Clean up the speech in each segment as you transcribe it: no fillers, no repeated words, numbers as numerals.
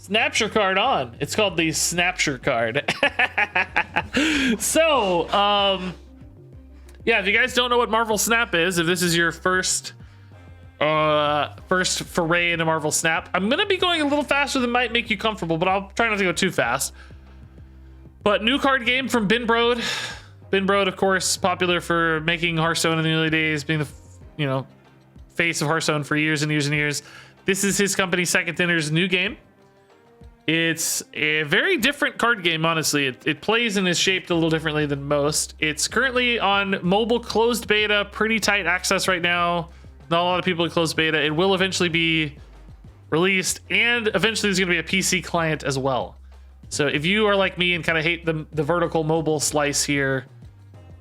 Snapshire card on. It's called the Snapshire card. So, yeah, if you guys don't know what Marvel Snap is, if this is your first foray into Marvel Snap, I'm gonna be going a little faster than might make you comfortable, but I'll try not to go too fast. But new card game from Bin Brode. Bin Brode, of course, popular for making Hearthstone in the early days, being the face of Hearthstone for years and years and years. This is his company, Second Dinner's new game. It's a very different card game, honestly. It plays and is shaped a little differently than most. It's currently on mobile closed beta, pretty tight access right now. Not a lot of people in closed beta. It will eventually be released, and eventually there's going to be a PC client as well. So if you are like me and kind of hate the vertical mobile slice here,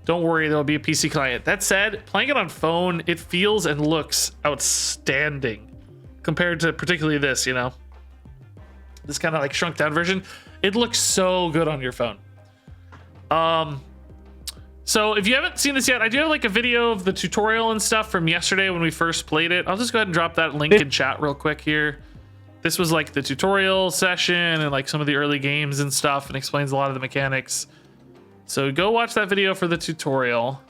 don't worry, there'll be a PC client. That said, playing it on phone, it feels and looks outstanding compared to particularly this, this kind of like shrunk down version. It looks so good on your phone. So if you haven't seen this yet, I do have like a video of the tutorial and stuff from yesterday when we first played it. I'll just go ahead and drop that link in chat real quick here. This was like the tutorial session and like some of the early games and stuff, and explains a lot of the mechanics. So go watch that video for the tutorial.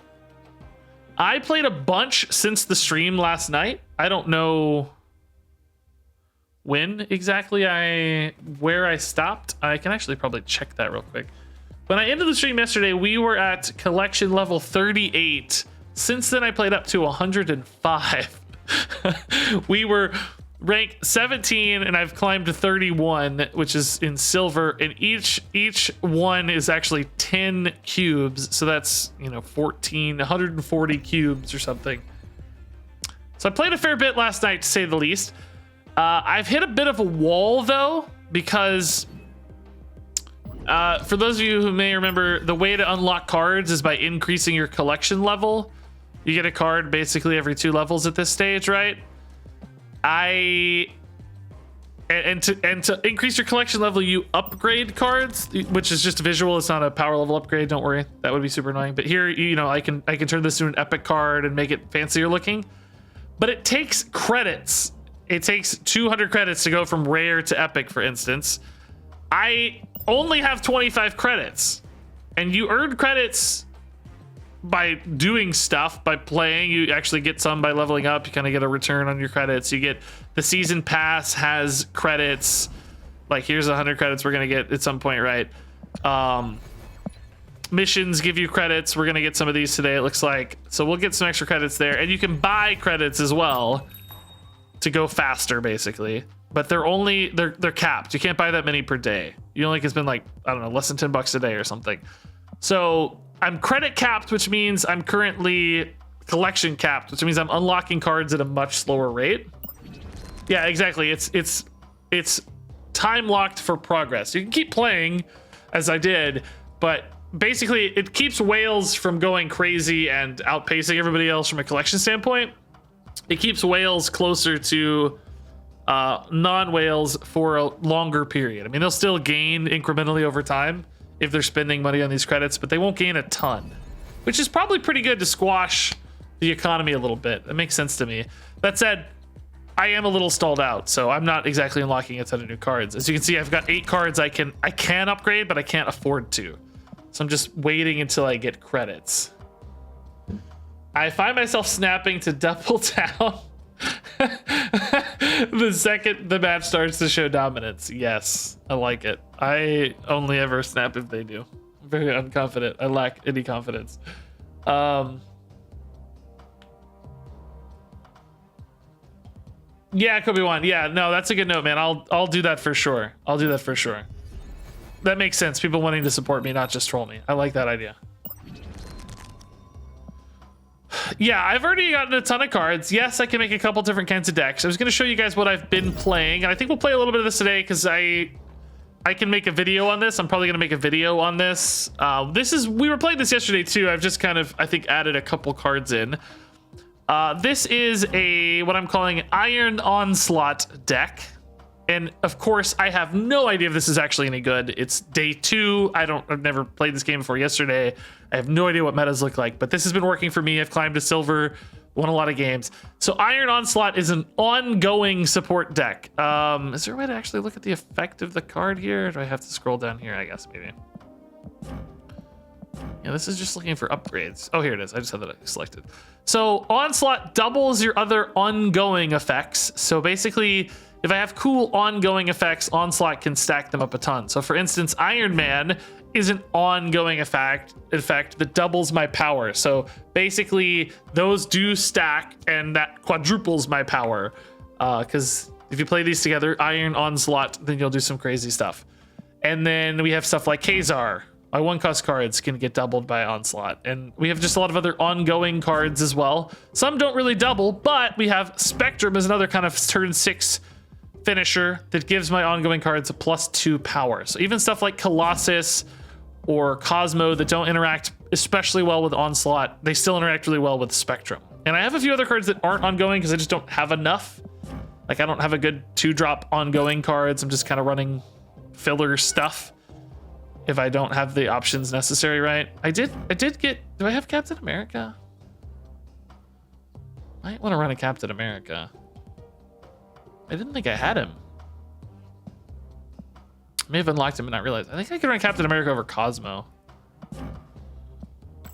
I played a bunch since the stream last night. I don't know when exactly where I stopped. I can actually probably check that real quick. When I ended the stream yesterday, we were at collection level 38. Since then, I played up to 105. We were rank 17, and I've climbed to 31, which is in silver. And each one is actually 10 cubes, so that's 140 cubes or something. So I played a fair bit last night, to say the least. I've hit a bit of a wall though, because for those of you who may remember, the way to unlock cards is by increasing your collection level. You get a card basically every 2 levels at this stage, right? And to increase your collection level, you upgrade cards, which is just a visual. It's not a power level upgrade. Don't worry, that would be super annoying. But here, I can turn this into an epic card and make it fancier looking. But it takes credits. It takes 200 credits to go from rare to epic, for instance. I only have 25 credits, and you earn credits by doing stuff, by playing. You actually get some by leveling up. You kind of get a return on your credits. You get the season pass has credits. Like here's 100 credits we're going to get at some point, right? Missions give you credits. We're going to get some of these today, it looks like. So we'll get some extra credits there, and you can buy credits as well to go faster, basically. But they're capped. You can't buy that many per day. You only can spend like, I don't know, less than $10 a day or something. So I'm credit capped, which means I'm currently collection capped, which means I'm unlocking cards at a much slower rate. Yeah, exactly. It's time locked for progress. You can keep playing as I did, but basically it keeps whales from going crazy and outpacing everybody else from a collection standpoint. It keeps whales closer to non-whales for a longer period. I mean, they'll still gain incrementally over time if they're spending money on these credits, but they won't gain a ton, which is probably pretty good to squash the economy a little bit. That makes sense to me. That said, I am a little stalled out, so I'm not exactly unlocking a ton of new cards. As you can see, I've got 8 cards I can upgrade, but I can't afford to. So I'm just waiting until I get credits. I find myself snapping to double down the second the match starts to show dominance. Yes, I like it. I only ever snap if they do. I'm very unconfident. I lack any confidence. Yeah, Kobe one. Yeah, no, that's a good note, man. I'll do that for sure. I'll do that for sure. That makes sense. People wanting to support me, not just troll me. I like that idea. Yeah, I've already gotten a ton of cards. Yes, I can make a couple different kinds of decks. I was going to show you guys what I've been playing, and I think we'll play a little bit of this today because I can make a video on this. I'm probably going to make a video on this. We were playing this yesterday too. I've just kind of, I think, added a couple cards in. This is what I'm calling Iron Onslaught deck. And of course, I have no idea if this is actually any good. It's day 2. I've never played this game before yesterday. I have no idea what metas look like, but this has been working for me. I've climbed to silver won a lot of games. So Iron Onslaught is an ongoing support deck. Is there a way to actually look at the effect of the card here? Or do I have to scroll down here? I guess maybe. Yeah, this is just looking for upgrades. Oh, here it is. I just have that selected. So Onslaught doubles your other ongoing effects. So basically, if I have cool ongoing effects, Onslaught can stack them up a ton. So for instance, Iron Man is an ongoing effect that doubles my power. So basically, those do stack, and that quadruples my power. Because if you play these together, Iron Onslaught, then you'll do some crazy stuff. And then we have stuff like Kazar. My 1-cost cards can get doubled by Onslaught. And we have just a lot of other ongoing cards as well. Some don't really double, but we have Spectrum as another kind of turn 6 finisher that gives my ongoing cards a +2 power. So even stuff like Colossus or Cosmo that don't interact especially well with Onslaught, they still interact really well with Spectrum. And I have a few other cards that aren't ongoing because I just don't have enough. Like I don't have a good 2-drop ongoing cards. I'm just kind of running filler stuff if I don't have the options necessary, right? I did get, do I have Captain America? I might want to run a Captain America. I didn't think I had him. I may have unlocked him and not realized. I think I can run Captain America over Cosmo.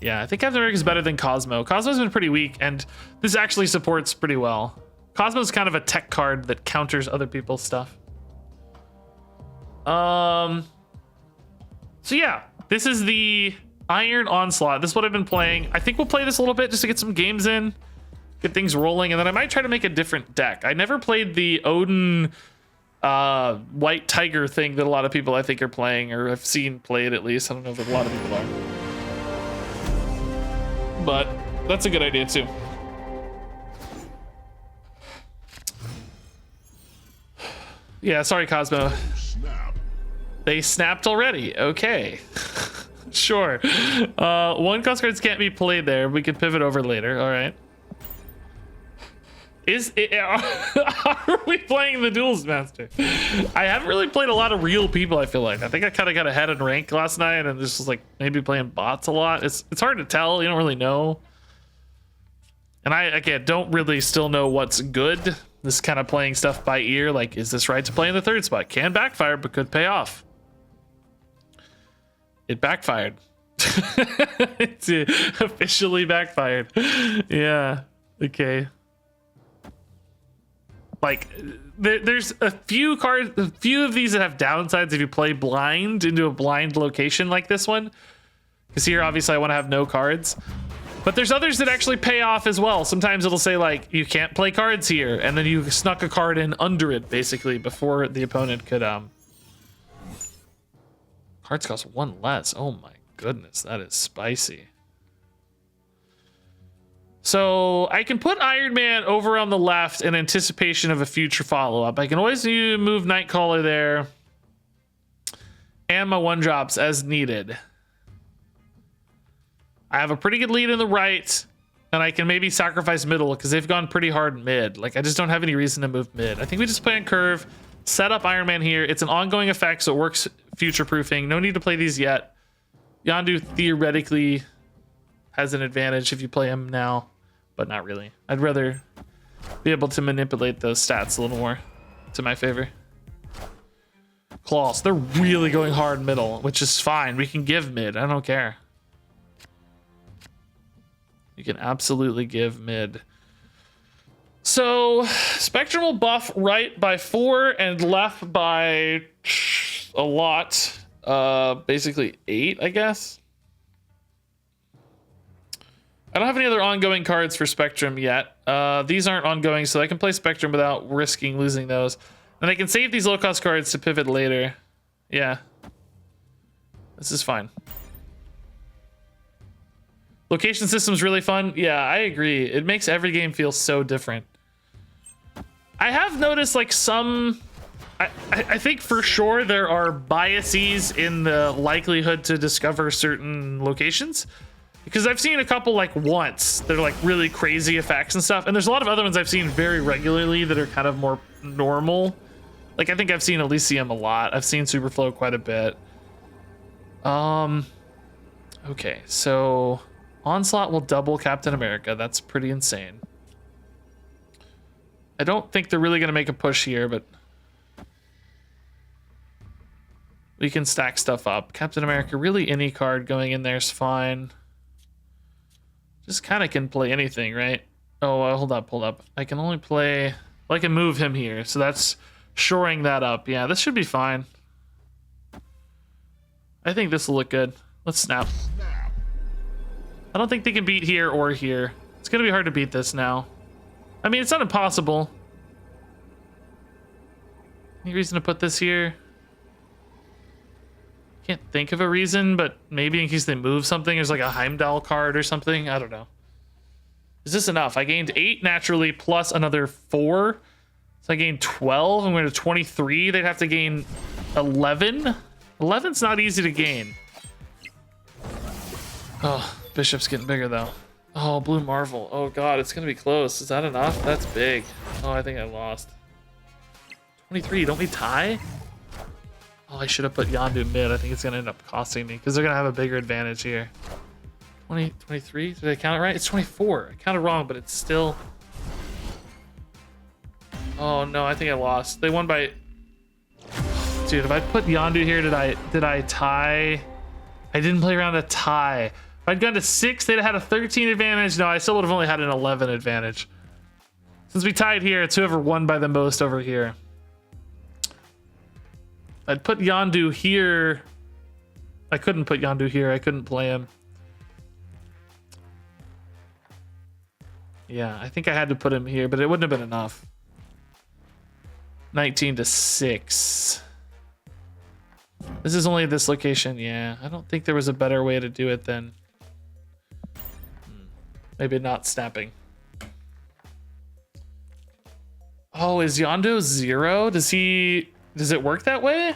Yeah, I think Captain America is better than Cosmo. Cosmo's been pretty weak, and this actually supports pretty well. Cosmo's kind of a tech card that counters other people's stuff. So yeah, this is the Iron Onslaught. This is what I've been playing. I think we'll play this a little bit just to get some games in, get things rolling, and then I might try to make a different deck. I never played the Odin White Tiger thing that a lot of people I think are playing, or have seen played at least. I don't know if a lot of people are. But that's a good idea too. Yeah, sorry, Cosmo. They snapped already. Okay. Sure. 1-cost cards can't be played there. We can pivot over later. All right. Are we playing the Duels Master? I haven't really played a lot of real people, I feel like. I think I kind of got ahead in rank last night and just was like maybe playing bots a lot. It's hard to tell. You don't really know. And I, again, don't really still know what's good. This kind of playing stuff by ear. Like, is this right to play in the 3rd spot? Can backfire, but could pay off. It backfired. It's officially backfired. Yeah. Okay. Like, there's a few cards, a few of these that have downsides if you play blind into a blind location like this one. Because here, obviously, I want to have no cards. But there's others that actually pay off as well. Sometimes it'll say, like, you can't play cards here. And then you snuck a card in under it, basically, before the opponent could, Cards cost 1 less. Oh my goodness, that is spicy. So I can put Iron Man over on the left in anticipation of a future follow-up. I can always move Nightcaller there. And my 1-drops as needed. I have a pretty good lead in the right. And I can maybe sacrifice middle because they've gone pretty hard mid. Like, I just don't have any reason to move mid. I think we just play on curve. Set up Iron Man here. It's an ongoing effect, so it works future-proofing. No need to play these yet. Yondu theoretically has an advantage if you play him now, but not really. I'd rather be able to manipulate those stats a little more to my favor. Claws, they're really going hard middle, which is fine. We can give mid. I don't care. You can absolutely give mid. So Spectrum will buff right by 4 and left by a lot. Basically 8, I guess. I don't have any other ongoing cards for Spectrum yet. These aren't ongoing, so I can play Spectrum without risking losing those. And I can save these low-cost cards to pivot later. Yeah. This is fine. Location system's really fun. Yeah, I agree. It makes every game feel so different. I have noticed like some... I think for sure there are biases in the likelihood to discover certain locations. Because I've seen a couple like once that are like really crazy effects and stuff. And there's a lot of other ones I've seen very regularly that are kind of more normal. Like I think I've seen Elysium a lot. I've seen Superflow quite a bit. Okay, so Onslaught will double Captain America. That's pretty insane. I don't think they're really going to make a push here, but we can stack stuff up. Captain America, really any card going in there is fine. Just kind of can play anything, right? Oh, hold up. I can only play... Well, I can move him here, so that's shoring that up. Yeah, this should be fine. I think this will look good. Let's snap. I don't think they can beat here or here. It's going to be hard to beat this now. I mean, it's not impossible. Any reason to put this here? Can't think of a reason, but maybe in case they move something, there's like a Heimdall card or something. I don't know. Is this enough? I gained 8 naturally plus another 4. So I gained 12. I'm going to 23. They'd have to gain 11. 11's not easy to gain. Oh, Bishop's getting bigger though. Oh, Blue Marvel. Oh god, it's going to be close. Is that enough? That's big. Oh, I think I lost. 23. Don't we tie? Oh, I should have put Yondu mid. I think it's going to end up costing me because they're going to have a bigger advantage here. 20, 23? Did I count it right? It's 24. I counted wrong, but it's still... Oh no, I think I lost. They won by... Dude, if I put Yondu here, did I tie? I didn't play around a tie. If I'd gone to 6, they'd have had a 13 advantage. No, I still would have only had an 11 advantage. Since we tied here, it's whoever won by the most over here. I'd put Yondu here. I couldn't put Yondu here. I couldn't play him. Yeah, I think I had to put him here, but it wouldn't have been enough. 19 to 6. This is only this location. Yeah, I don't think there was a better way to do it than maybe not snapping. Oh, is Yondu 0? Does it work that way?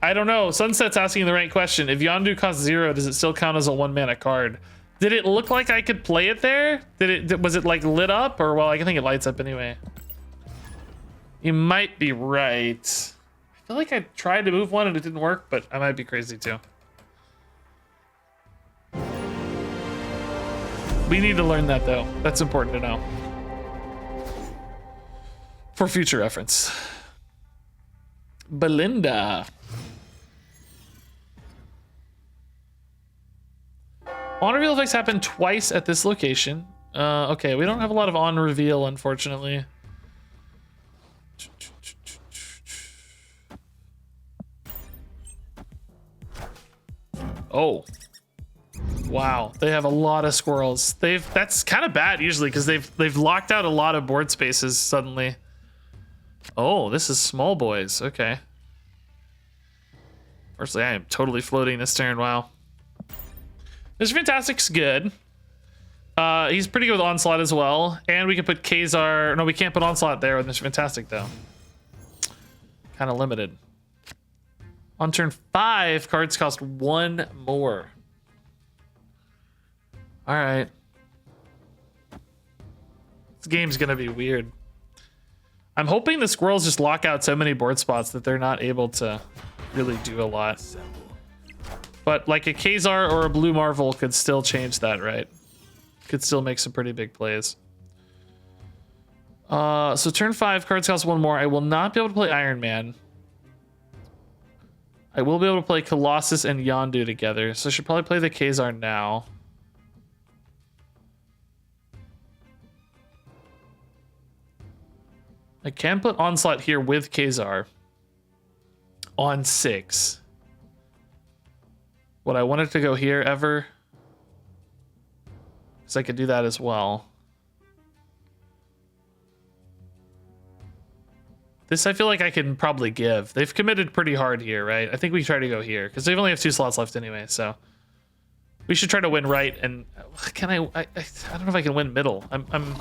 I don't know. Sunset's asking the right question. If Yondu costs 0, does it still count as a 1-mana card? Did it look like I could play it there? Was it like lit up? Or, well, I think it lights up anyway. You might be right. I feel like I tried to move one and it didn't work, but I might be crazy too. We need to learn that though. That's important to know. For future reference. Belinda. On reveal effects happen twice at this location. Okay, we don't have a lot of on reveal, unfortunately. Oh. Wow, they have a lot of squirrels. That's kind of bad usually because they've locked out a lot of board spaces suddenly. Oh, this is small boys. Okay. Firstly, I am totally floating this turn. Wow. Mr. Fantastic's good. He's pretty good with Onslaught as well. And we can put Kazar. No, we can't put Onslaught there with Mr. Fantastic, though. Kind of limited. On turn 5, cards cost 1 more. All right. This game's going to be weird. I'm hoping the squirrels just lock out so many board spots that they're not able to really do a lot. But like a Kazar or a Blue Marvel could still change that, right? Could still make some pretty big plays. So turn 5, cards cost 1 more. I will not be able to play Iron Man. I will be able to play Colossus and Yondu together. So I should probably play the Kazar now. I can put Onslaught here with Kazar. On 6. Would I want it to go here ever? Because I could do that as well. This I feel like I can probably give. They've committed pretty hard here, right? I think we try to go here because they only have 2 slots left anyway. So we should try to win right. And can I don't know if I can win middle. I'm gonna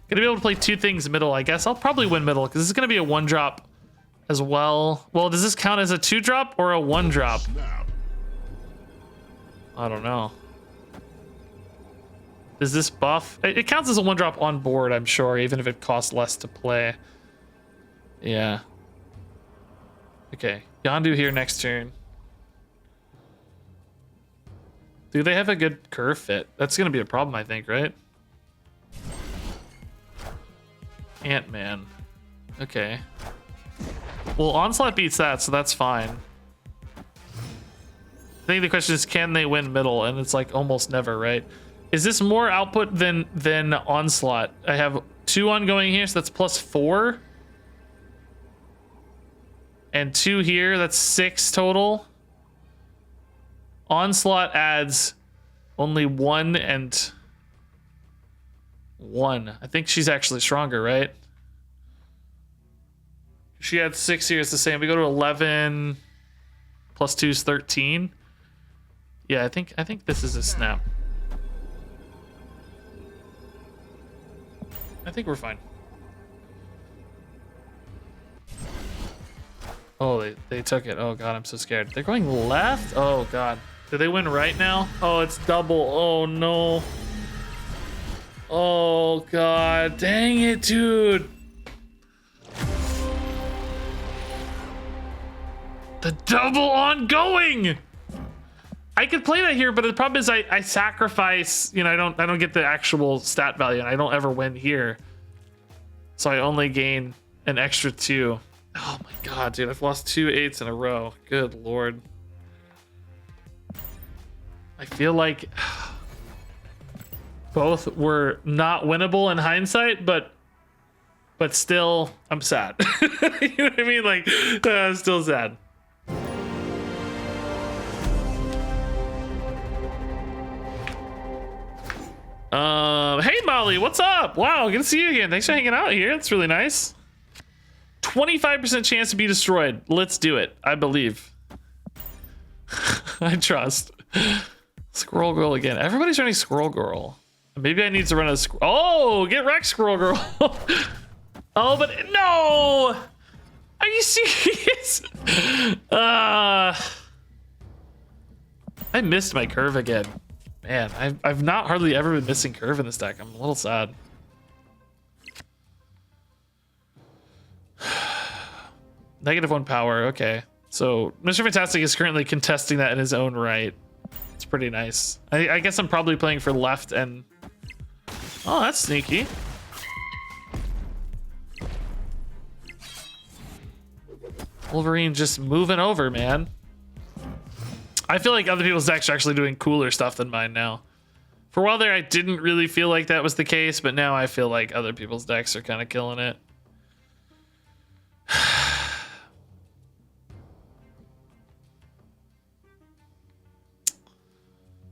be able to play 2 things middle. I guess I'll probably win middle because this is gonna be a 1-drop as well. Well, does this count as a 2-drop or a 1-drop? I don't know. Does this buff? It counts as a 1-drop on board, I'm sure, even if it costs less to play. Yeah. Okay, Yondu here next turn. Do they have a good curve fit? That's gonna be a problem, I think, right? Ant-Man. Okay. Well, Onslaught beats that, so that's fine. I think the question is, can they win middle? And it's like almost never, right? Is this more output than Onslaught? I have 2 ongoing here, so that's +4. And 2 here, that's 6 total. Onslaught adds only 1 and 1. I think she's actually stronger, right? She had 6 here, it's the same. We go to 11 plus 2 is 13. Yeah, I think this is a snap. I think we're fine. Oh, they took it. Oh god, I'm so scared. They're going left? Oh god. Do they win right now? Oh, it's double. Oh no. Oh god. Dang it, dude. The double ongoing. I could play that here, but the problem is I sacrifice, you know, I don't get the actual stat value, and I don't ever win here. So I only gain an extra 2. Oh my god, dude, I've lost 2 8s in a row. Good lord. I feel like both were not winnable in hindsight, but still, I'm sad. You know what I mean? Like, I'm still sad. Hey Molly, what's up? Wow, good to see you again. Thanks for hanging out here. It's really nice. 25% chance to be destroyed. Let's do it. I believe. I trust. Squirrel Girl again. Everybody's running Squirrel Girl. Maybe I need to run a oh, get wrecked, Squirrel Girl. Oh, but no. Are you serious? I missed my curve again. Man, I've not hardly ever been missing curve in this deck. I'm a little sad. -1 power. Okay. So Mr. Fantastic is currently contesting that in his own right. It's pretty nice. I guess I'm probably playing for left and... Oh, that's sneaky. Wolverine just moving over, man. I feel like other people's decks are actually doing cooler stuff than mine now. For a while there, I didn't really feel like that was the case, but now I feel like other people's decks are kind of killing it.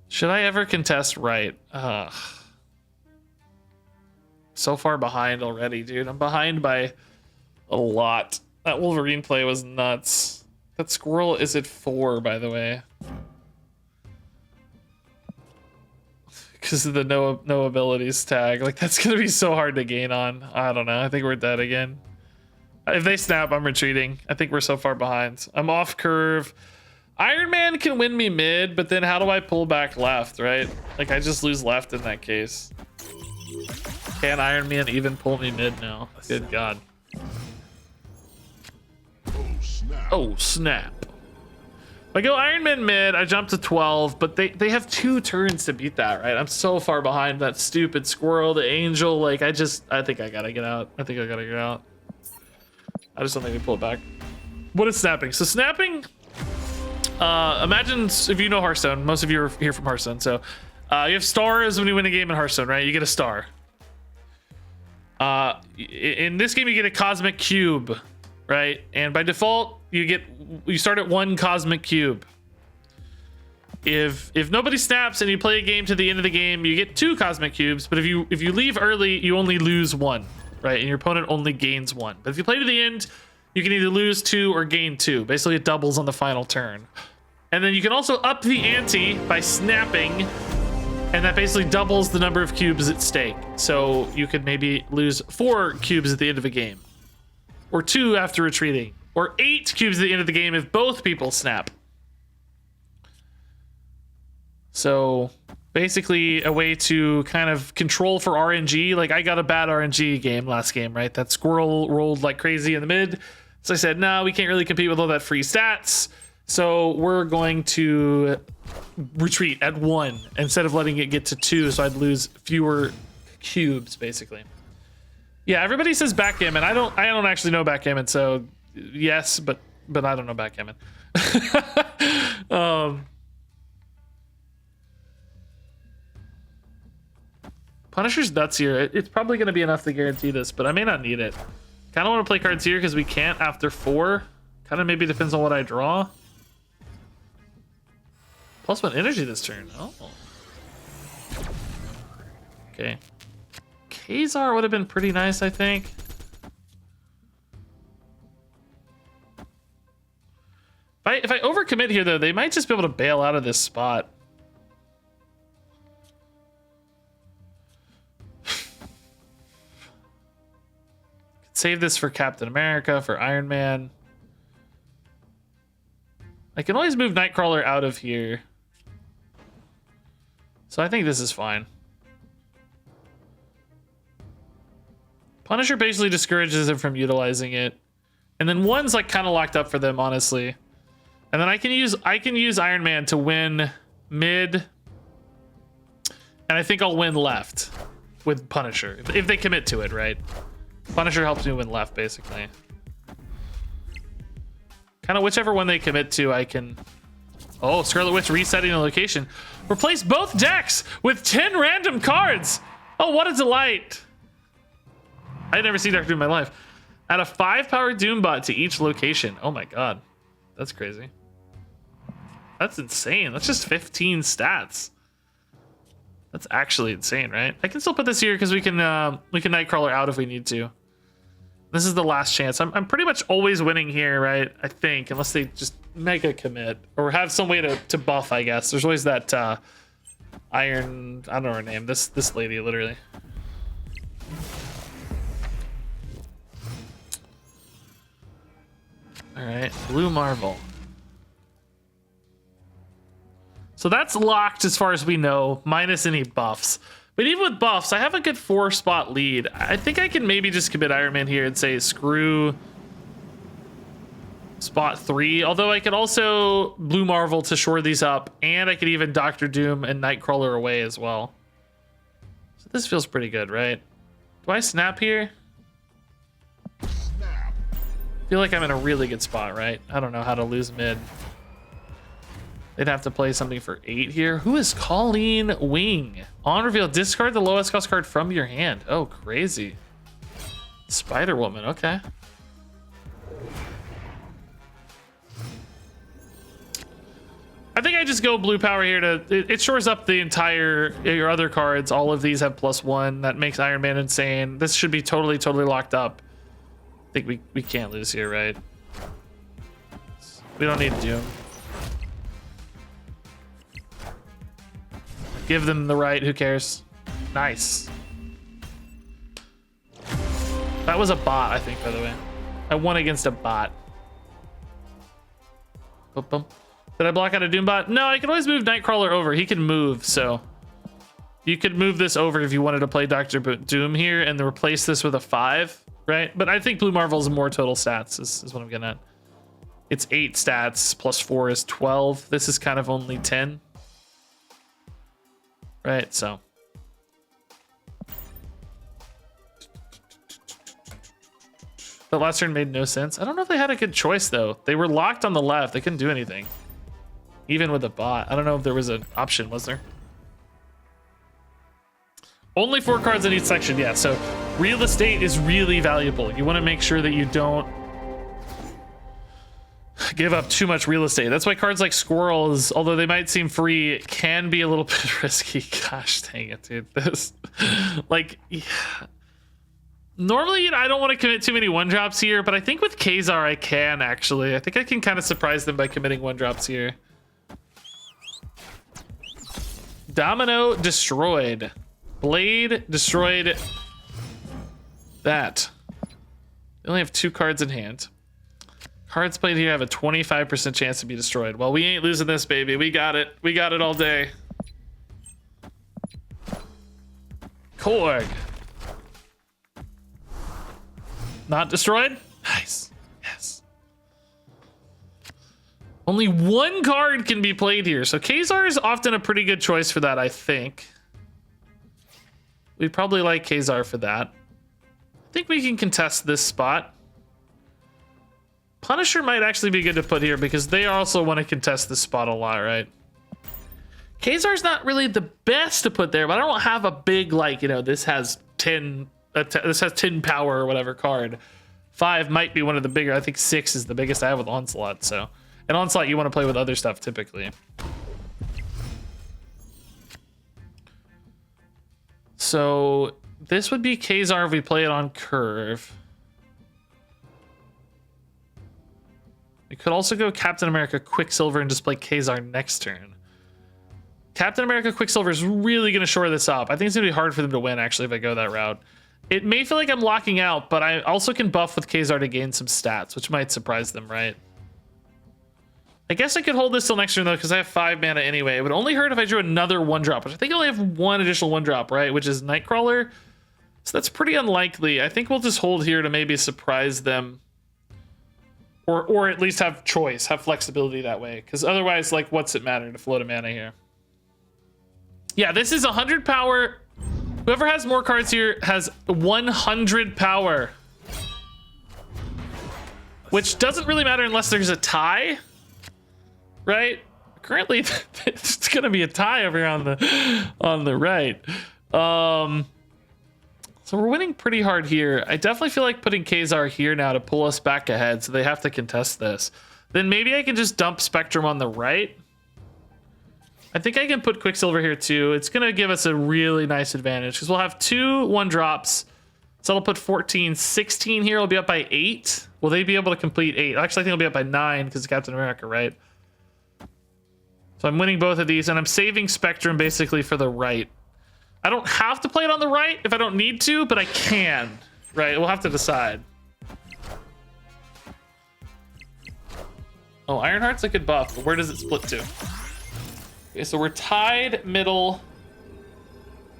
Should I ever contest right? So far behind already, dude. I'm behind by a lot. That Wolverine play was nuts. That squirrel is at 4, by the way. Because of the no abilities tag. Like, that's going to be so hard to gain on. I don't know. I think we're dead again. If they snap, I'm retreating. I think we're so far behind. I'm off curve. Iron Man can win me mid, but then how do I pull back left, right? Like, I just lose left in that case. Can Iron Man even pull me mid now? Good God. Oh, snap. If I go Iron Man mid, I jump to 12, but they have 2 turns to beat that, right? I'm so far behind that stupid squirrel, the angel. Like, I think I gotta get out. I think I gotta get out. I just don't think they pull it back. What is snapping? So snapping, imagine if you know Hearthstone. Most of you are here from Hearthstone. So you have stars when you win a game in Hearthstone, right? You get a star. In this game, you get a cosmic cube, right? And by default, you start at 1 cosmic cube. If nobody snaps and you play a game to the end of the game, you get 2 cosmic cubes. But if you leave early, you only lose 1, right? And your opponent only gains 1. But if you play to the end, you can either lose 2 or gain 2. Basically, it doubles on the final turn. And then you can also up the ante by snapping, and that basically doubles the number of cubes at stake. So you could maybe lose 4 cubes at the end of a game, or 2 after retreating, or 8 cubes at the end of the game if both people snap. So basically a way to kind of control for RNG. Like, I got a bad RNG game last game, right? That squirrel rolled like crazy in the mid. So I said, no, we can't really compete with all that free stats. So we're going to retreat at 1 instead of letting it get to 2, so I'd lose fewer cubes basically. Yeah, everybody says backgammon. I don't actually know backgammon, so yes, but I don't know backgammon. Punisher's nuts here. It's probably going to be enough to guarantee this, but I may not need it. Kind of want to play cards here because we can't after 4. Kind of maybe depends on what I draw. +1 energy this turn. Oh. Okay. Khazar would have been pretty nice, I think. If I overcommit here, though, they might just be able to bail out of this spot. Save this for Captain America, for Iron Man. I can always move Nightcrawler out of here. So I think this is fine. Punisher basically discourages him from utilizing it. And then 1's like kind of locked up for them, honestly. And then I can use Iron Man to win mid. And I think I'll win left with Punisher. If they commit to it, right? Punisher helps me win left, basically. Kind of whichever one they commit to, I can... Oh, Scarlet Witch resetting the location. Replace both decks with 10 random cards! Oh, what a delight! I'd never seen Doctor Doom in my life. Add a 5-power Doombot to each location. Oh my god. That's crazy. That's insane. That's just 15 stats. That's actually insane, right? I can still put this here because we can Nightcrawler out if we need to. This is the last chance. I'm pretty much always winning here, right? I think, unless they just mega commit or have some way to buff, I guess. There's always that Iron, I don't know her name. This lady, literally. All right, Blue Marvel. So that's locked as far as we know, minus any buffs. But even with buffs, I have a good 4-spot lead. I think I can maybe just commit Iron Man here and say screw spot 3. Although I could also Blue Marvel to shore these up, and I could even Doctor Doom and Nightcrawler away as well. So this feels pretty good, right? Do I snap here? I feel like I'm in a really good spot, right? I don't know how to lose mid. They'd have to play something for 8 here. Who is Colleen Wing? On reveal, discard the lowest cost card from your hand. Oh, crazy. Spider-Woman, okay. I think I just go blue power here to... It shores up the entire... Your other cards. All of these have +1. That makes Iron Man insane. This should be totally locked up. I think we can't lose here, right? We don't need Doom. Give them the right, who cares? Nice. That was a bot, I think, by the way. I won against a bot. Boop, boom. Did I block out a Doombot? No, I can always move Nightcrawler over. He can move, so... You could move this over if you wanted to play Dr. Doom here and then replace this with a 5, right? But I think Blue Marvel's more total stats, is what I'm getting at. It's 8 stats, plus 4 is 12. This is kind of only 10. Right, so. The last turn made no sense. I don't know if they had a good choice, though. They were locked on the left. They couldn't do anything. Even with a bot. I don't know if there was an option, was there? Only 4 cards in each section, yeah. So real estate is really valuable. You want to make sure that you don't give up too much real estate. That's why cards like Squirrels, although they might seem free, can be a little bit risky. Gosh dang it, dude. This, like, yeah. Normally I don't want to commit too many 1-drops here, but I think with Khazar I can, actually. I think I can kind of surprise them by committing 1-drops here. Domino destroyed. Blade destroyed that. They only have 2 cards in hand. Cards played here have a 25% chance to be destroyed. Well, we ain't losing this, baby. We got it. We got it all day. Korg. Not destroyed? Nice. Yes. Only one card can be played here. So Khazar is often a pretty good choice for that, I think. We'd probably like Khazar for that. I think we can contest this spot. Punisher might actually be good to put here because they also want to contest this spot a lot, right? Khazar's not really the best to put there, but I don't have a big, like, you know, this has 10 power or whatever card. 5 might be one of the bigger. I think 6 is the biggest I have with Onslaught, so. And Onslaught, you want to play with other stuff typically. So this would be Khazar if we play it on curve. We could also go Captain America Quicksilver and just play Khazar next turn. Captain America Quicksilver is really going to shore this up. I think it's going to be hard for them to win, actually, if I go that route. It may feel like I'm locking out, but I also can buff with Khazar to gain some stats, which might surprise them, right? I guess I could hold this till next turn, though, because I have 5 mana anyway. It would only hurt if I drew another 1-drop, which I think I only have 1 additional 1-drop, right? Which is Nightcrawler. So that's pretty unlikely. I think we'll just hold here to maybe surprise them. Or at least have choice, have flexibility that way. Because otherwise, like, what's it matter to float a mana here? Yeah, this is 100 power. Whoever has more cards here has 100 power. Which doesn't really matter unless there's a tie. Right? Currently, it's going to be a tie over here on the right. So we're winning pretty hard here. I definitely feel like putting Khazar here now to pull us back ahead, so they have to contest this. Then maybe I can just dump Spectrum on the right. I think I can put Quicksilver here too. It's going to give us a really nice advantage because we'll have 2 1-drops. So I'll put 14, 16 here. I'll be up by 8. Will they be able to complete 8? Actually, I think I'll be up by 9 because of Captain America, right? So I'm winning both of these, and I'm saving Spectrum basically for the right. I don't have to play it on the right if I don't need to, but I can, right? We'll have to decide. Oh, Ironheart's a good buff, but where does it split to? Okay, so we're tied middle.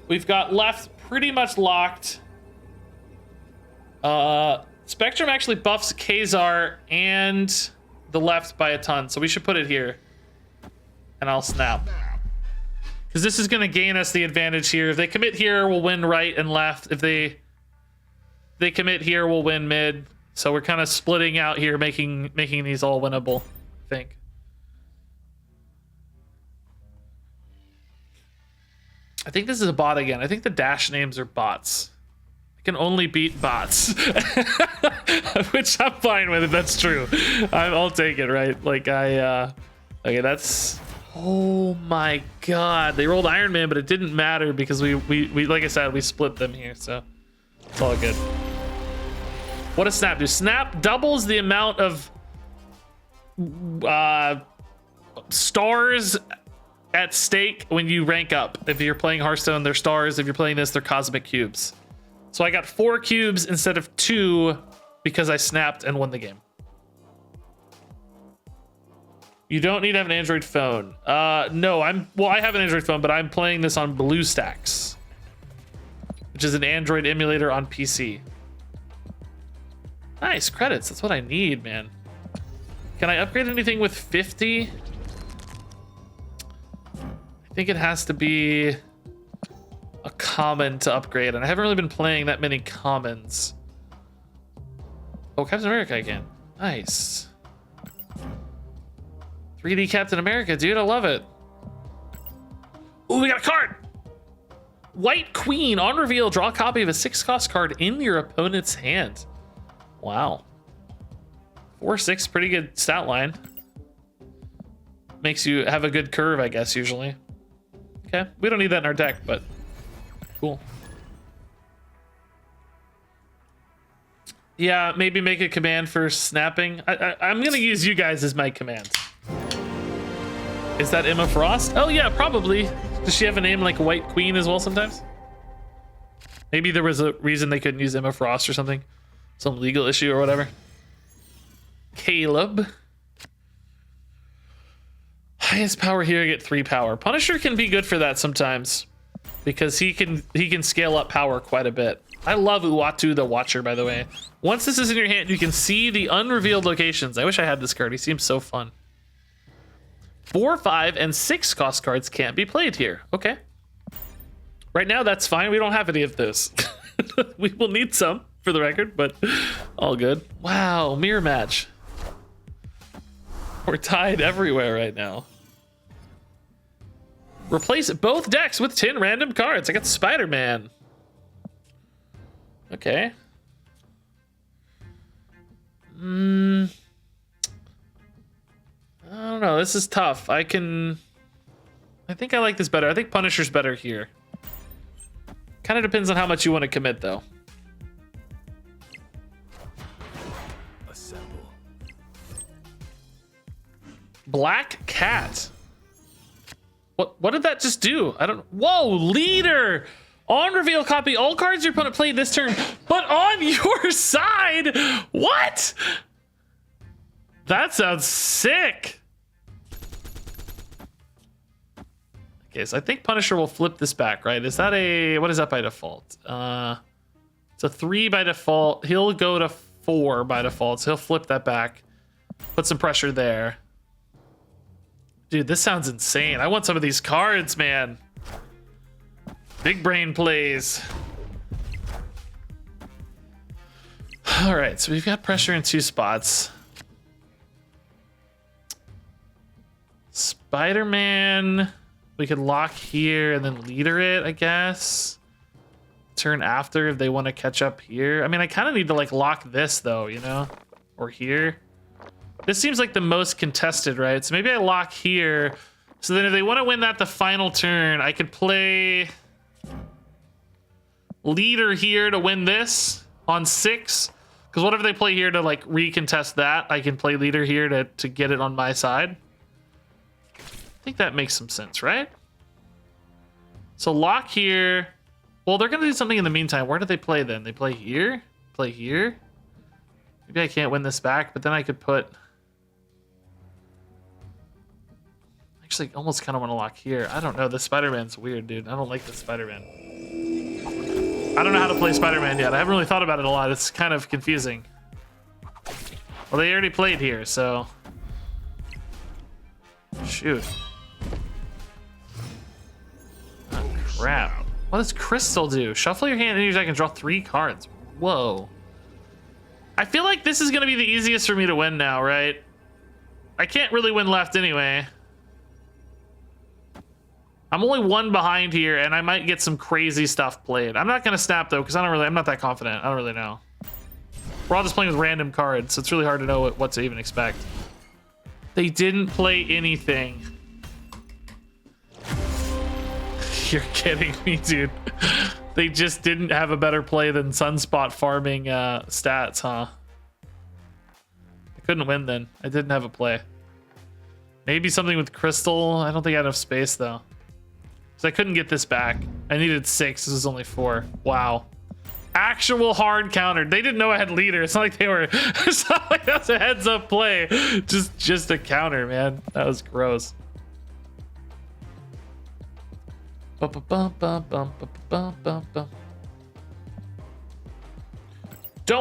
We've got left pretty much locked. Spectrum actually buffs Khazar and the left by a ton, so we should put it here. And I'll snap. Because this is going to gain us the advantage here. If they commit here, we'll win right and left. If they commit here, we'll win mid. So we're kind of splitting out here, making these all winnable, I think. I think this is a bot again. I think the dash names are bots. I can only beat bots. Which I'm fine with if that's true. I'll take it, right? Like okay, that's... Oh my god, they rolled Iron Man, but it didn't matter because we like I said, we split them here, so it's all good. What does Snap do? Snap doubles the amount of stars at stake when you rank up. If you're playing Hearthstone, they're stars. If you're playing this, they're cosmic cubes. So I got 4 cubes instead of 2 because I snapped and won the game. You don't need to have an Android phone. No, I have an Android phone, but I'm playing this on BlueStacks, which is an Android emulator on PC. Nice credits. That's what I need, man. Can I upgrade anything with 50? I think it has to be a common to upgrade, and I haven't really been playing that many commons. Oh, Captain America again. Nice. 3D Captain America, dude. I love it. Ooh, we got a card. White Queen. On reveal, draw a copy of a 6-cost card in your opponent's hand. Wow. 4/6, pretty good stat line. Makes you have a good curve, I guess, usually. Okay, we don't need that in our deck, but cool. Yeah, maybe make a command for snapping. I'm gonna use you guys as my command. Is that Emma Frost? Oh yeah, probably. Does she have a name like White Queen as well sometimes? Maybe there was a reason they couldn't use Emma Frost or something. Some legal issue or whatever. Caleb. Highest power here, get 3 power. Punisher can be good for that sometimes because he can scale up power quite a bit. I love Uatu the Watcher, by the way. Once this is in your hand, you can see the unrevealed locations. I wish I had this card. He seems so fun. 4, 5, and 6 cost cards can't be played here. Okay. Right now, that's fine. We don't have any of those. We will need some, for the record, but all good. Wow, mirror match. We're tied everywhere right now. Replace both decks with 10 random cards. I got Spider-Man. Okay. I don't know. This is tough. I think I like this better. I think Punisher's better here. Kind of depends on how much you want to commit, though. Assemble. Black Cat. What did that just do? I don't. Whoa, leader. On reveal, copy all cards your opponent played this turn, but on your side. What? That sounds sick. Okay, so I think Punisher will flip this back, right? Is that a, what is that by default? It's a 3 by default. He'll go to 4 by default, so he'll flip that back. Put some pressure there. Dude, this sounds insane. I want some of these cards, man. Big brain plays. All right, so we've got pressure in 2 spots. Spider-Man, we could lock here and then leader it, I guess. Turn after if they want to catch up here. I mean, I kind of need to like lock this though, you know, or here. This seems like the most contested, right? So maybe I lock here. So then if they want to win that the final turn, I could play leader here to win this on 6. Because whatever they play here to like recontest that, I can play leader here to get it on my side. I think that makes some sense, right? So lock here. Well, they're going to do something in the meantime. Where do they play then? They play here? Play here? Maybe I can't win this back, but then I could put... Actually, almost kind of want to lock here. I don't know. The Spider-Man's weird, dude. I don't like the Spider-Man. I don't know how to play Spider-Man yet. I haven't really thought about it a lot. It's kind of confusing. Well, they already played here, so... Shoot. Oh, crap. What does Crystal do? Shuffle your hand and use deck and draw 3 cards. Whoa. I feel like this is going to be the easiest for me to win now, right? I can't really win left anyway. I'm only 1 behind here, and I might get some crazy stuff played. I'm not going to snap, though, because I'm not that confident. I don't really know. We're all just playing with random cards, so it's really hard to know what to even expect. They didn't play anything. You're kidding me, dude. They just didn't have a better play than Sunspot farming stats, huh? I couldn't win then. I didn't have a play. Maybe something with Crystal. I don't think I had enough space, though. So I couldn't get this back. I needed 6. This was only 4. Wow. Actual hard counter. They didn't know I had leader. It's not like they were... It's not like that's a heads-up play. Just a counter, man. That was gross. Don't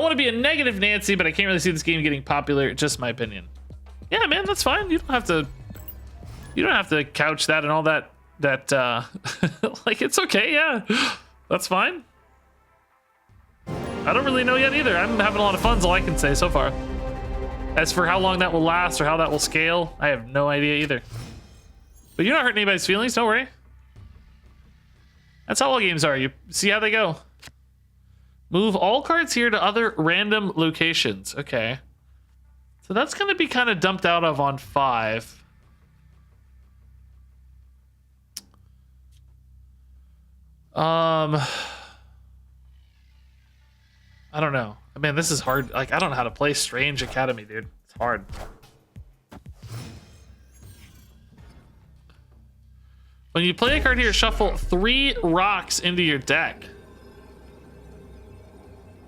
want to be a negative Nancy, but I can't really see this game getting popular. Just my opinion. Yeah, man, that's fine. You don't have to couch that and all that like, it's okay. Yeah, that's fine. I don't really know yet either. I'm having a lot of fun, is all I can say so far. As for how long that will last or how that will scale, I have no idea either. But you're not hurting anybody's feelings, don't worry. That's how all games are. You see how they go. Move all cards here to other random locations. Okay. So that's going to be kind of dumped out of on 5. I don't know. I mean, this is hard. Like, I don't know how to play Strange Academy, dude. It's hard. When you play a card here, shuffle 3 rocks into your deck.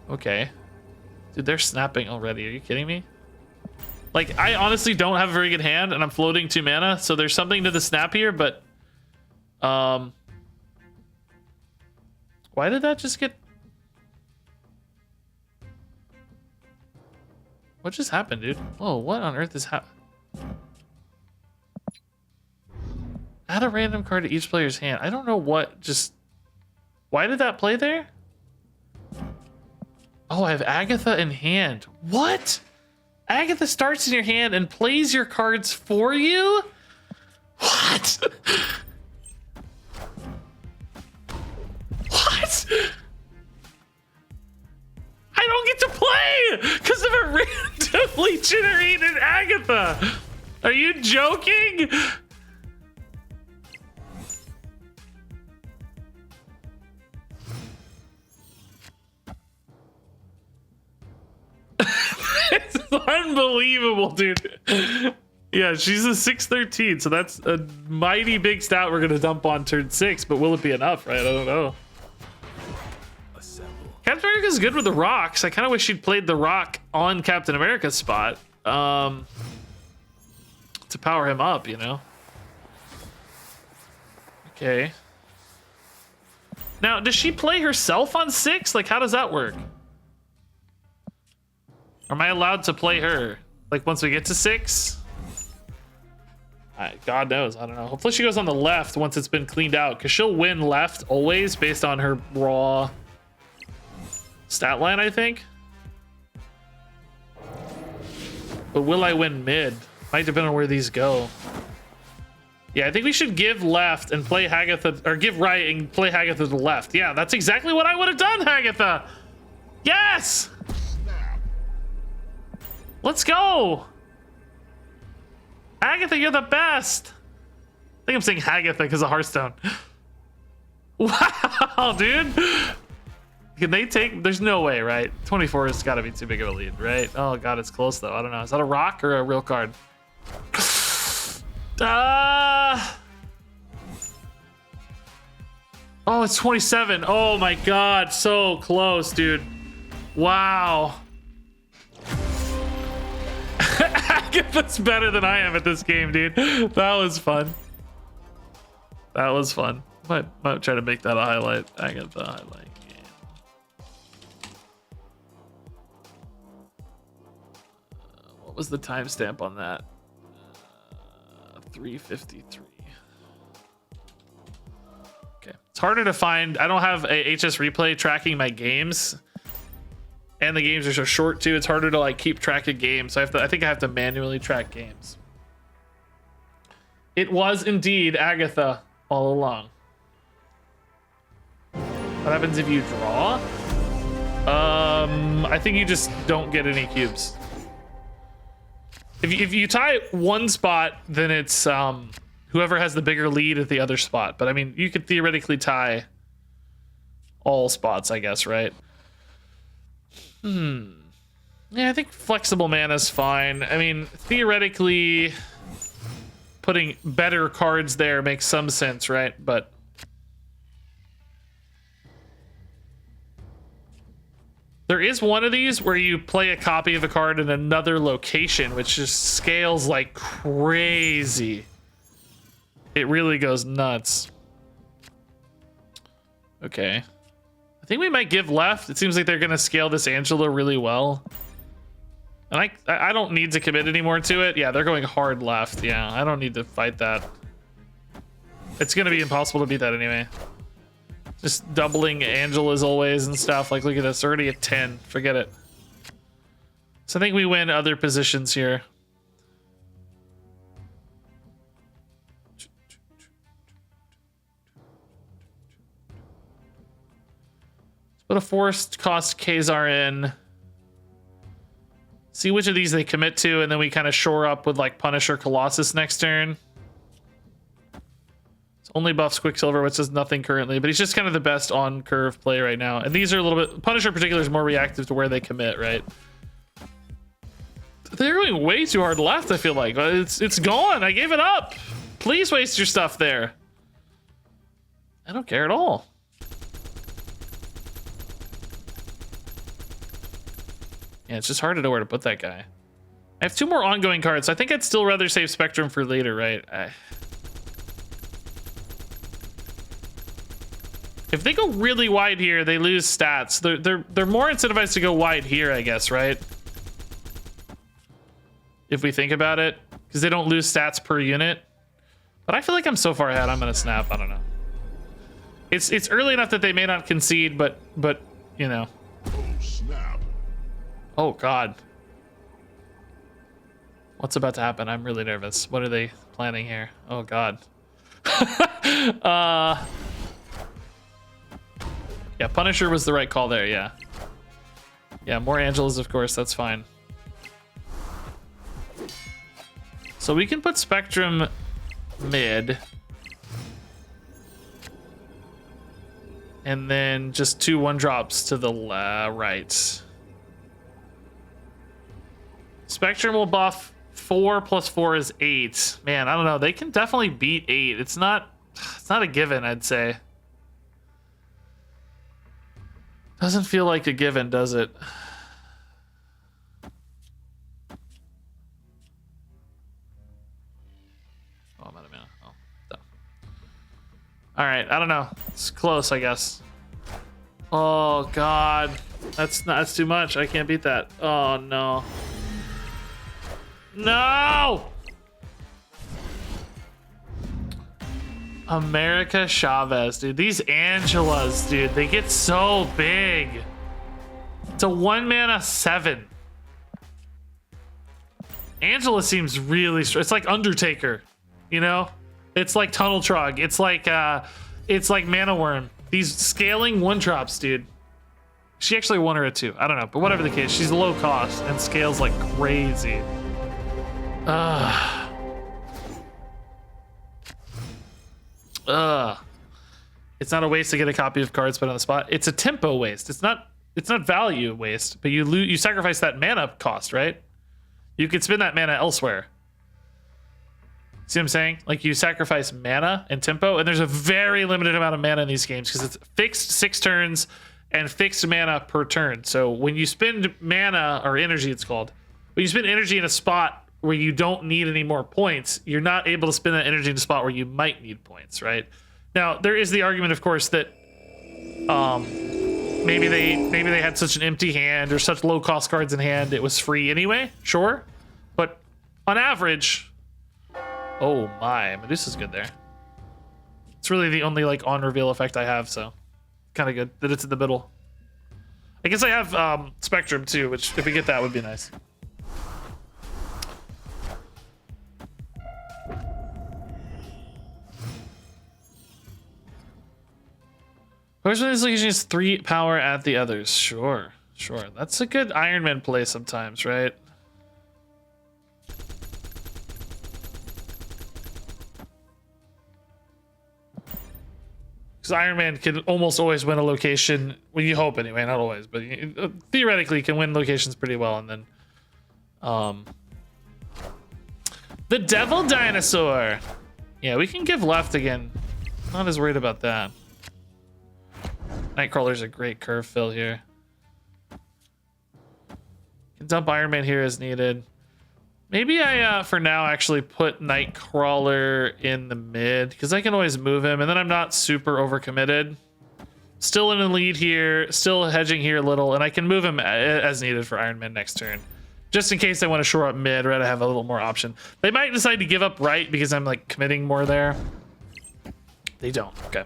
Okay. Dude, they're snapping already. Are you kidding me? Like, I honestly don't have a very good hand, and I'm floating 2 mana, so there's something to the snap here, but... Why did that just get... What just happened, dude? Whoa, what on earth is happening? Add a random card to each player's hand. I don't know what, just... Why did that play there? Oh, I have Agatha in hand. What? Agatha starts in your hand and plays your cards for you? What? What? I don't get to play because of a randomly generated Agatha. Are you joking? It's unbelievable, dude. Yeah, she's a 6/13, so that's a mighty big stat we're gonna dump on turn 6, but will it be enough, right? I don't know. Captain America's good with the rocks. I kind of wish she'd played the rock on Captain America's spot to power him up, you know? Okay. Now, does she play herself on 6? Like, how does that work? Am I allowed to play her? Like, once we get to 6? God knows. I don't know. Hopefully she goes on the left once it's been cleaned out, because she'll win left always based on her raw stat line, I think. But will I win mid? Might depend on where these go. Yeah, I think we should give left and play Hagatha, or give right and play Hagatha to the left. Yeah, that's exactly what I would have done, Hagatha. Yes! Let's go! Agatha, you're the best! I think I'm saying Hagatha because of Hearthstone. Wow, dude! Can they take... There's no way, right? 24 has got to be too big of a lead, right? Oh, God, it's close, though. I don't know. Is that a rock or a real card? Oh, it's 27. Oh, my God. So close, dude. Wow. Agatha's better than I am at this game, dude. That was fun. That was fun. Might try to make that a highlight. Agatha highlight game. What was the timestamp on that? 3:53. Okay, it's harder to find. I don't have a HS replay tracking my games. And the games are so short too. It's harder to like keep track of games. So I think I have to manually track games. It was indeed Agatha all along. What happens if you draw? I think you just don't get any cubes. If you tie one spot, then it's whoever has the bigger lead at the other spot. But I mean, you could theoretically tie all spots, I guess, right? Yeah, I think flexible mana is fine. I mean, theoretically, putting better cards there makes some sense, right? But there is one of these where you play a copy of a card in another location, which just scales like crazy. It really goes nuts. Okay. I think we might give left. It seems like they're going to scale this Angela really well. And I don't need to commit anymore to it. Yeah, they're going hard left. Yeah, I don't need to fight that. It's going to be impossible to beat that anyway. Just doubling Angela's always and stuff. Like, look at this. Already at 10. Forget it. So I think we win other positions here. Put a forced cost Khazar in. See which of these they commit to, and then we kind of shore up with like Punisher Colossus next turn. It's only buffs Quicksilver, which is nothing currently, but he's just kind of the best on curve play right now. And these are a little bit... Punisher in particular is more reactive to where they commit, right? They're going way too hard left, I feel like. It's gone. I gave it up. Please waste your stuff there. I don't care at all. Yeah, it's just hard to know where to put that guy. I have 2 more ongoing cards, so I think I'd still rather save Spectrum for later, right? If they go really wide here, they lose stats. They're more incentivized to go wide here, I guess, right? If we think about it, because they don't lose stats per unit. But I feel like I'm so far ahead, I'm gonna snap. I don't know. It's early enough that they may not concede, but you know. Oh, snap. Oh God. What's about to happen? I'm really nervous. What are they planning here? Oh God. Yeah, Punisher was the right call there, yeah. Yeah, more Angelas, of course, that's fine. So we can put Spectrum mid. And then just 2 1-drops to the right. Spectrum will buff 4 plus 4 is 8. Man, I don't know. They can definitely beat 8. It's not a given, I'd say. Doesn't feel like a given, does it? Oh, I'm out of mana. Oh, no. All right, I don't know. It's close, I guess. Oh God, that's too much. I can't beat that. Oh no. No! America Chavez, dude. These Angelas, dude, they get so big. It's a 1 mana 7. Angela seems really strong. It's like Undertaker, you know? It's like Tunnel Trog. It's like Mana Worm. These scaling 1-drops, dude. She actually won her at 2. I don't know, but whatever the case, she's low cost and scales like crazy. It's not a waste to get a copy of cards put on the spot. It's a tempo waste. It's not value waste, but you sacrifice that mana cost, right? You could spend that mana elsewhere. See what I'm saying? Like you sacrifice mana and tempo, and there's a very limited amount of mana in these games because it's fixed 6 turns and fixed mana per turn. So when you spend mana or energy, it's called, when you spend energy in a spot where you don't need any more points, you're not able to spend that energy in a spot where you might need points, right? Now there is the argument, of course, that maybe they had such an empty hand or such low cost cards in hand it was free anyway. Sure, but on average, oh my, Medusa's good there. It's really the only like on reveal effect I have, so kind of good that it's in the middle. I guess I have Spectrum too, which if we get that would be nice. Which one of these locations has 3 power at the others? Sure. That's a good Iron Man play sometimes, right? Because Iron Man can almost always win a location. Well, you hope anyway, not always, but theoretically can win locations pretty well. And then, the Devil Dinosaur. Yeah, we can give left again. Not as worried about that. Nightcrawler's a great curve fill here. Can dump Iron Man here as needed. Maybe I, for now, actually put Nightcrawler in the mid, because I can always move him, and then I'm not super overcommitted. Still in the lead here, still hedging here a little, and I can move him as needed for Iron Man next turn. Just in case I want to shore up mid, right? I have a little more option. They might decide to give up right because I'm like committing more there. They don't. Okay.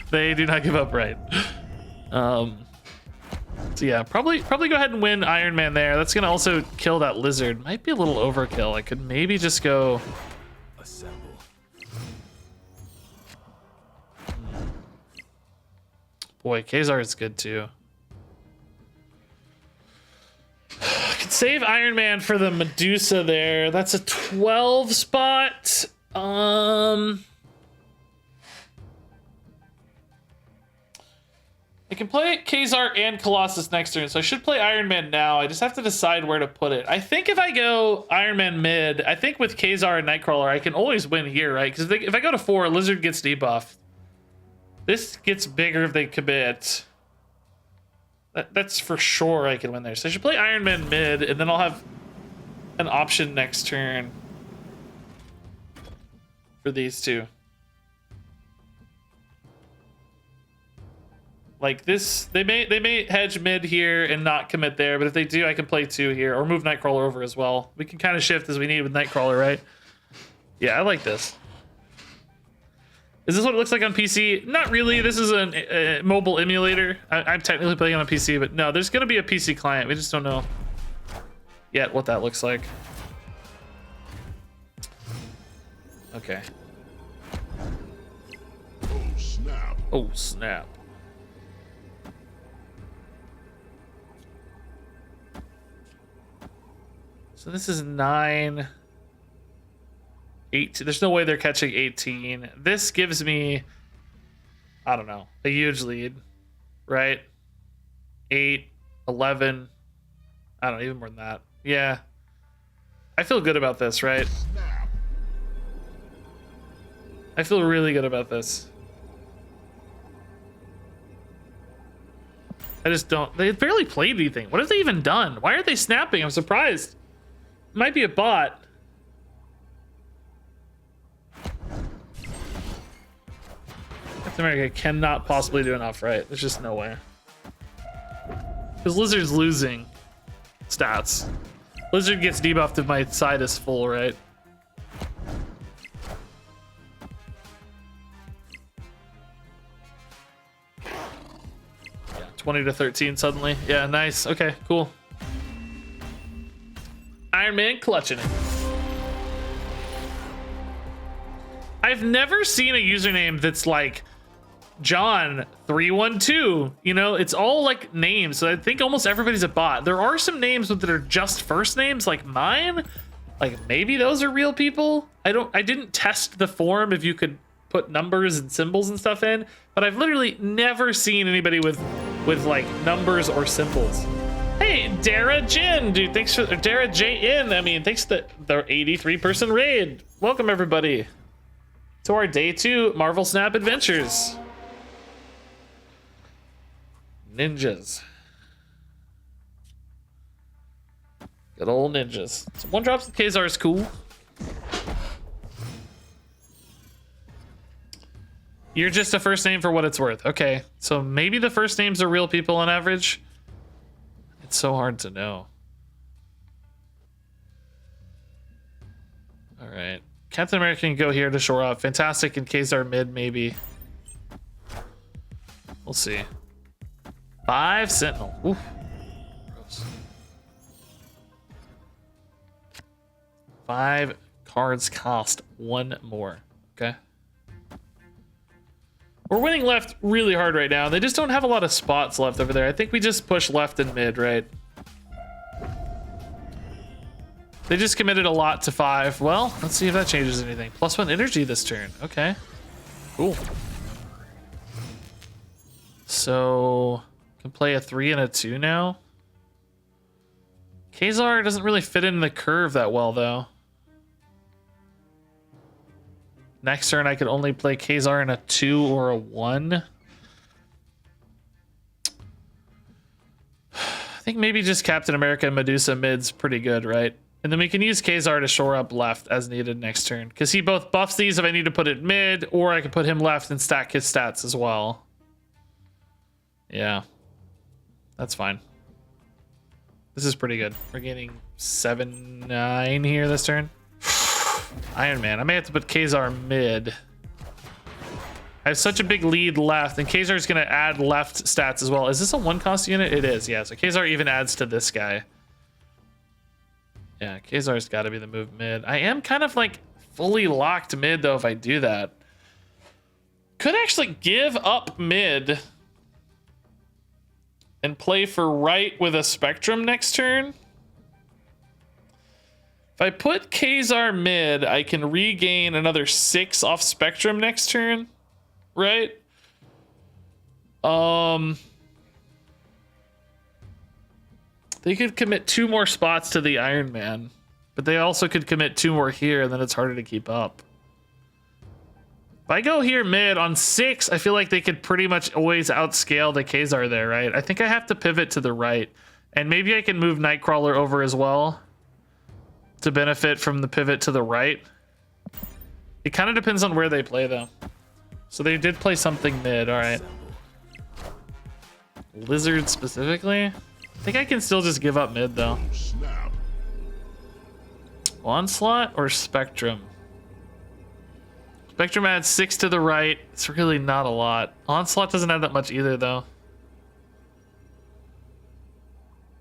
They do not give up right. So yeah, probably go ahead and win Iron Man there. That's gonna also kill that lizard. Might be a little overkill. I could maybe just go assemble. Boy, Kazar is good too. I could save Iron Man for the Medusa there. That's a 12 spot. I can play Kazar and Colossus next turn, so I should play Iron Man now. I just have to decide where to put it. I think if I go Iron Man mid, I think with Kazar and Nightcrawler, I can always win here, right? Because if I go to 4, Lizard gets debuffed. This gets bigger if they commit. That's for sure I can win there. So I should play Iron Man mid, and then I'll have an option next turn for these two. Like this, they may hedge mid here and not commit there, but if they do, I can play 2 here or move Nightcrawler over as well. We can kind of shift as we need with Nightcrawler, right? Yeah, I like this. Is this what it looks like on PC? Not really. This is a mobile emulator. I'm technically playing on a PC, but no, there's going to be a PC client. We just don't know yet what that looks like. Okay. Oh, snap. Oh, snap. So this is 9, 18. There's no way they're catching 18. This gives me, I don't know, a huge lead, right? 8, 11. I don't know, even more than that. Yeah. I feel good about this, right? Snap. I feel really good about this. I just don't. They barely played anything. What have they even done? Why are they snapping? I'm surprised. It might be a bot. Captain America cannot possibly do enough, right? There's just no way. Because Lizard's losing stats. Lizard gets debuffed if my side is full, right? Yeah, 20 to 13 suddenly. Yeah, nice. Okay, cool. Iron Man clutching it. I've never seen a username that's like John312. You know, it's all like names. So I think almost everybody's a bot. There are some names that are just first names, like mine. Like maybe those are real people. I didn't test the form if you could put numbers and symbols and stuff in, but I've literally never seen anybody with like numbers or symbols. Hey, Dara Jin, dude, thanks for Dara JN. I mean, thanks to the 83-person raid. Welcome everybody to our day 2 Marvel Snap adventures. Ninjas. Good old ninjas. So 1 drops of Kazar is cool. You're just a first name for what it's worth. Okay, so maybe the first names are real people on average. It's so hard to know. All right. Captain America can go here to shore up. Fantastic in Kazar mid, maybe. We'll see. 5 Sentinel. Oof. Gross. 5 cards cost 1 more. Okay. We're winning left really hard right now. They just don't have a lot of spots left over there. I think we just push left and mid, right? They just committed a lot to 5. Well, let's see if that changes anything. +1 energy this turn. Okay. Cool. So, can play a 3 and a 2 now. Kazar doesn't really fit in the curve that well, though. Next turn, I could only play Kazar in a 2 or a 1. I think maybe just Captain America and Medusa mid's pretty good, right? And then we can use Kazar to shore up left as needed next turn. Because he both buffs these if I need to put it mid, or I can put him left and stack his stats as well. Yeah. That's fine. This is pretty good. We're getting 7-9 here this turn. Iron Man. I may have to put Kazar mid. I have such a big lead left, and Kazar is going to add left stats as well. Is this a 1-cost unit? It is, yeah. So Kazar even adds to this guy. Yeah, Kazar's got to be the move mid. I am kind of like fully locked mid, though, if I do that. Could actually give up mid and play for right with a Spectrum next turn. If I put Kazar mid, I can regain another 6 off Spectrum next turn, right? They could commit 2 more spots to the Iron Man, but they also could commit 2 more here, and then it's harder to keep up. If I go here mid on 6, I feel like they could pretty much always outscale the Kazar there, right? I think I have to pivot to the right, and maybe I can move Nightcrawler over as well to benefit from the pivot to the right. It kind of depends on where they play, though. So they did play something mid. All right. Lizard specifically? I think I can still just give up mid, though. Snap. Onslaught or Spectrum? Spectrum adds 6 to the right. It's really not a lot. Onslaught doesn't add that much either, though.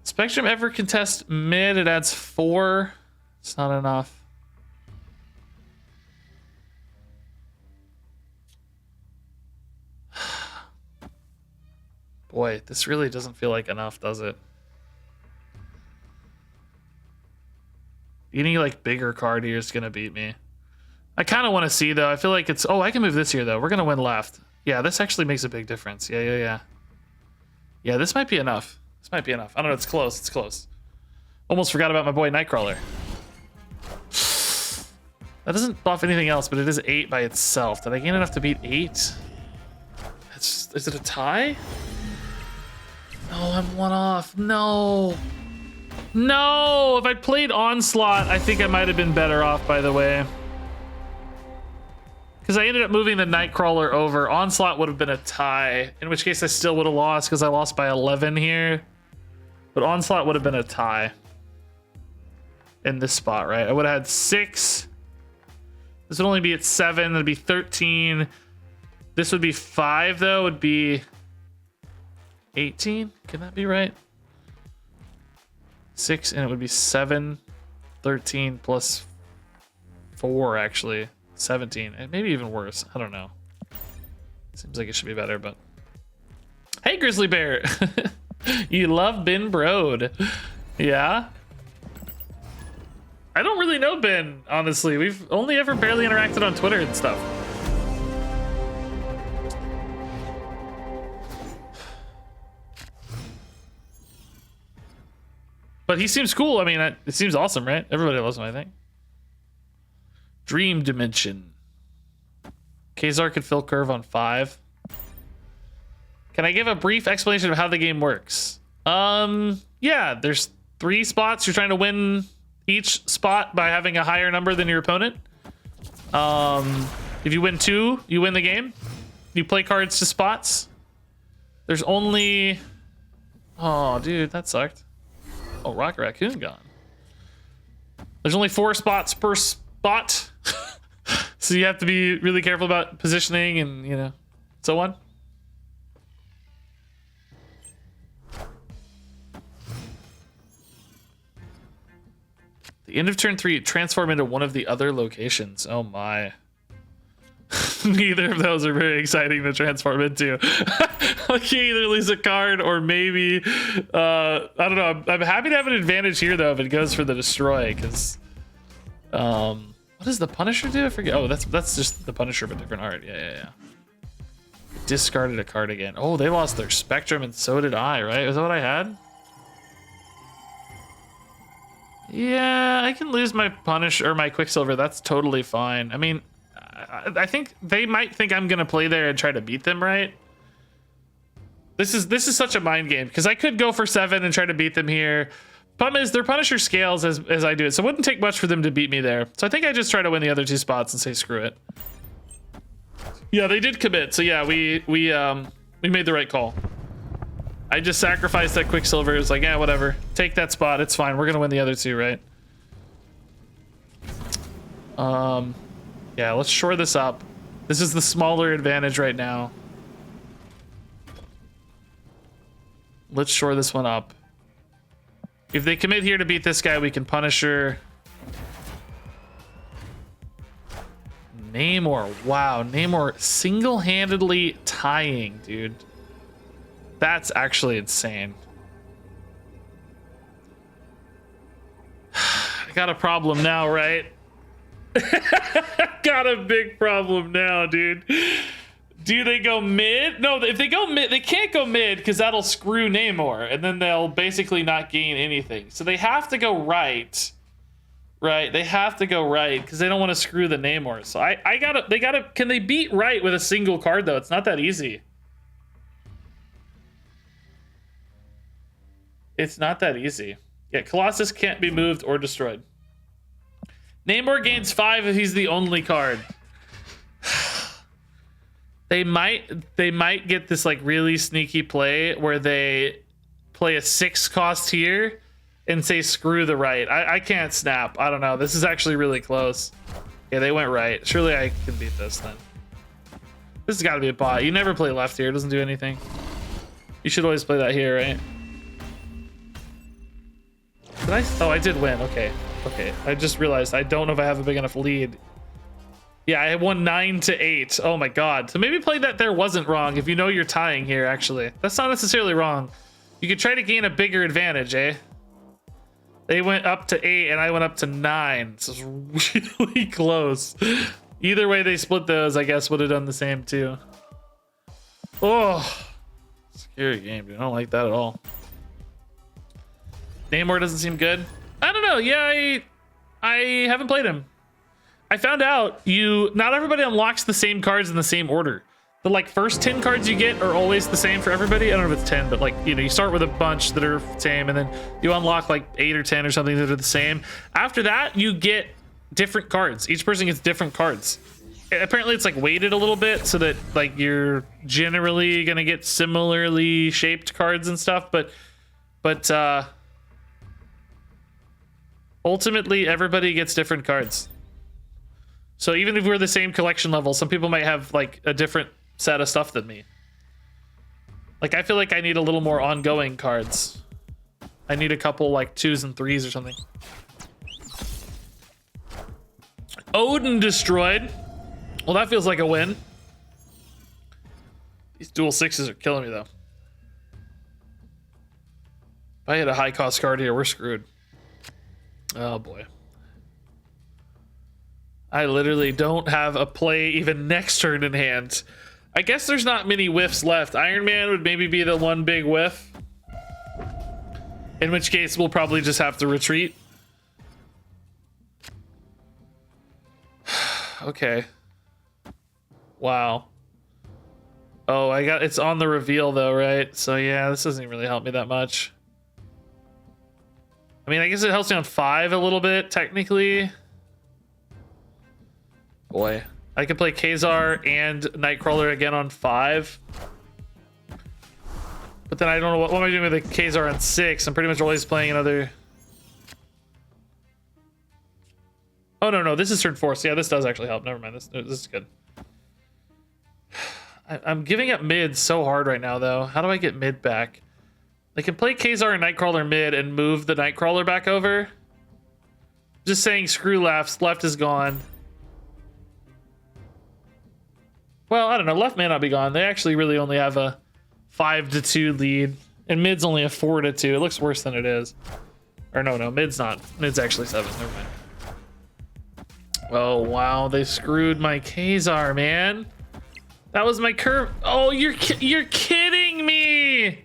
Spectrum ever contest mid? It adds 4. It's not enough. Boy, this really doesn't feel like enough, does it? Any like bigger card here is gonna beat me. I kind of want to see though. I feel like it's. Oh, I can move this here though. We're gonna win left. Yeah, this actually makes a big difference. Yeah. Yeah, this might be enough. This might be enough. I don't know. It's close. It's close. Almost forgot about my boy Nightcrawler. That doesn't buff anything else, but it is 8 by itself. Did I gain enough to beat 8? Is it a tie? No, I'm 1 off. No. No. If I played Onslaught, I think I might have been better off, by the way. Because I ended up moving the Nightcrawler over. Onslaught would have been a tie, in which case I still would have lost because I lost by 11 here. But Onslaught would have been a tie in this spot, right? I would have had 6. This would only be at 7. That'd be 13. This would be 5, though. Would be 18. Can that be right? 6, and it would be 7. 13 plus 4, actually. 17, and maybe even worse. I don't know. Seems like it should be better, but hey, Grizzly Bear. You love Ben Brode. Yeah, I don't really know Ben, honestly. We've only ever barely interacted on Twitter and stuff. But he seems cool. I mean, it seems awesome, right? Everybody loves him, I think. Dream Dimension. Kazar could fill curve on 5. Can I give a brief explanation of how the game works? Yeah, there's 3 spots. You're trying to win each spot by having a higher number than your opponent. If you win 2, you win the game. You play cards to spots. There's only... Oh, dude, that sucked. Oh, Rocket Raccoon gone. There's only 4 spots per spot. So you have to be really careful about positioning and, you know, so on. The end of turn 3, transform into one of the other locations. Oh my. Neither of those are very exciting to transform into. Like you either lose a card or maybe, I don't know. I'm happy to have an advantage here though if it goes for the destroy, because what does the Punisher do? I forget. Oh, that's just the Punisher, but different art. Yeah. Discarded a card again. Oh, they lost their Spectrum, and so did I, right? Was that what I had? Yeah, I can lose my Punisher or my Quicksilver. That's totally fine. I mean, I think they might think I'm gonna play there and try to beat them, right? This is such a mind game, because I could go for 7 and try to beat them here. Problem is, their Punisher scales as I do it, so it wouldn't take much for them to beat me there. So I think I just try to win the other 2 spots and say screw it. Yeah, they did commit, so yeah, we made the right call. I just sacrificed that Quicksilver. It was like, yeah, whatever. Take that spot, it's fine. We're gonna win the other 2, right? Yeah, let's shore this up. This is the smaller advantage right now. Let's shore this one up. If they commit here to beat this guy, we can Punisher. Namor. Wow, Namor single-handedly tying, dude. That's actually insane. I got a problem now, right? Got a big problem now, dude. Do they go mid? No, if they go mid, they can't go mid because that'll screw Namor, and then they'll basically not gain anything. So they have to go right. Right, they have to go right because they don't want to screw the Namor. So they gotta. Can they beat right with a single card though? It's not that easy. It's not that easy. Yeah, Colossus can't be moved or destroyed. Namor gains 5 if he's the only card. They might get this like really sneaky play where they play a 6 cost here and say screw the right. I can't snap. I don't know. This is actually really close. Yeah, they went right. Surely I can beat this then. This has got to be a bot. You never play left here. It doesn't do anything. You should always play that here, right? Did I? Oh, I did win. Okay. Okay. I just realized I don't know if I have a big enough lead. Yeah, I won 9-8. Oh my god. So maybe playing that there wasn't wrong if you know you're tying here, actually. That's not necessarily wrong. You could try to gain a bigger advantage, eh? They went up to 8 and I went up to 9. So it's really close. Either way they split those, I guess would have done the same too. Oh, scary game, dude. I don't like that at all. Namor doesn't seem good. I don't know. Yeah, I haven't played him. I found out not everybody unlocks the same cards in the same order. The like first 10 cards you get are always the same for everybody. I don't know if it's 10, but like, you know, you start with a bunch that are the same and then you unlock like 8 or 10 or something that are the same. After that, you get different cards. Each person gets different cards. Apparently it's like weighted a little bit so that like you're generally going to get similarly shaped cards and stuff. But ultimately everybody gets different cards. So even if we're the same collection level, some people might have like a different set of stuff than me. Like I feel like I need a little more ongoing cards. I need a couple like 2s and 3s or something. Odin destroyed. Well, that feels like a win. These dual 6s are killing me though. If I had a high cost card here, we're screwed. Oh boy. I literally don't have a play even next turn in hand. I guess there's not many whiffs left. Iron Man would maybe be the one big whiff. In which case we'll probably just have to retreat. Okay. Wow. Oh, it's on the reveal though, right? So yeah, this doesn't really help me that much. I mean, I guess it helps me on 5 a little bit, technically. Boy, I could play Khazar and Nightcrawler again on 5. But then I don't know what am I doing with the Khazar on 6? I'm pretty much always playing another. Oh no, this is turn 4. So yeah, this does actually help. Never mind. This is good. I'm giving up mid so hard right now though. How do I get mid back? I can play Khazar and Nightcrawler mid and move the Nightcrawler back over. Just saying screw lefts. Left is gone. Well, I don't know. Left may not be gone. They actually really only have a 5-2 lead. And mid's only a 4-2. It looks worse than it is. Or no, mid's not. Mid's actually 7. Never mind. Oh, wow. They screwed my Khazar, man. That was my curve. Oh, you're kidding me.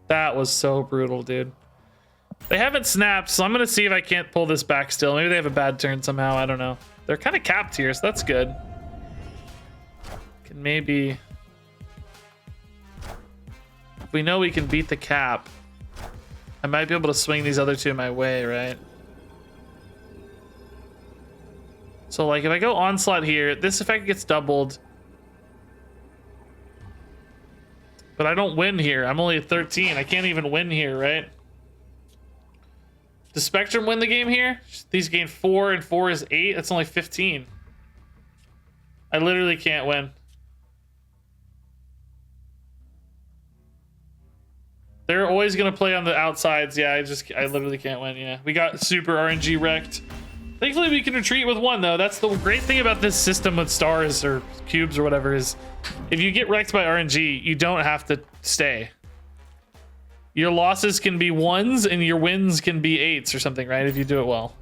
That was so brutal, dude. They haven't snapped, so I'm gonna see if I can't pull this back still. Maybe they have a bad turn somehow. I don't know. They're kind of capped here, so that's good. Can maybe. If we know we can beat the cap, I might be able to swing these other two my way, right? So, like, if I go Onslaught here, this effect gets doubled. But I don't win here. I'm only at 13. I can't even win here, right? Does Spectrum win the game here? These gain 4 and 4 is 8. That's only 15. I literally can't win. They're always going to play on the outsides. Yeah, I literally can't win. Yeah, we got super RNG wrecked. Thankfully, we can retreat with 1, though. That's the great thing about this system with stars or cubes or whatever is if you get wrecked by RNG, you don't have to stay. Your losses can be 1s and your wins can be 8s or something, right? If you do it well.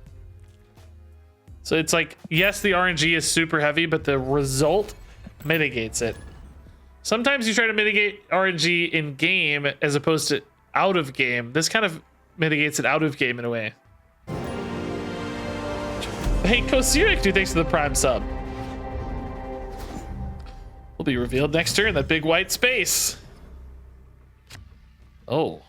So it's like, yes, the RNG is super heavy, but the result mitigates it. Sometimes you try to mitigate RNG in game as opposed to out of game. This kind of mitigates it out of game in a way. Hey, Kosirik, dude, thanks for the Prime sub. Will be revealed next turn, that big white space. Oh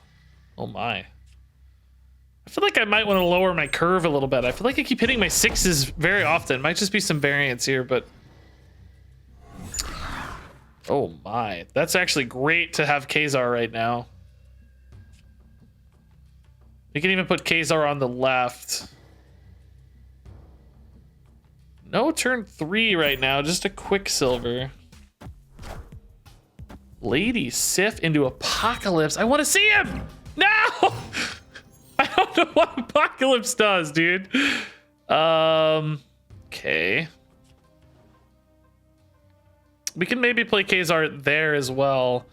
my. I feel like I might want to lower my curve a little bit. I feel like I keep hitting my 6s very often. Might just be some variance here, but. Oh my. That's actually great to have Khazar right now. We can even put Khazar on the left. No turn 3 right now, just a Quicksilver. Lady Sif into Apocalypse. I want to see him! No! I don't know what Apocalypse does, dude. Okay. We can maybe play Khazar there as well.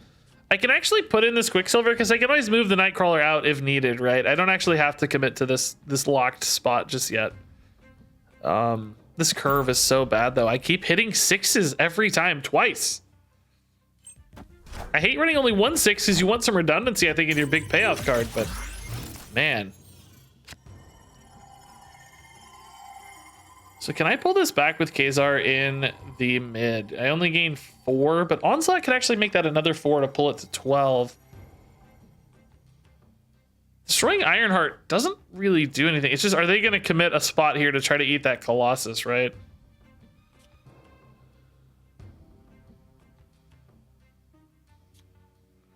I can actually put in this Quicksilver because I can always move the Nightcrawler out if needed, right? I don't actually have to commit to this locked spot just yet. This curve is so bad, though. I keep hitting 6s every time, twice. I hate running only 1 6 because you want some redundancy, I think, in your big payoff card, but man. So can I pull this back with Khazar in the mid? I only gain 4, but Onslaught could actually make that another 4 to pull it to 12. Destroying Ironheart doesn't really do anything. It's just, are they going to commit a spot here to try to eat that Colossus, right?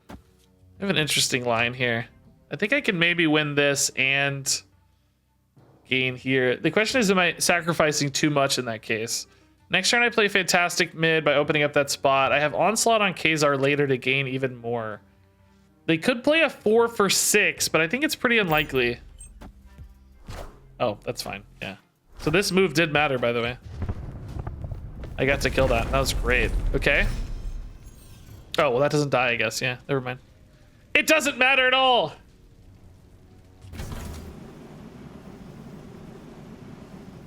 I have an interesting line here. I think I can maybe win this and gain here. The question is, am I sacrificing too much in that case? Next turn I play Fantastic mid by opening up that spot. I have Onslaught on Khazar later to gain even more. They could play a 4 for 6, but I think it's pretty unlikely. Oh, that's fine. Yeah. So this move did matter, by the way. I got to kill that. That was great. Okay. Oh, well, that doesn't die, I guess. Yeah, never mind. It doesn't matter at all.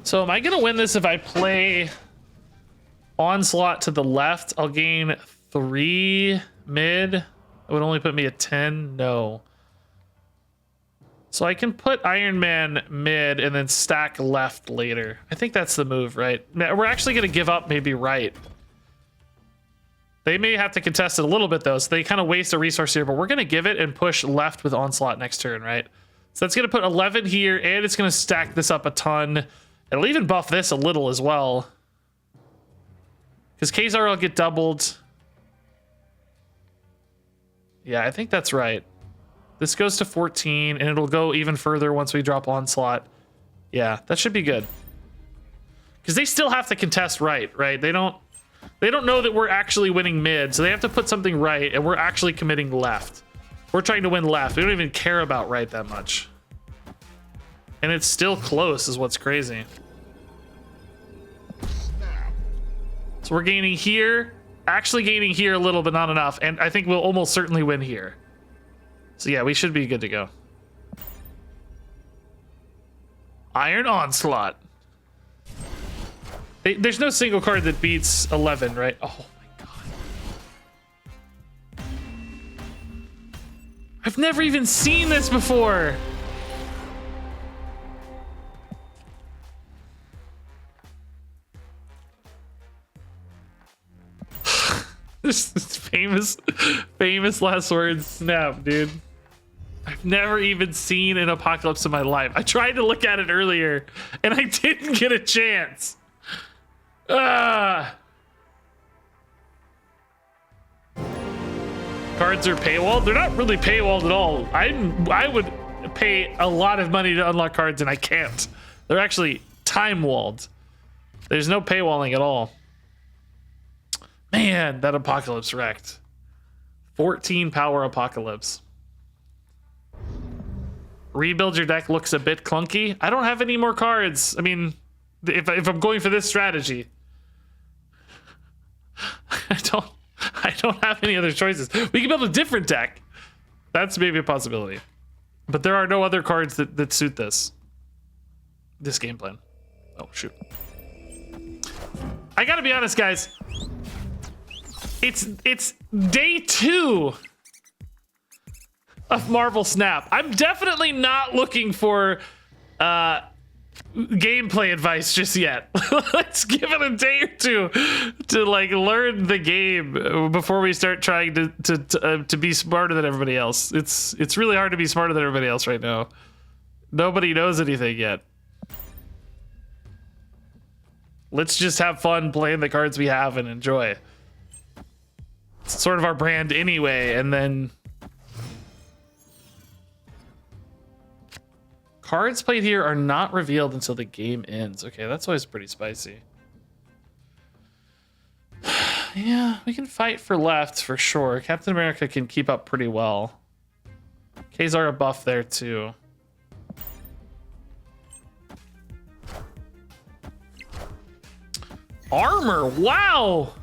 So am I going to win this if I play Onslaught to the left? I'll gain 3 mid. It would only put me at 10. No. So I can put Iron Man mid and then stack left later. I think that's the move, right? We're actually going to give up maybe right. They may have to contest it a little bit, though, so they kind of waste a resource here, but we're going to give it and push left with Onslaught next turn, right? So that's going to put 11 here, and it's going to stack this up a ton. It'll even buff this a little as well. Because Khazar will get doubled. Yeah, I think that's right. This goes to 14, and it'll go even further once we drop Onslaught. Yeah, that should be good. Because they still have to contest right? They don't know that we're actually winning mid, so they have to put something right, and we're actually committing left. We're trying to win left. We don't even care about right that much. And it's still close is what's crazy. So we're gaining here, actually gaining here a little, but not enough. And I think we'll almost certainly win here. So yeah, we should be good to go. Iron Onslaught. There's no single card that beats 11, right? Oh my god. I've never even seen this before. This famous last words snap, dude. I've never even seen an Apocalypse in my life. I tried to look at it earlier and I didn't get a chance. Cards are paywalled. They're not really paywalled at all. I would pay a lot of money to unlock cards and I can't. They're actually time walled. There's no paywalling at all. Man, that Apocalypse wrecked. 14 power Apocalypse. Rebuild your deck looks a bit clunky. I don't have any more cards. I mean, if I'm going for this strategy, I don't have any other choices. We can build a different deck. That's maybe a possibility. But there are no other cards that suit this game plan. Oh, shoot. I gotta be honest, guys. It's day 2 of Marvel Snap. I'm definitely not looking for gameplay advice just yet. Let's give it a day or two to like learn the game before we start trying to be smarter than everybody else. It's really hard to be smarter than everybody else right now. Nobody knows anything yet. Let's just have fun playing the cards we have and enjoy. It's sort of our brand anyway, and then Cards played here are not revealed until the game ends. Okay, that's always pretty spicy. Yeah, we can fight for left for sure. Captain America can keep up pretty well. Kazar a buff there too. Armor, wow!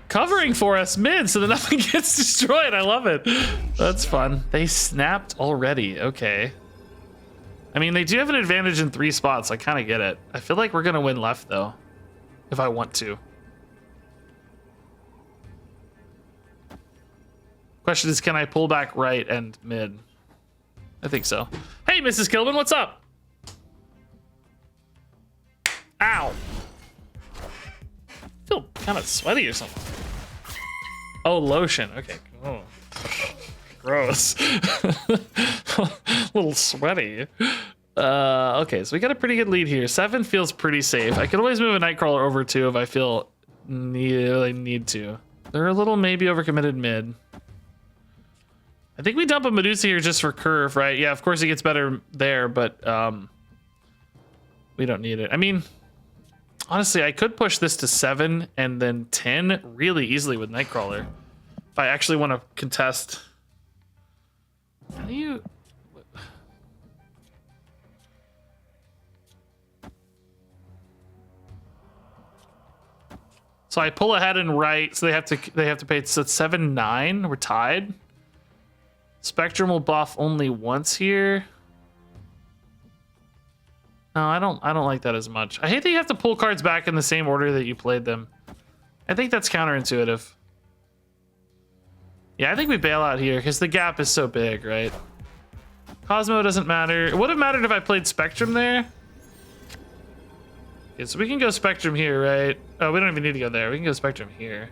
Covering for us mid so that nothing gets destroyed. I love it. That's fun. They snapped already. Okay. I mean, they do have an advantage in 3 spots. I kind of get it. I feel like we're going to win left, though, if I want to. Question is, can I pull back right and mid? I think so. Hey, Mrs. Kilbin, what's up? Ow. I feel kind of sweaty or something. Oh, lotion. Okay. Oh. Gross. A little sweaty. Okay, so we got a pretty good lead here. 7 feels pretty safe. I could always move a Nightcrawler over too if I feel really need to. They're a little maybe overcommitted mid. I think we dump a Medusa here just for curve, right? Yeah, of course it gets better there, but we don't need it. I mean, honestly, I could push this to 7 and then 10 really easily with Nightcrawler. If I actually want to contest. How do you... So I pull ahead and right, so they have to pay. So it's 7-9. We're tied. Spectrum will buff only once here. No, I don't like that as much. I hate that you have to pull cards back in the same order that you played them. I think that's counterintuitive. Yeah, I think we bail out here because the gap is so big, right? Cosmo doesn't matter. It would have mattered if I played Spectrum there. Okay, so we can go Spectrum here, right? Oh, we don't even need to go there. We can go Spectrum here.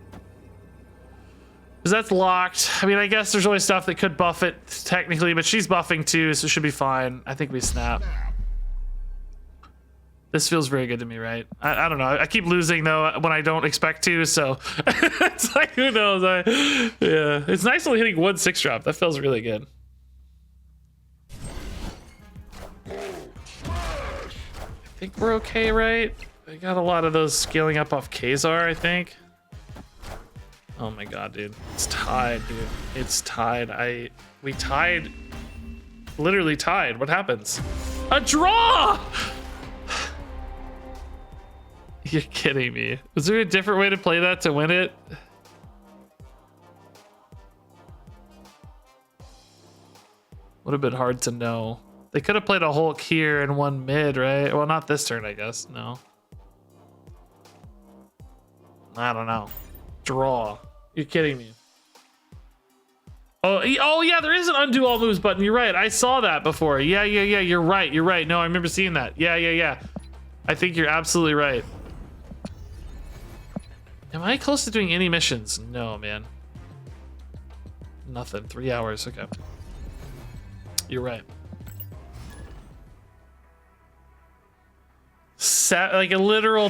Because that's locked. I mean, I guess there's always stuff that could buff it technically, but she's buffing too, so it should be fine. I think we snap. This feels very good to me, right? I don't know. I keep losing though when I don't expect to, so it's like, who knows? Yeah, it's nice only hitting 1 6-drop. That feels really good. I think we're okay, right? I got a lot of those scaling up off Kazar, I think. Oh my god, dude. It's tied, dude. It's tied. We tied. Literally tied. What happens? A draw! You're kidding me. Was there a different way to play that to win it? Would have been hard to know. They could have played a Hulk here and one mid, right? Well, not this turn, I guess. No. I don't know. Draw. You're kidding me. Oh yeah, there is an undo all moves button. You're right. I saw that before. Yeah. You're right. You're right. No, I remember seeing that. Yeah. I think you're absolutely right. Am I close to doing any missions? No, man. Nothing. 3 hours. Okay. You're right. Like a literal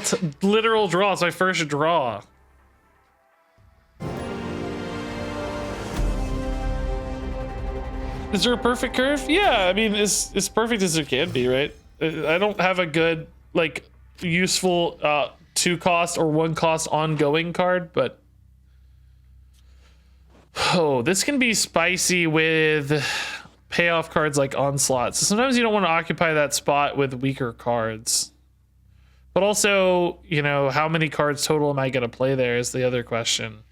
draw. It's my first draw. Is there a perfect curve? Yeah, I mean, it's perfect as it can be, right? I don't have a good, like, useful 2-cost or 1-cost ongoing card, but... Oh, this can be spicy with payoff cards like Onslaught. So sometimes you don't want to occupy that spot with weaker cards. But also, you know, how many cards total am I going to play there is the other question.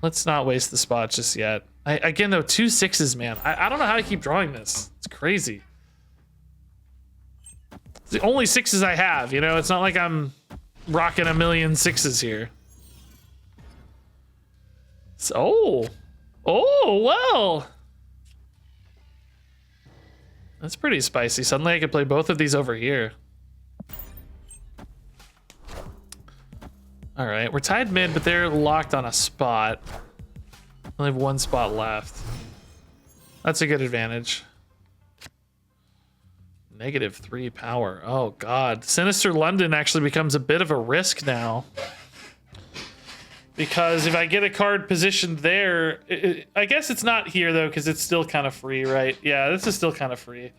Let's not waste the spot just yet. Again, though, 2 6s, man. I don't know how I keep drawing this. It's crazy. It's the only 6s I have, you know? It's not like I'm rocking a million 6s here. So, well. That's pretty spicy. Suddenly I could play both of these over here. All right, we're tied mid, but they're locked on a spot. Only have 1 spot left. That's a good advantage. -3 power. Oh god. Sinister London actually becomes a bit of a risk now. Because if I get a card positioned there, I guess it's not here though, because it's still kind of free, right? Yeah, this is still kind of free.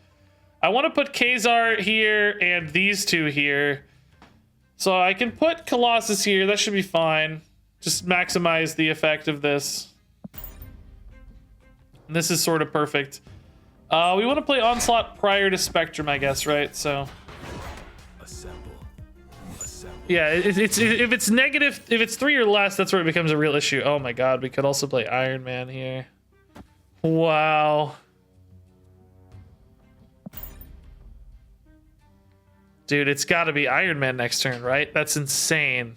I want to put Khazar here and these two here. So I can put Colossus here. That should be fine. Just maximize the effect of this. And this is sort of perfect. We want to play Onslaught prior to Spectrum, I guess, right? So... yeah, if it's negative, if it's 3 or less, that's where it becomes a real issue. Oh my god, we could also play Iron Man here. Wow. Dude, it's got to be Iron Man next turn, right? That's insane.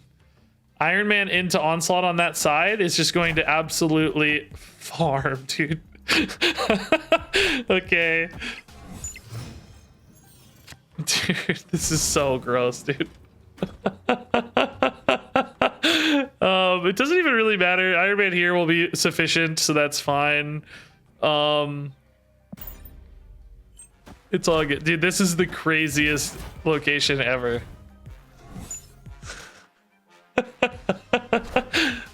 Iron Man into Onslaught on that side is just going to absolutely farm, dude. Okay. Dude, this is so gross, dude. It doesn't even really matter. Iron Man here will be sufficient, so that's fine. It's all good. Dude, this is the craziest location ever.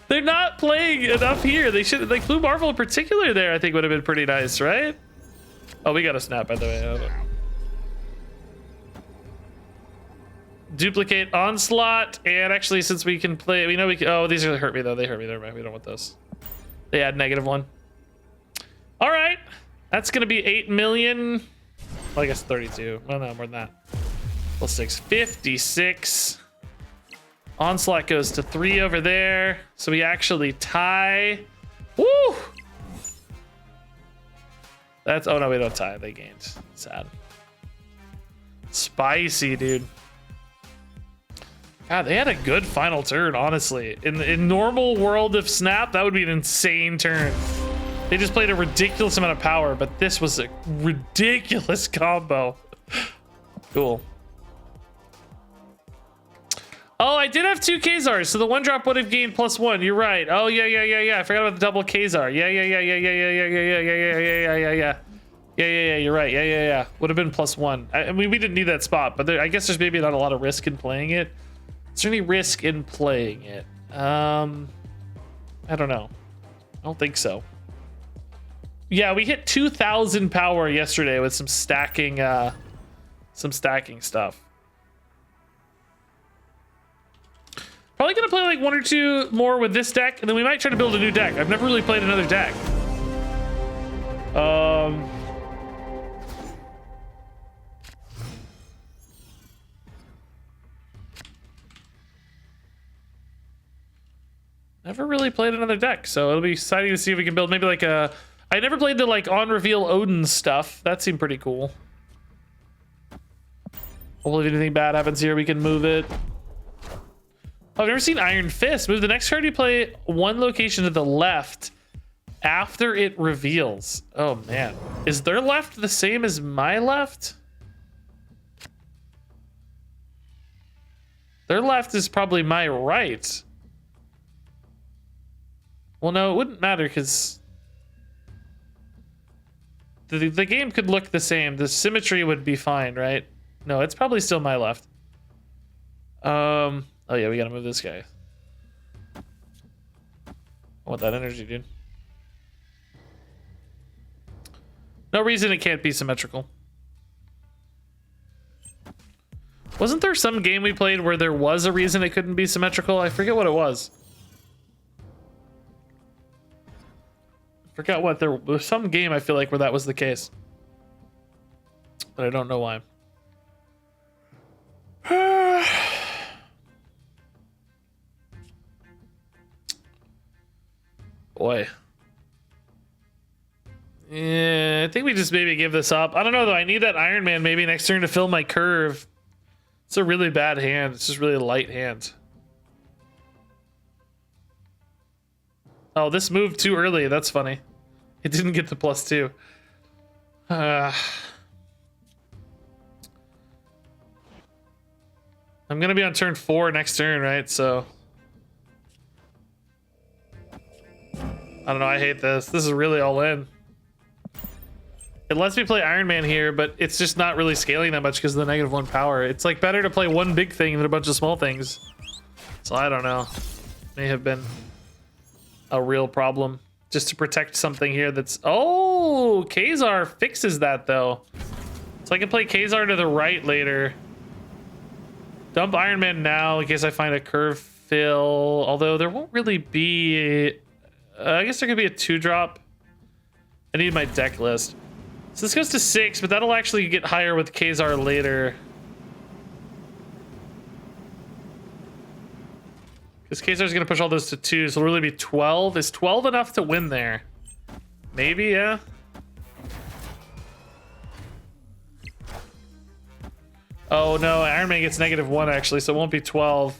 They're not playing enough here. They should, like, Blue Marvel in particular there, I think would have been pretty nice, right? Oh, we got a snap, by the way. Duplicate Onslaught, and actually, since we can play, we know we can. Oh, these are hurt me though. They hurt me. Never mind. We don't want those. They add -1. All right, that's gonna be 8 million. Well, I guess 32. Well, no, more than that. Plus 6, 56. Onslaught goes to 3 over there, so we actually tie. Woo! That's, oh no, we don't tie. They gained. Sad. Spicy, dude. God, they had a good final turn, honestly. In normal world of Snap, that would be an insane turn. They just played a ridiculous amount of power, but this was a ridiculous combo. Cool. Oh, I did have 2 Khazars, so the 1-drop would have gained +1. You're right. Oh, yeah. I forgot about the double Khazar. Yeah. Yeah, you're right. Yeah. Would have been +1. I mean, we didn't need that spot, but I guess there's maybe not a lot of risk in playing it. Is there any risk in playing it? I don't know. I don't think so. Yeah, we hit 2,000 power yesterday with some stacking stuff. Probably gonna play like 1 or 2 more with this deck, and then we might try to build a new deck. I've never really played another deck. Never really played another deck, so it'll be exciting to see if we can build maybe like a... I never played the like on reveal Odin stuff. That seemed pretty cool. Hopefully if anything bad happens here, we can move it. I've never seen Iron Fist. Move the next card you play 1 location to the left after it reveals. Oh man. Is their left the same as my left? Their left is probably my right. Well, no, it wouldn't matter because the game could look the same. The symmetry would be fine, right? No, it's probably still my left. Oh yeah, we gotta move this guy. I want that energy, dude. No reason it can't be symmetrical. Wasn't there some game we played where there was a reason it couldn't be symmetrical? I forget what it was. Forgot what, there was some game I feel like where that was the case, but I don't know why. Boy. Yeah, I think we just maybe give this up. I don't know though. I need that Iron Man maybe next turn to fill my curve. It's a really bad hand. It's just really a light hand. Oh, this moved too early. That's funny. It didn't get the +2. I'm gonna be on turn 4 next turn, right? So I don't know. I hate this. This is really all in. It lets me play Iron Man here, but it's just not really scaling that much because of the -1 power. It's like better to play one big thing than a bunch of small things. So I don't know. May have been. a real problem. Just to protect something here that's... Oh, Khazar fixes that, though. So I can play Khazar to the right later. Dump Iron Man now in case I find a curve fill. Although there won't really be... I guess there could be a 2-drop. I need my deck list. So this goes to 6, but that'll actually get higher with Khazar later. Because Khazar's going to push all those to 2, so it'll really be 12. Is 12 enough to win there? Maybe, yeah. Oh no, Iron Man gets -1 actually, so it won't be 12.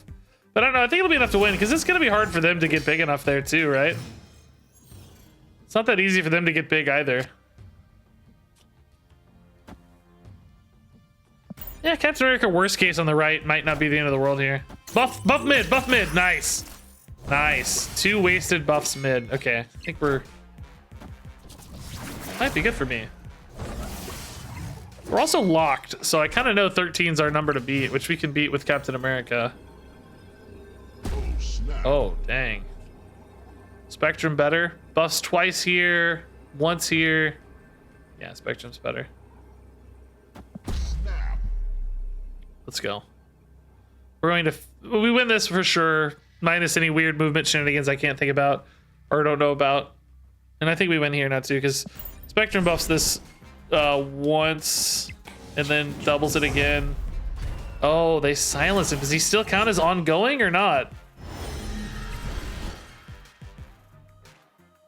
But I don't know, I think it'll be enough to win, because it's going to be hard for them to get big enough there too, right? It's not that easy for them to get big either. Yeah, Captain America, worst case on the right, might not be the end of the world here. Buff mid, nice. Nice, 2 wasted buffs mid. Okay, I think might be good for me. We're also locked, so I kind of know 13's our number to beat, which we can beat with Captain America. Oh, dang. Spectrum better. Buffs twice here, once here. Yeah, Spectrum's better. Let's go. We're going to... We win this for sure, minus any weird movement shenanigans I can't think about or don't know about. And I think we win here now too, because Spectrum buffs this once and then doubles it again. Oh, they silence him. Does he still count as ongoing or not?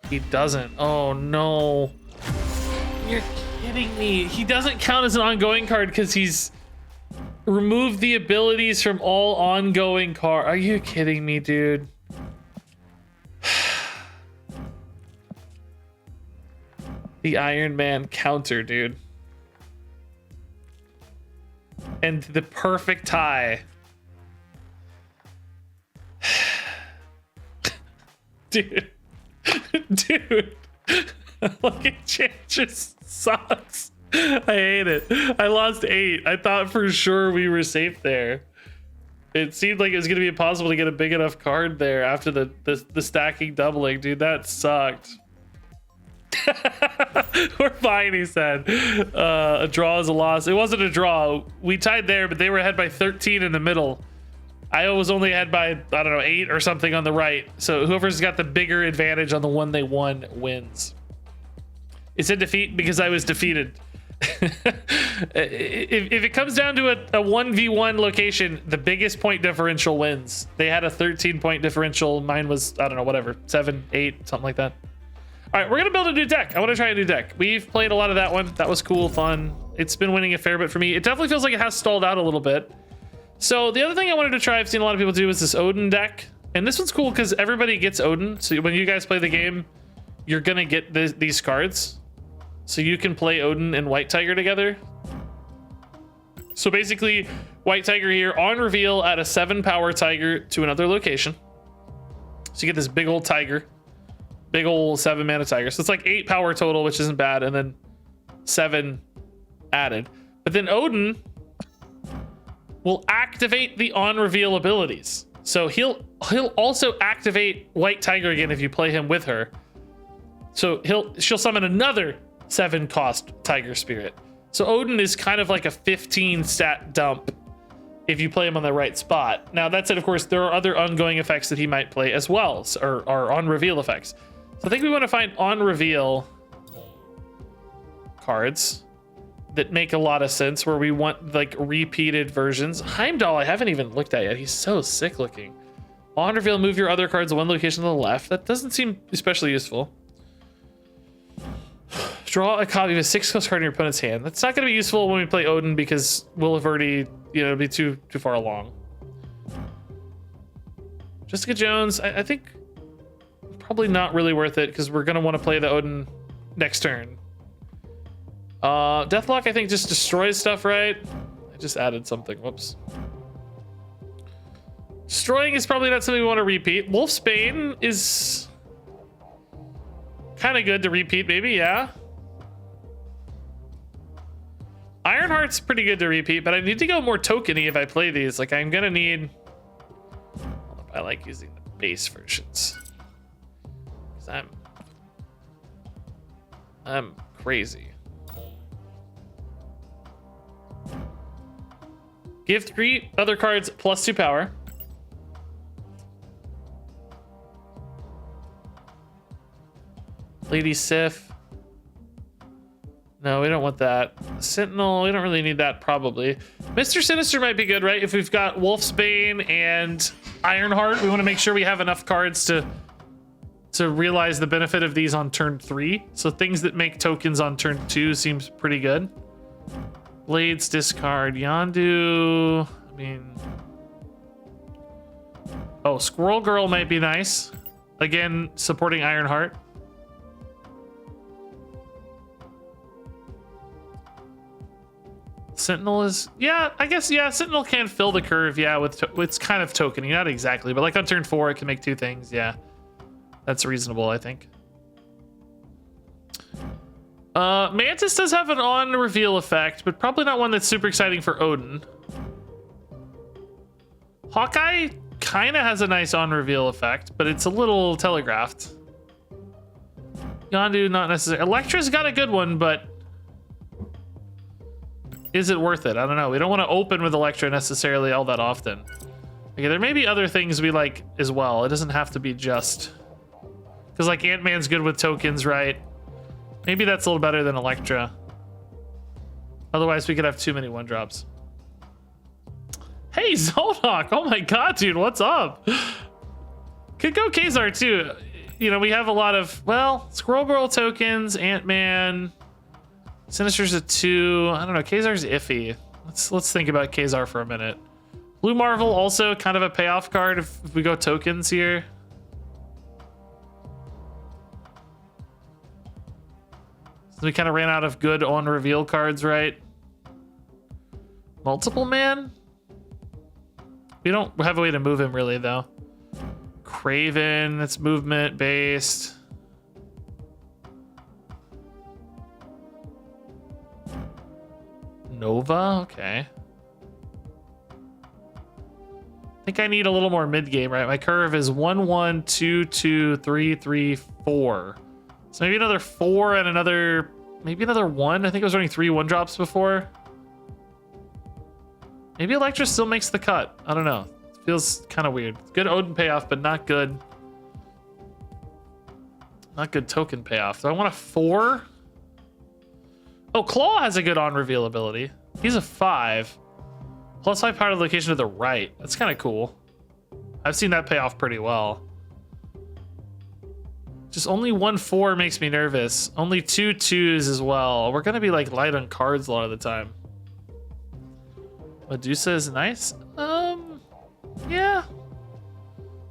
He doesn't. Oh no. You're kidding me. He doesn't count as an ongoing card because he's removed the abilities from all ongoing cards. Are you kidding me, dude? The Iron Man counter, dude. And the perfect tie. Dude. Dude. Lucky Change just sucks. I hate it. I lost 8. I thought for sure we were safe there. It seemed like it was going to be impossible to get a big enough card there after the stacking doubling. Dude, that sucked. We're fine, he said. A draw is a loss. It wasn't a draw. We tied there, but they were ahead by 13 in the middle. I was only ahead by, I don't know, 8 or something on the right. So whoever's got the bigger advantage on the one they won wins. It said defeat because I was defeated. If it comes down to a 1v1 location, the biggest point differential wins. They had a 13-point differential. Mine was, I don't know, whatever, 7, 8, something like that. All right, we're gonna build a new deck. I want to try a new deck. We've played a lot of that one. That was cool, fun. It's been winning a fair bit for me. It definitely feels like it has stalled out a little bit. So the other thing I wanted to try, I've seen a lot of people do, is this Odin deck. And this one's cool because everybody gets Odin. So when you guys play the game, you're gonna get these cards. So you can play Odin and White Tiger together. So basically, White Tiger here, on reveal, add a 7-power tiger to another location. So you get this big old tiger. Big old 7-mana tiger. So it's like 8 power total, which isn't bad, and then 7 added. But then Odin will activate the on-reveal abilities. So he'll also activate White Tiger again if you play him with her. So she'll summon another 7-cost Tiger Spirit. So Odin is kind of like a 15 stat dump if you play him on the right spot. Now that said, of course, there are other ongoing effects that he might play as well, or on-reveal effects. So I think we want to find on-reveal cards that make a lot of sense, where we want like repeated versions. Heimdall I haven't even looked at yet. He's so sick looking. On-reveal, move your other cards to one location to the left. That doesn't seem especially useful. Draw a copy of a 6-cost card in your opponent's hand. That's not going to be useful when we play Odin because we'll have already, it'll be too far along. Jessica Jones, I think probably not really worth it because we're going to want to play the Odin next turn. Deathlock I think just destroys stuff, right? I just added something. Whoops. Destroying is probably not something we want to repeat. Wolfsbane is kind of good to repeat, maybe, yeah. Ironheart's pretty good to repeat, but I need to go more tokeny if I play these. Like, I'm gonna need... I like using the base versions. I'm crazy. Give 3 other cards +2 power. Lady Sif. No, we don't want that. Sentinel, we don't really need that probably. Mr. Sinister might be good, right? If we've got Wolf's Bane and Ironheart, we want to make sure we have enough cards to realize the benefit of these on turn 3. So things that make tokens on turn 2 seems pretty good. Blades, discard. Yondu, I mean... Oh, Squirrel Girl might be nice. Again, supporting Ironheart. Sentinel is, yeah, I guess, yeah, Sentinel can fill the curve, yeah, with it's kind of tokening, not exactly, but like on turn 4, it can make 2 things, yeah. That's reasonable, I think. Mantis does have an on-reveal effect, but probably not one that's super exciting for Odin. Hawkeye kind of has a nice on-reveal effect, but it's a little telegraphed. Yondu, not necessarily. Elektra's got a good one, but is it worth it? I don't know. We don't want to open with Elektra necessarily all that often. Okay, there may be other things we like as well. It doesn't have to be just... Because like Ant-Man's good with tokens, right? Maybe that's a little better than Elektra. Otherwise, we could have too many 1-drops. Hey, Zolnok! Oh my god, dude, what's up? Could go Kazar too. You know, we have a lot of, well, Squirrel Girl tokens, Ant-Man... Sinister's a 2. I don't know. Kazar's iffy. Let's think about Kazar for a minute. Blue Marvel also kind of a payoff card if we go tokens here. So we kind of ran out of good on reveal cards, right? Multiple Man? We don't have a way to move him really though. Craven, that's movement based. Nova, okay. I think I need a little more mid game, right? My curve is 1 1 2 2 3 3 4. So maybe another 4 and another, maybe another 1. I think I was running 3 1-drops before. Maybe Elektra still makes the cut. I don't know. It feels kind of weird. Good Odin payoff, but not good. Not good token payoff. Do I want a 4? Oh, Claw has a good on-reveal ability. He's a 5. +5 power to the location to the right. That's kind of cool. I've seen that pay off pretty well. Just only 1 4 makes me nervous. Only 2 2s as well. We're gonna be like light on cards a lot of the time. Medusa is nice. Yeah.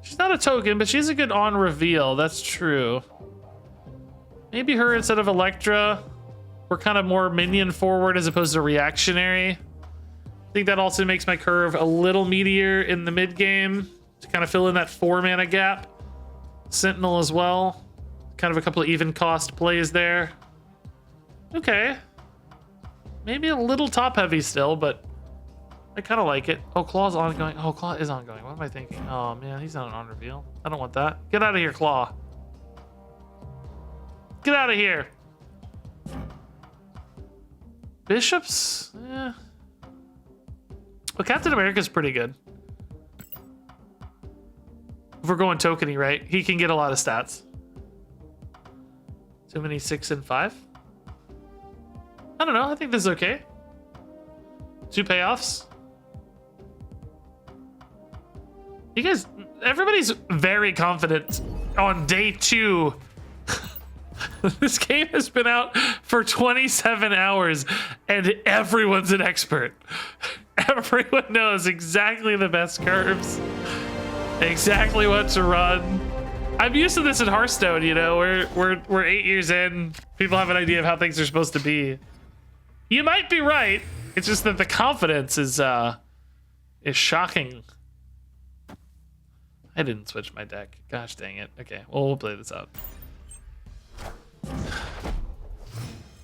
She's not a token, but she's a good on-reveal. That's true. Maybe her instead of Elektra. We're kind of more minion forward as opposed to reactionary. I think that also makes my curve a little meatier in the mid game to kind of fill in that 4-mana gap. Sentinel as well. Kind of a couple of even cost plays there. Okay. Maybe a little top heavy still, but I kind of like it. Oh, Claw's ongoing. Oh, Claw is ongoing. What am I thinking? Oh man, he's not an on reveal. I don't want that. Get out of here, Claw. Get out of here. Bishops? Yeah. Well, Captain America's pretty good. If we're going tokeny, right? He can get a lot of stats. Too many 6 and 5? I don't know. I think this is okay. 2 payoffs. You guys, everybody's very confident on day 2. This game has been out for 27 hours and everyone's an expert. Everyone knows exactly the best curves, exactly what to run. I'm used to this in Hearthstone, you know, we're 8 years in, people have an idea of how things are supposed to be. You might be right. It's just that the confidence is shocking. I didn't switch my deck. Gosh dang it. Okay, well, we'll play this out.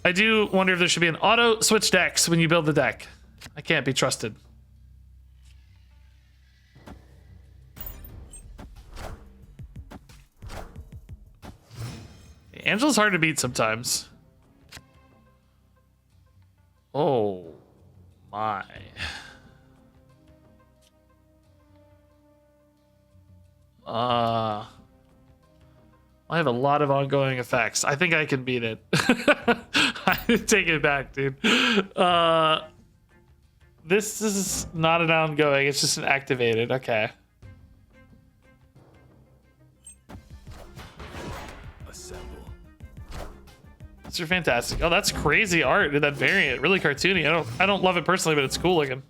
I do wonder if there should be an auto switch decks when you build the deck. I can't be trusted. Angela's hard to beat sometimes. Oh my. I have a lot of ongoing effects. I think I can beat it. I take it back, dude. This is not an ongoing, it's just an activated. Okay. These are fantastic. Oh, that's crazy art in that variant. Really cartoony. I don't love it personally, but it's cool looking.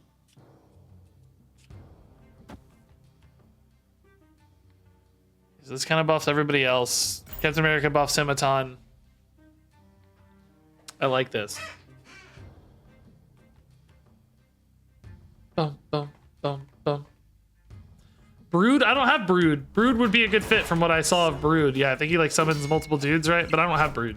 So this kind of buffs everybody else. Captain America buffs him a ton. I like this. Boom, boom, boom, boom. Brood? I don't have Brood. Brood would be a good fit from what I saw of Brood. Yeah, I think he like summons multiple dudes, right? But I don't have Brood.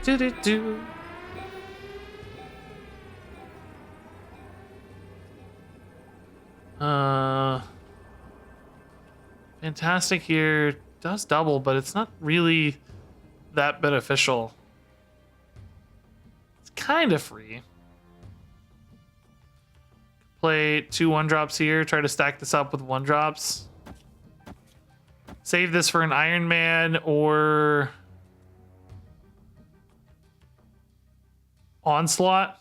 Do-do-do. Fantastic here does double, but it's not really that beneficial. It's kind of free. Play 2 1-drops here, try to stack this up with 1-drops. Save this for an Iron Man or Onslaught.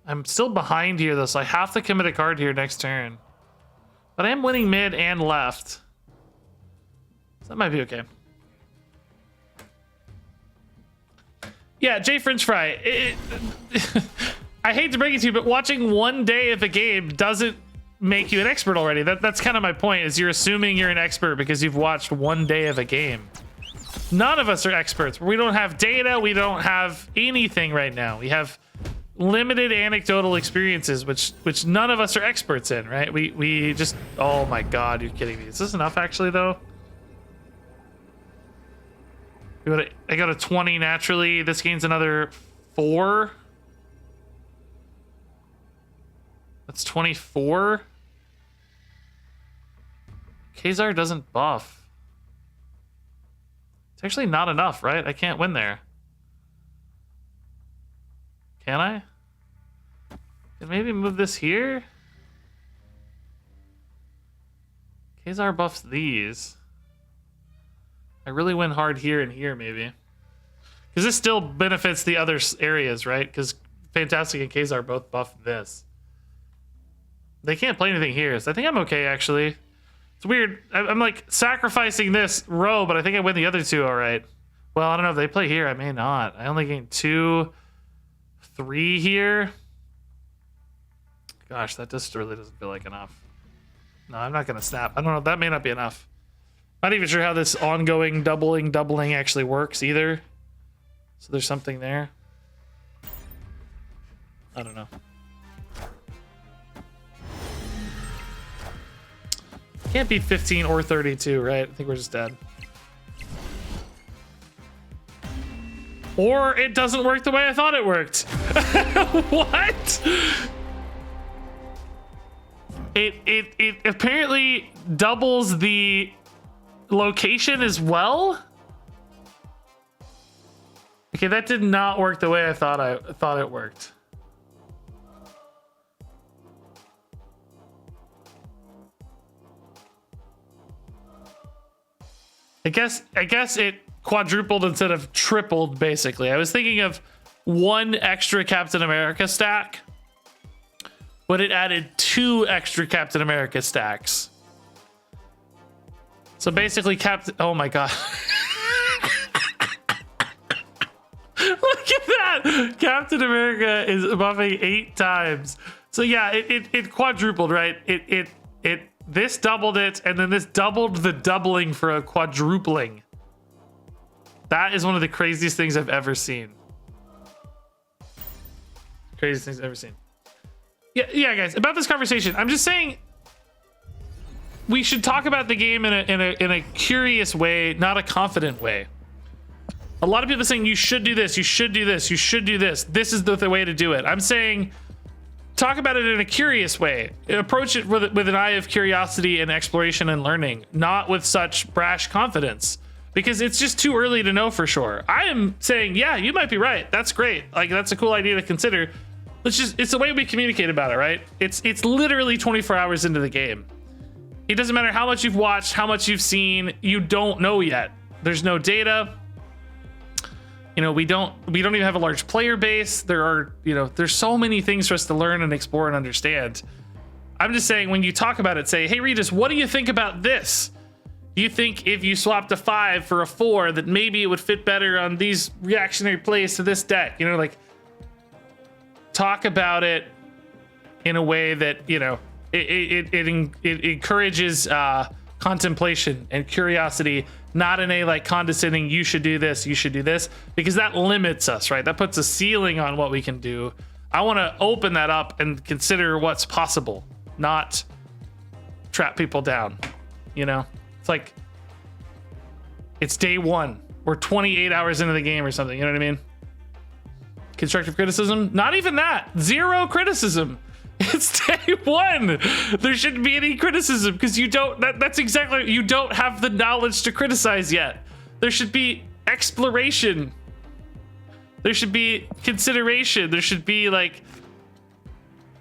I'm still behind here though, so I have to commit a card here next turn. But I am winning mid and left. So that might be okay. Yeah, Jay French Fry. I hate to break it to you, but watching one day of a game doesn't make you an expert already. That's kind of my point, is you're assuming you're an expert because you've watched one day of a game. None of us are experts. We don't have data. We don't have anything right now. We have limited anecdotal experiences, which none of us are experts in, right? We just, oh my God, you're kidding me. Is this enough actually though? I got a 20 naturally. This gains another 4. That's 24. Kazar doesn't buff. It's actually not enough, right? I can't win there. Can I? Can maybe move this here? Kazar buffs these. I really win hard here and here, maybe. Because this still benefits the other areas, right? Because Fantastic and Kazar both buff this. They can't play anything here, so I think I'm okay, actually. It's weird. I'm like sacrificing this row, but I think I win the other 2 all right. Well, I don't know. If they play here, I may not. I only gain 2... 3 here. Gosh, that just really doesn't feel like enough. No, I'm not gonna snap. I don't know, that may not be enough. Not even sure how this ongoing doubling actually works either. So there's something there. I don't know. Can't beat 15 or 32, right? I think we're just dead. Or it doesn't work the way I thought it worked. What? It apparently doubles the location as well. Okay, that did not work the way I thought it worked. I guess it quadrupled instead of tripled, basically. I was thinking of 1 extra Captain America stack, but it added 2 extra Captain America stacks. So basically oh my God. Look at that! Captain America is buffing 8 times. So yeah, it quadrupled, right? This doubled it, and then this doubled the doubling for a quadrupling. That is one of the craziest things I've ever seen. Craziest things I've ever seen. Yeah, guys, about this conversation, I'm just saying we should talk about the game in a curious way, not a confident way. A lot of people are saying you should do this, you should do this, you should do this. This is the way to do it. I'm saying talk about it in a curious way. Approach it with an eye of curiosity and exploration and learning, not with such brash confidence, because it's just too early to know for sure. I am saying, yeah, you might be right. That's great. Like, that's a cool idea to consider. It's the way we communicate about it, right? It's literally 24 hours into the game. It doesn't matter how much you've watched, how much you've seen, you don't know yet. There's no data. You know, we don't even have a large player base. There's so many things for us to learn and explore and understand. I'm just saying, when you talk about it, say, hey, Regis, what do you think about this? Do you think if you swapped a 5 for a 4 that maybe it would fit better on these reactionary plays to this deck? You know, like, talk about it in a way that, you know, it encourages contemplation and curiosity, not in a like condescending, you should do this, because that limits us, right? That puts a ceiling on what we can do. I want to open that up and consider what's possible, not trap people down. You know, it's like, it's day 1. We're 28 hours into the game or something. You know what I mean? Constructive criticism? Not even that. 0 criticism. It's day 1. There shouldn't be any criticism because you don't. That's exactly. You don't have the knowledge to criticize yet. There should be exploration. There should be consideration. There should be like,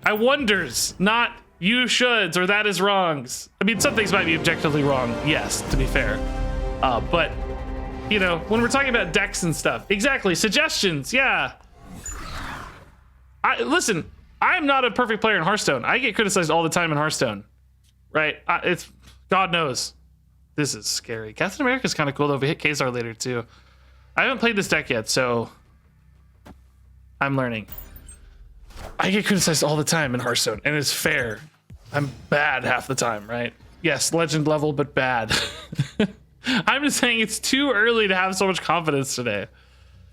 I wonders, not you shoulds or that is wrongs. I mean, some things might be objectively wrong. Yes, to be fair, but you know, when we're talking about decks and stuff, exactly. Suggestions, yeah. Listen. I'm not a perfect player in Hearthstone. I get criticized all the time in Hearthstone, right? It's God knows. This is scary. Captain America's kind of cool though. We hit Kazar later too. I haven't played this deck yet, so I'm learning. I get criticized all the time in Hearthstone, and it's fair. I'm bad half the time, right? Yes, legend level, but bad. I'm just saying it's too early to have so much confidence today.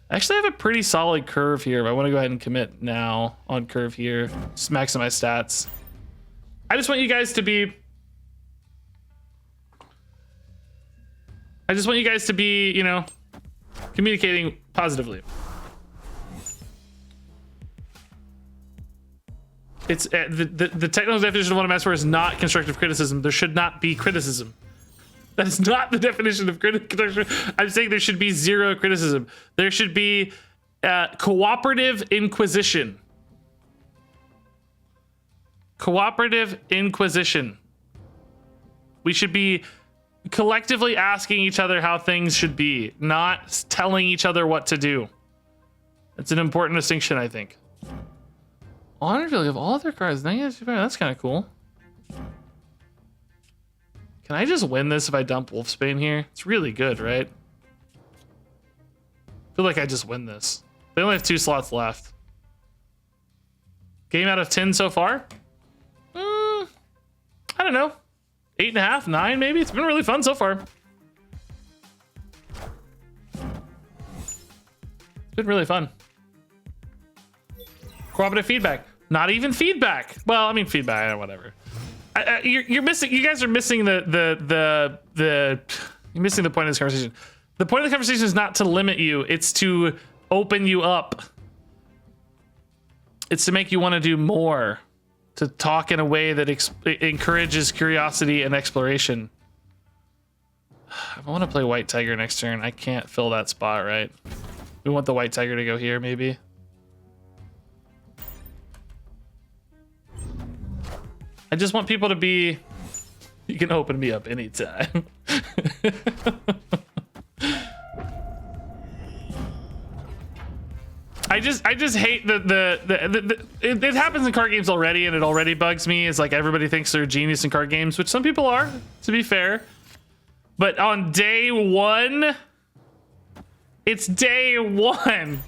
I actually have a pretty solid curve here, but I want to go ahead and commit now on curve here. Just maximize stats. I just want you guys to be... you know, communicating positively. It's the technical definition of what I'm asking for is not constructive criticism. There should not be criticism. That is not the definition of criticism. I'm saying there should be 0 criticism. There should be cooperative inquisition. Cooperative inquisition. We should be collectively asking each other how things should be, not telling each other what to do. That's an important distinction, I think. Honor value of all other cards. That's kind of cool. Can I just win this if I dump Wolfsbane here? It's really good, right? I feel like I just win this. They only have 2 slots left. Game out of 10 so far? I don't know. 8.5, 9 maybe? It's been really fun so far. It's been really fun. Cooperative feedback. Not even feedback. Well, I mean feedback, whatever. You're missing. You guys are missing you're missing the point of this conversation. The point of the conversation is not to limit you. It's to open you up. It's to make you want to do more. To talk in a way that encourages curiosity and exploration. If I want to play White Tiger next turn, I can't fill that spot, right? We want the White Tiger to go here, maybe. I just want people to be... You can open me up anytime. I just hate it happens in card games already, and it already bugs me. It's like everybody thinks they're a genius in card games, which some people are, to be fair. But on day 1, it's day 1.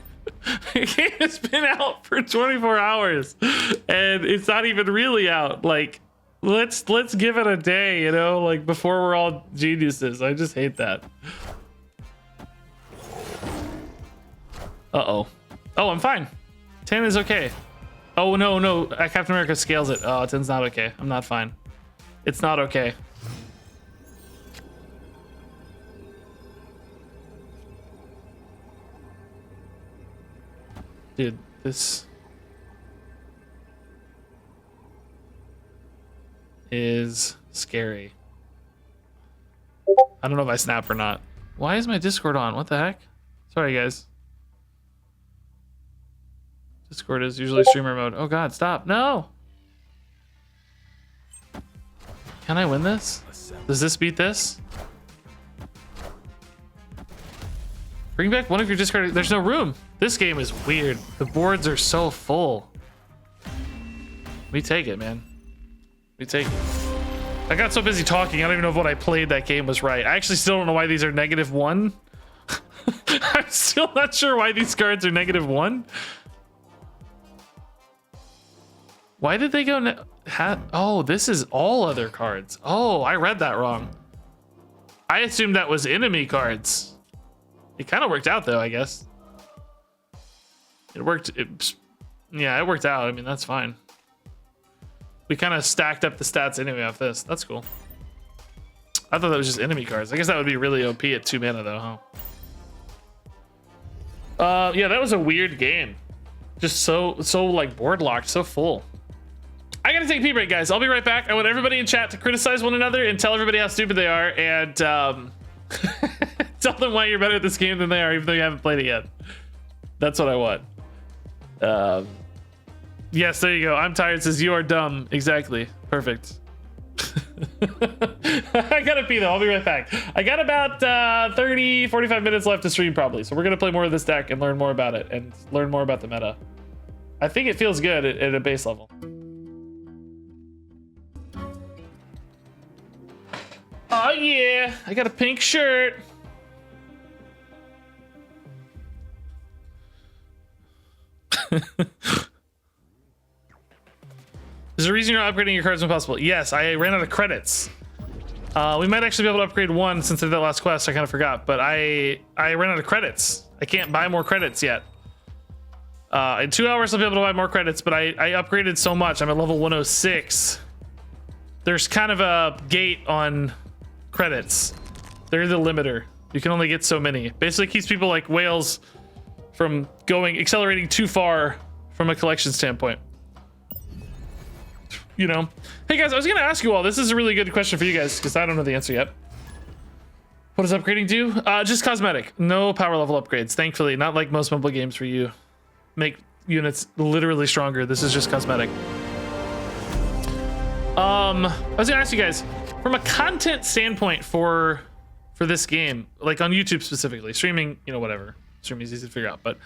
The game has been out for 24 hours and it's not even really out. Like, let's give it a day, you know, like before we're all geniuses. I just hate that. Uh-oh. Oh, I'm fine. 10 is okay. Oh, no. Captain America scales it. Oh, 10's not okay. I'm not fine. It's not okay. Dude, this is scary. I don't know if I snap or not. Why is my Discord on? What the heck? Sorry, guys. Discord is usually streamer mode. Oh god, stop. No! Can I win this? Does this beat this? Bring back one of your discarded. There's no room. This game is weird. The boards are so full. We take it, man. We take it. I got so busy talking, I don't even know if what I played that game was right. I actually still don't know why these are -1. I'm still not sure why these cards are -1. Why did they go? Oh, this is all other cards. Oh, I read that wrong. I assumed that was enemy cards. It kind of worked out though, I guess. It worked. Yeah, it worked out. I mean, that's fine. We kind of stacked up the stats anyway off this. That's cool. I thought that was just enemy cards. I guess that would be really OP at 2 mana though, huh? Yeah, that was a weird game. Just so like board locked, so full. I gotta take a pee break, guys. I'll be right back. I want everybody in chat to criticize one another and tell everybody how stupid they are, and tell them why you're better at this game than they are, even though you haven't played it yet. That's what I want. Yes, there you go. I'm tired says you are dumb. Exactly. Perfect. I gotta pee though. I'll be right back. I got about 30, 45 minutes left to stream probably. So we're gonna play more of this deck and learn more about it and learn more about the meta. I think it feels good at a base level. Oh yeah, I got a pink shirt. There's a reason you're not upgrading your cards when possible. Yes, I ran out of credits. We might actually be able to upgrade one since I did that last quest. I kind of forgot, but I ran out of credits. I can't buy more credits yet. In 2 hours I'll be able to buy more credits, but I upgraded so much. I'm at level 106. There's kind of a gate on credits. They're the limiter. You can only get so many. Basically keeps people like whales from accelerating too far from a collection standpoint. You know. Hey guys, I was gonna ask you all, this is a really good question for you guys because I don't know the answer yet. What does upgrading do? Just cosmetic. No power level upgrades, thankfully. Not like most mobile games where you make units literally stronger. This is just cosmetic. I was gonna ask you guys, from a content standpoint for this game, like on YouTube specifically, streaming, you know, whatever. Streaming is easy to figure out, but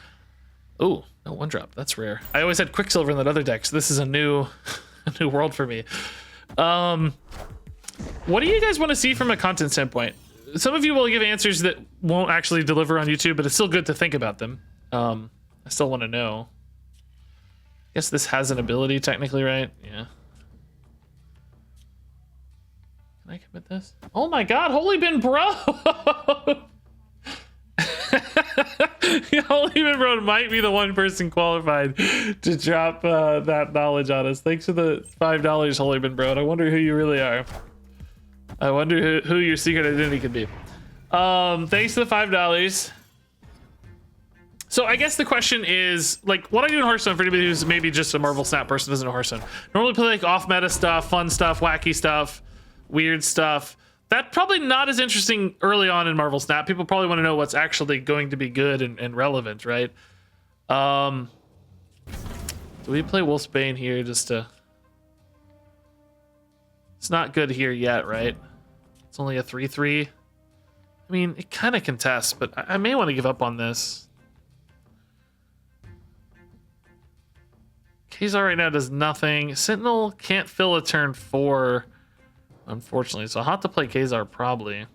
oh, no 1-drop. That's rare. I always had Quicksilver in that other deck, so this is a new world for me. What do you guys want to see from a content standpoint? Some of you will give answers that won't actually deliver on YouTube, but it's still good to think about them. I still want to know. I guess this has an ability technically, right? Yeah. Can I commit this? Oh my god, Holy Bin Bro! Holy Bin Bro might be the one person qualified to drop that knowledge on us. Thanks for the $5, Holy Bin Bro. I wonder who you really are. I wonder who your secret identity could be. Thanks to the $5. So I guess the question is, like, what I do in Hearthstone, for anybody who's maybe just a Marvel Snap person doesn't know Hearthstone, normally play like off-meta stuff, fun stuff, wacky stuff, weird stuff. That's probably not as interesting early on in Marvel Snap. People probably want to know what's actually going to be good and relevant, right? Do we play Wolfsbane here just to... It's not good here yet, right? It's only a 3/3. I mean, it kind of contests, but I may want to give up on this. Kazar right now does nothing. Sentinel can't fill a turn 4, unfortunately. So I'll have to play Kazar probably.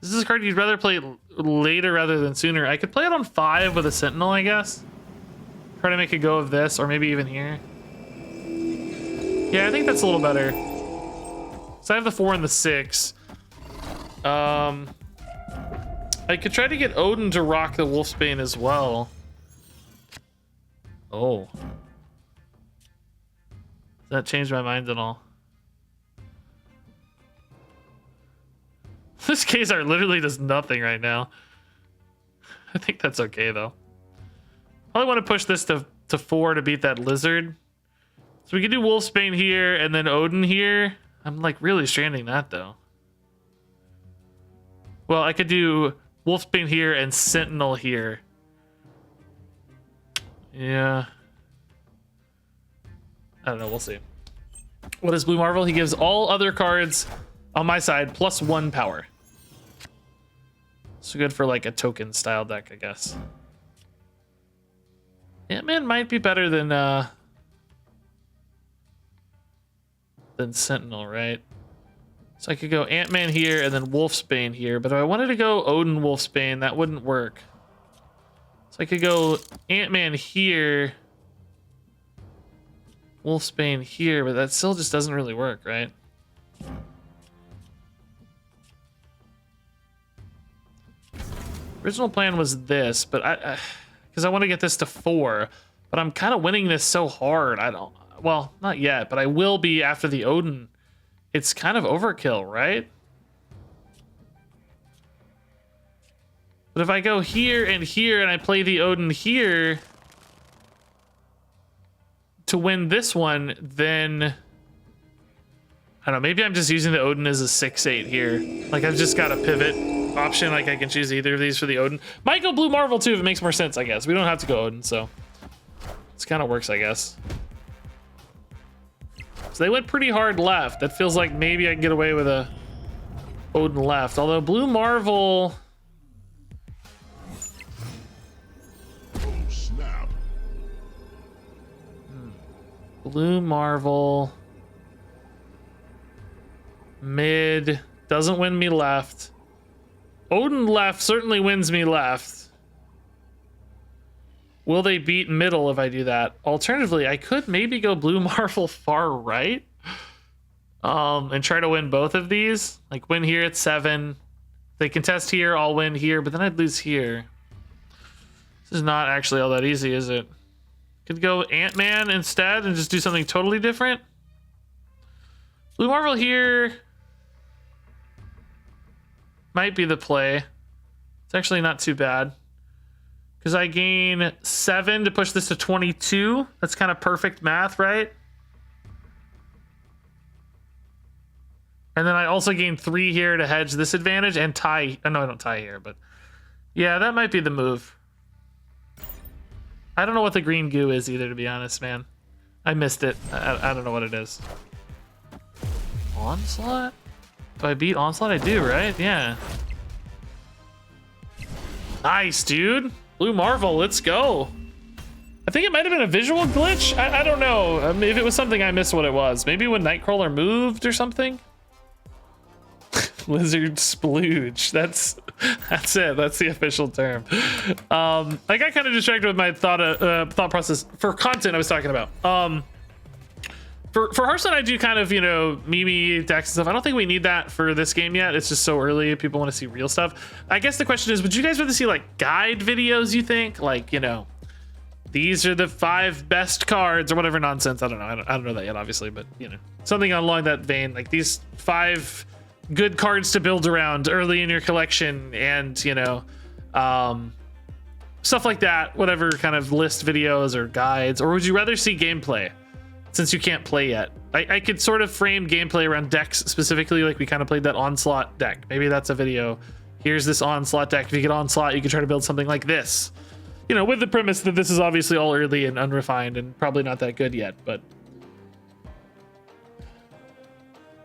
This is a card you'd rather play later rather than sooner. I could play it on 5 with a Sentinel, I guess. Try to make a go of this, or maybe even here. Yeah, I think that's a little better. So I have the 4 and the 6. I could try to get Odin to rock the Wolfsbane as well. Oh. Does that change my mind at all? This Kazar literally does nothing right now. I think that's okay though. Probably want to push this to 4 to beat that lizard. So we could do Wolfsbane here and then Odin here. I'm like really stranding that though. Well, I could do Wolfsbane here and Sentinel here. Yeah. I don't know, we'll see. What is Blue Marvel? He gives all other cards on my side +1 power. So good for like a token style deck, I guess. Ant-Man might be better than Sentinel, right? So I could go Ant-Man here and then Wolfsbane here, but if I wanted to go Odin Wolfsbane, that wouldn't work. So I could go Ant-Man here, Wolfsbane here, but that still just doesn't really work, right? Original plan was this, but because I want to get this to 4, but I'm kind of winning this so hard. Well, not yet, but I will be after the Odin. It's kind of overkill, right? But if I go here and I play the Odin here to win this one, then I don't know, maybe I'm just using the Odin as a 6/8 here. Like I've just got a pivot option, like I can choose either of these for the Odin. Might go Blue Marvel too if it makes more sense, I guess. We don't have to go Odin, so this kind of works, I guess. So they went pretty hard left. That feels like maybe I can get away with a Odin left. Although Blue Marvel... Oh, snap. Blue Marvel... Mid... Doesn't win me left. Odin left certainly wins me left. Will they beat middle if I do that? Alternatively, I could maybe go Blue Marvel far right. And try to win both of these. Like win here at 7. If they contest here, I'll win here, but then I'd lose here. This is not actually all that easy, is it? Could go Ant-Man instead and just do something totally different. Blue Marvel here might be the play. It's actually not too bad. Because I gain 7 to push this to 22. That's kind of perfect math, right? And then I also gain 3 here to hedge this advantage and tie. Oh, no, I don't tie here, but yeah, that might be the move. I don't know what the green goo is either, to be honest, man. I missed it. I don't know what it is. Onslaught? Do I beat Onslaught? I do, right? Yeah. Nice, dude. Blue Marvel, let's go. I think it might have been a visual glitch. I don't know. I mean, if it was something, I missed what it was. Maybe when Nightcrawler moved or something. Lizard splooge. That's it. That's the official term. I got kind of distracted with my thought process for content I was talking about. For Hearthstone, I do kind of, you know, meme decks and stuff. I don't think we need that for this game yet. It's just so early. People want to see real stuff. I guess the question is, would you guys rather see like guide videos, you think? Like, you know, these are the 5 best cards or whatever nonsense. I don't know. I don't know that yet, obviously, but you know, something along that vein, like these 5 good cards to build around early in your collection, and you know, stuff like that, whatever kind of list videos or guides. Or would you rather see gameplay? Since you can't play yet, I could sort of frame gameplay around decks specifically, like we kind of played that Onslaught deck. Maybe that's a video. Here's this Onslaught deck. If you get Onslaught, you can try to build something like this. You know, with the premise that this is obviously all early and unrefined and probably not that good yet, but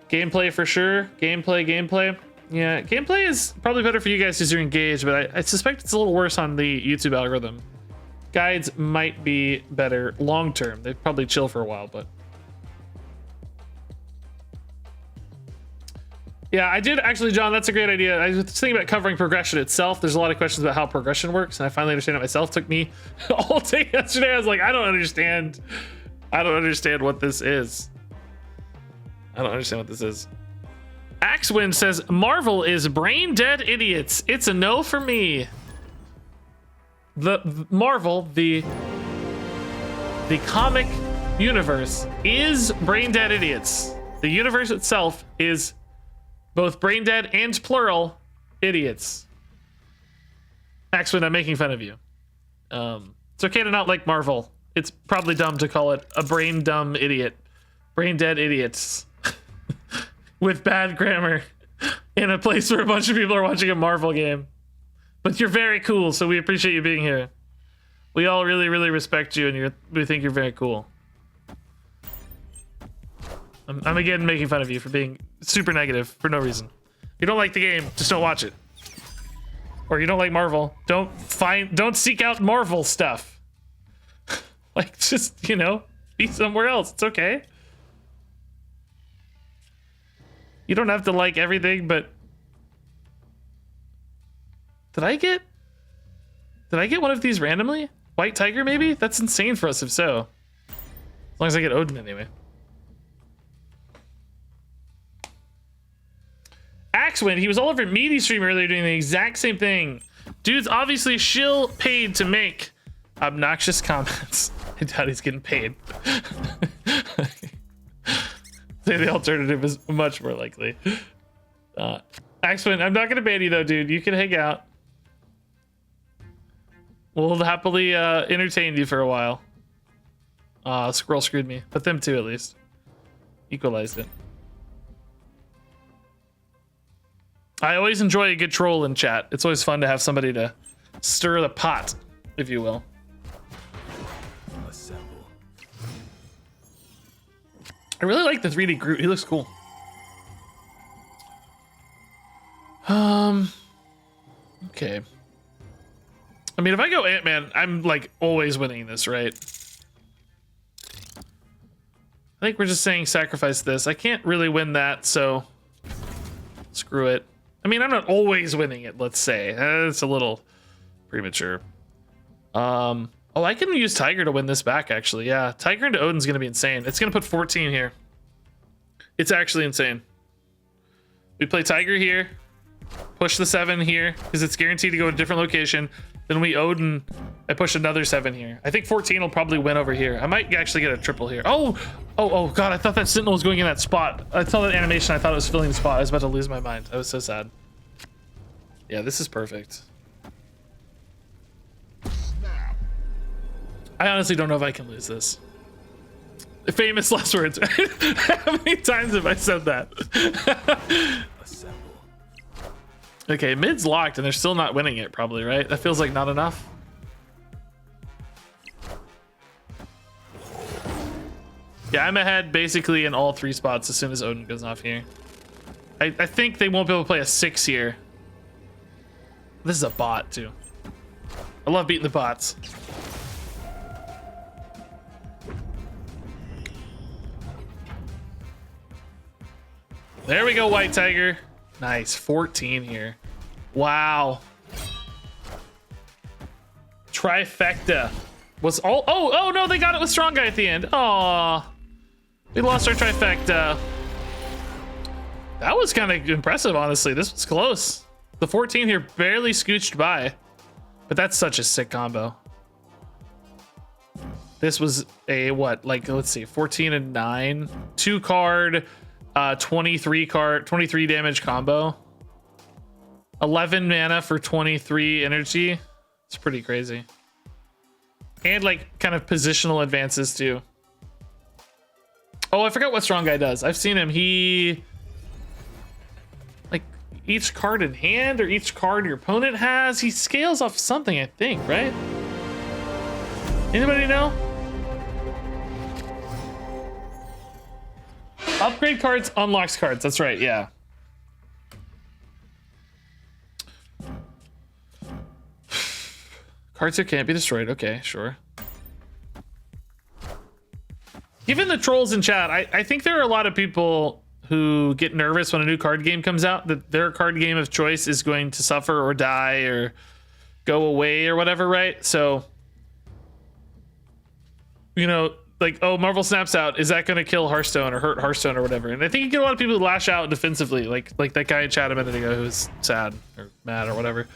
gameplay for sure. Gameplay. Yeah, gameplay is probably better for you guys because you're engaged, but I suspect it's a little worse on the YouTube algorithm. Guides might be better long term. They probably chill for a while, but yeah, I did actually, John. That's a great idea. I was thinking about covering progression itself. There's a lot of questions about how progression works, and I finally understand it myself. It took me all day yesterday. I was like, I don't understand what this is. Axewind says Marvel is brain dead idiots. It's a no for me. The Marvel, the comic universe is brain dead idiots. The universe itself is both brain dead and plural idiots. Axewind, I'm making fun of you. It's okay to not like Marvel. It's probably dumb to call it a brain dumb idiot. Brain dead idiots. With bad grammar. In a place where a bunch of people are watching a Marvel game. But you're very cool, so we appreciate you being here. We all really, really respect you, and we think you're very cool. I'm again making fun of you for being super negative for no reason. You don't like the game, just don't watch it. Or you don't like Marvel, don't seek out Marvel stuff. Like, just, you know, be somewhere else. It's okay. You don't have to like everything, but did I get one of these randomly? White Tiger, maybe? That's insane for us if so. As long as I get Odin anyway. Axewind, he was all over Meaty stream earlier doing the exact same thing. Dude's obviously shill paid to make obnoxious comments. I doubt he's getting paid. Say the alternative is much more likely. Axewind, I'm not gonna ban you though, dude. You can hang out. We'll happily entertain you for a while. Squirrel screwed me, but them too at least. Equalized it. I always enjoy a good troll in chat. It's always fun to have somebody to stir the pot, if you will. Assemble. I really like the 3D Groot. He looks cool. Okay. I mean, if I go Ant-Man, I'm like always winning this, right? I think we're just saying sacrifice this. I can't really win that, so screw it. I mean, I'm not always winning it, let's say. It's a little premature. Oh, I can use Tiger to win this back, actually. Yeah, Tiger into Odin's gonna be insane. It's gonna put 14 here. It's actually insane. We play Tiger here, push the 7 here, because it's guaranteed to go to a different location. Then we Odin, I push another 7 here. I think 14 will probably win over here. I might actually get a triple here. Oh God, I thought that Sentinel was going in that spot. I saw that animation, I thought it was filling the spot. I was about to lose my mind. I was so sad. Yeah, this is perfect. Snap. I honestly don't know if I can lose this. Famous last words. How many times have I said that? Okay, mid's locked and they're still not winning it probably, right? That feels like not enough. Yeah, I'm ahead basically in all 3 spots as soon as Odin goes off here. I think they won't be able to play a 6 here. This is a bot too. I love beating the bots. There we go, White Tiger. Nice, 14 here. Wow. Trifecta was all. Oh no, they got it with Strong Guy at the end. Aw, we lost our trifecta. That was kind of impressive, honestly. This was close. The 14 here barely scooched by, but that's such a sick combo. This was a what? Like, let's see, 14 and 9, 2 card. 23 damage combo. 11 mana for 23 energy. It's pretty crazy. And like kind of positional advances too. Oh, I forgot what Strong Guy does. I've seen him. He like each card in hand or each card your opponent has, he scales off something, I think, right? Anybody know? Upgrade cards unlocks cards. That's right. Yeah. Cards that can't be destroyed. Okay, sure. Given the trolls in chat, I think there are a lot of people who get nervous when a new card game comes out that their card game of choice is going to suffer or die or go away or whatever, right? So, you know, like, oh, Marvel snaps out. Is that going to kill Hearthstone or hurt Hearthstone or whatever? And I think you get a lot of people who lash out defensively, like that guy in chat a minute ago who was sad or mad or whatever.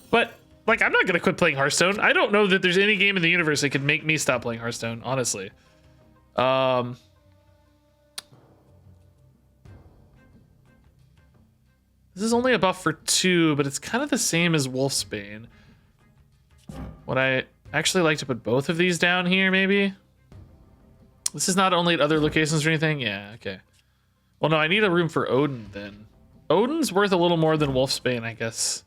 But like, I'm not going to quit playing Hearthstone. I don't know that there's any game in the universe that could make me stop playing Hearthstone, honestly. This is only a buff for 2, but it's kind of the same as Wolfsbane. What I I actually like to put both of these down here, maybe. This is not only at other locations or anything. Yeah, okay. Well, no, I need a room for Odin then. Odin's worth a little more than Wolfsbane, I guess.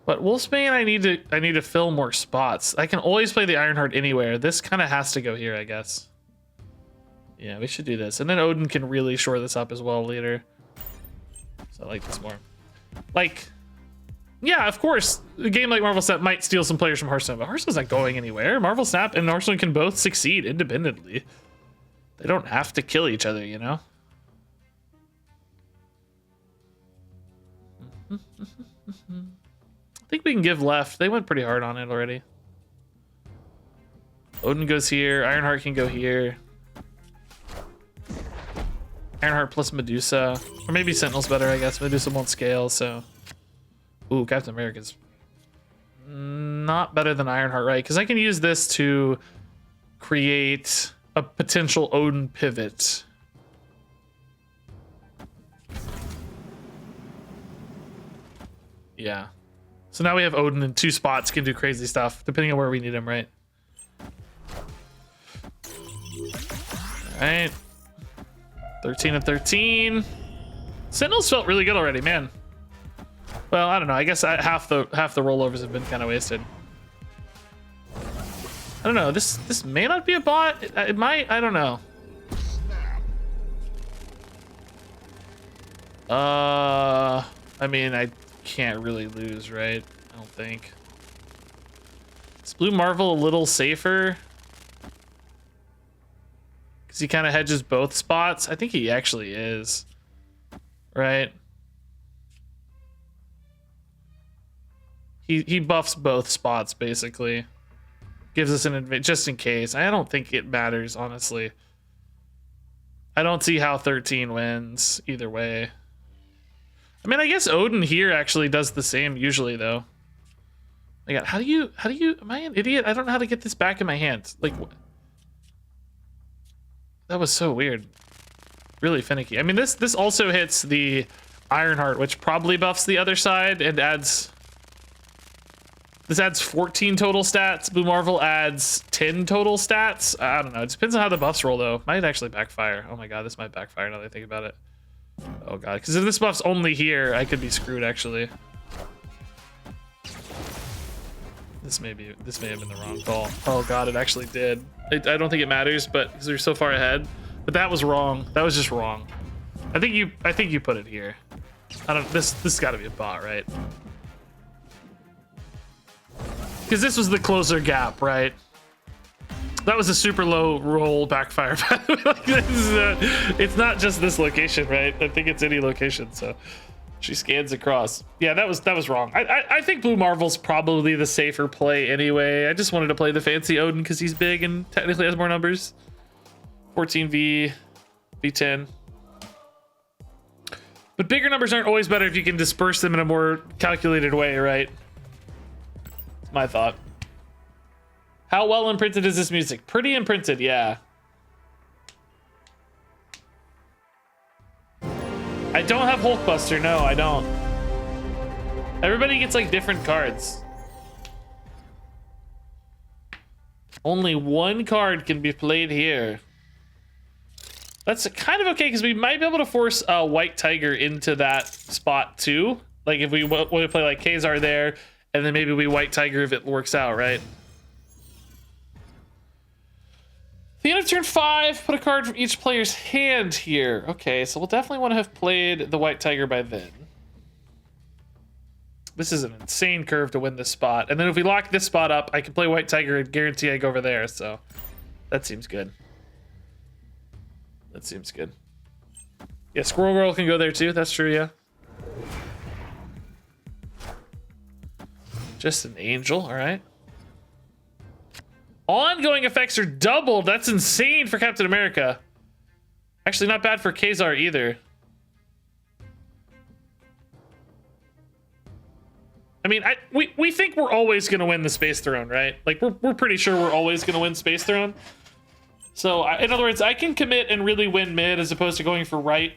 But Wolfsbane, I need to fill more spots. I can always play the Ironheart anywhere. This kind of has to go here, I guess. Yeah, we should do this. And then Odin can really shore this up as well later. So I like this more. Like, yeah, of course, a game like Marvel Snap might steal some players from Hearthstone, but Hearthstone's not going anywhere. Marvel Snap and Hearthstone can both succeed independently. They don't have to kill each other, you know? I think we can give left. They went pretty hard on it already. Odin goes here. Ironheart can go here. Ironheart plus Medusa. Or maybe Sentinel's better, I guess. Medusa won't scale, so... Ooh, Captain America's not better than Ironheart, right? Because I can use this to create a potential Odin pivot. Yeah. So now we have Odin in 2 spots, can do crazy stuff, depending on where we need him, right? Alright. 13 of 13. Sentinels felt really good already, man. Well, I don't know. I guess half the rollovers have been kind of wasted. I don't know. This may not be a bot. It might. I don't know. I mean, I can't really lose, right? I don't think. Is Blue Marvel a little safer? Because he kind of hedges both spots. I think he actually is. Right? He buffs both spots, basically. Gives us an advantage, just in case. I don't think it matters, honestly. I don't see how 13 wins either way. I mean, I guess Odin here actually does the same usually, though. My God, how do you, am I an idiot? I don't know how to get this back in my hand. Like, that was so weird. Really finicky. I mean, this also hits the Ironheart, which probably buffs the other side and adds... This adds 14 total stats. Blue Marvel adds 10 total stats. I don't know. It depends on how the buffs roll, though. Might actually backfire. Oh my God, this might backfire now that I think about it. Oh God, because if this buff's only here, I could be screwed, actually. This may have been the wrong call. Oh God, it actually did. I don't think it matters, but because we're so far ahead. But that was wrong. That was just wrong. I think you put it here. I don't. This got to be a bot, right? Because this was the closer gap, right? That was a super low roll backfire. It's not just this location, right? I think it's any location. So she scans across. Yeah, that was wrong. I think Blue Marvel's probably the safer play anyway. I just wanted to play the fancy Odin because he's big and technically has more numbers. 14V, V10. But bigger numbers aren't always better if you can disperse them in a more calculated way, right? My thought. How well imprinted is this music? Pretty imprinted, yeah. I don't have Hulkbuster. No, I don't. Everybody gets like different cards. Only one card can be played here. That's kind of okay because we might be able to force a White Tiger into that spot too. Like if we want to play like Kazar there. And then maybe we White Tiger if it works out, right? The end of turn 5, put a card from each player's hand here. Okay, so we'll definitely want to have played the White Tiger by then. This is an insane curve to win this spot. And then if we lock this spot up, I can play White Tiger and guarantee I go over there. So that seems good. That seems good. Yeah, Squirrel Girl can go there too. That's true, yeah. Just an angel, all right. Ongoing effects are doubled. That's insane for Captain America. Actually, not bad for Kazar either. I mean, we think we're always gonna win the Space Throne, right? Like we're pretty sure we're always gonna win Space Throne. So in other words, I can commit and really win mid as opposed to going for right.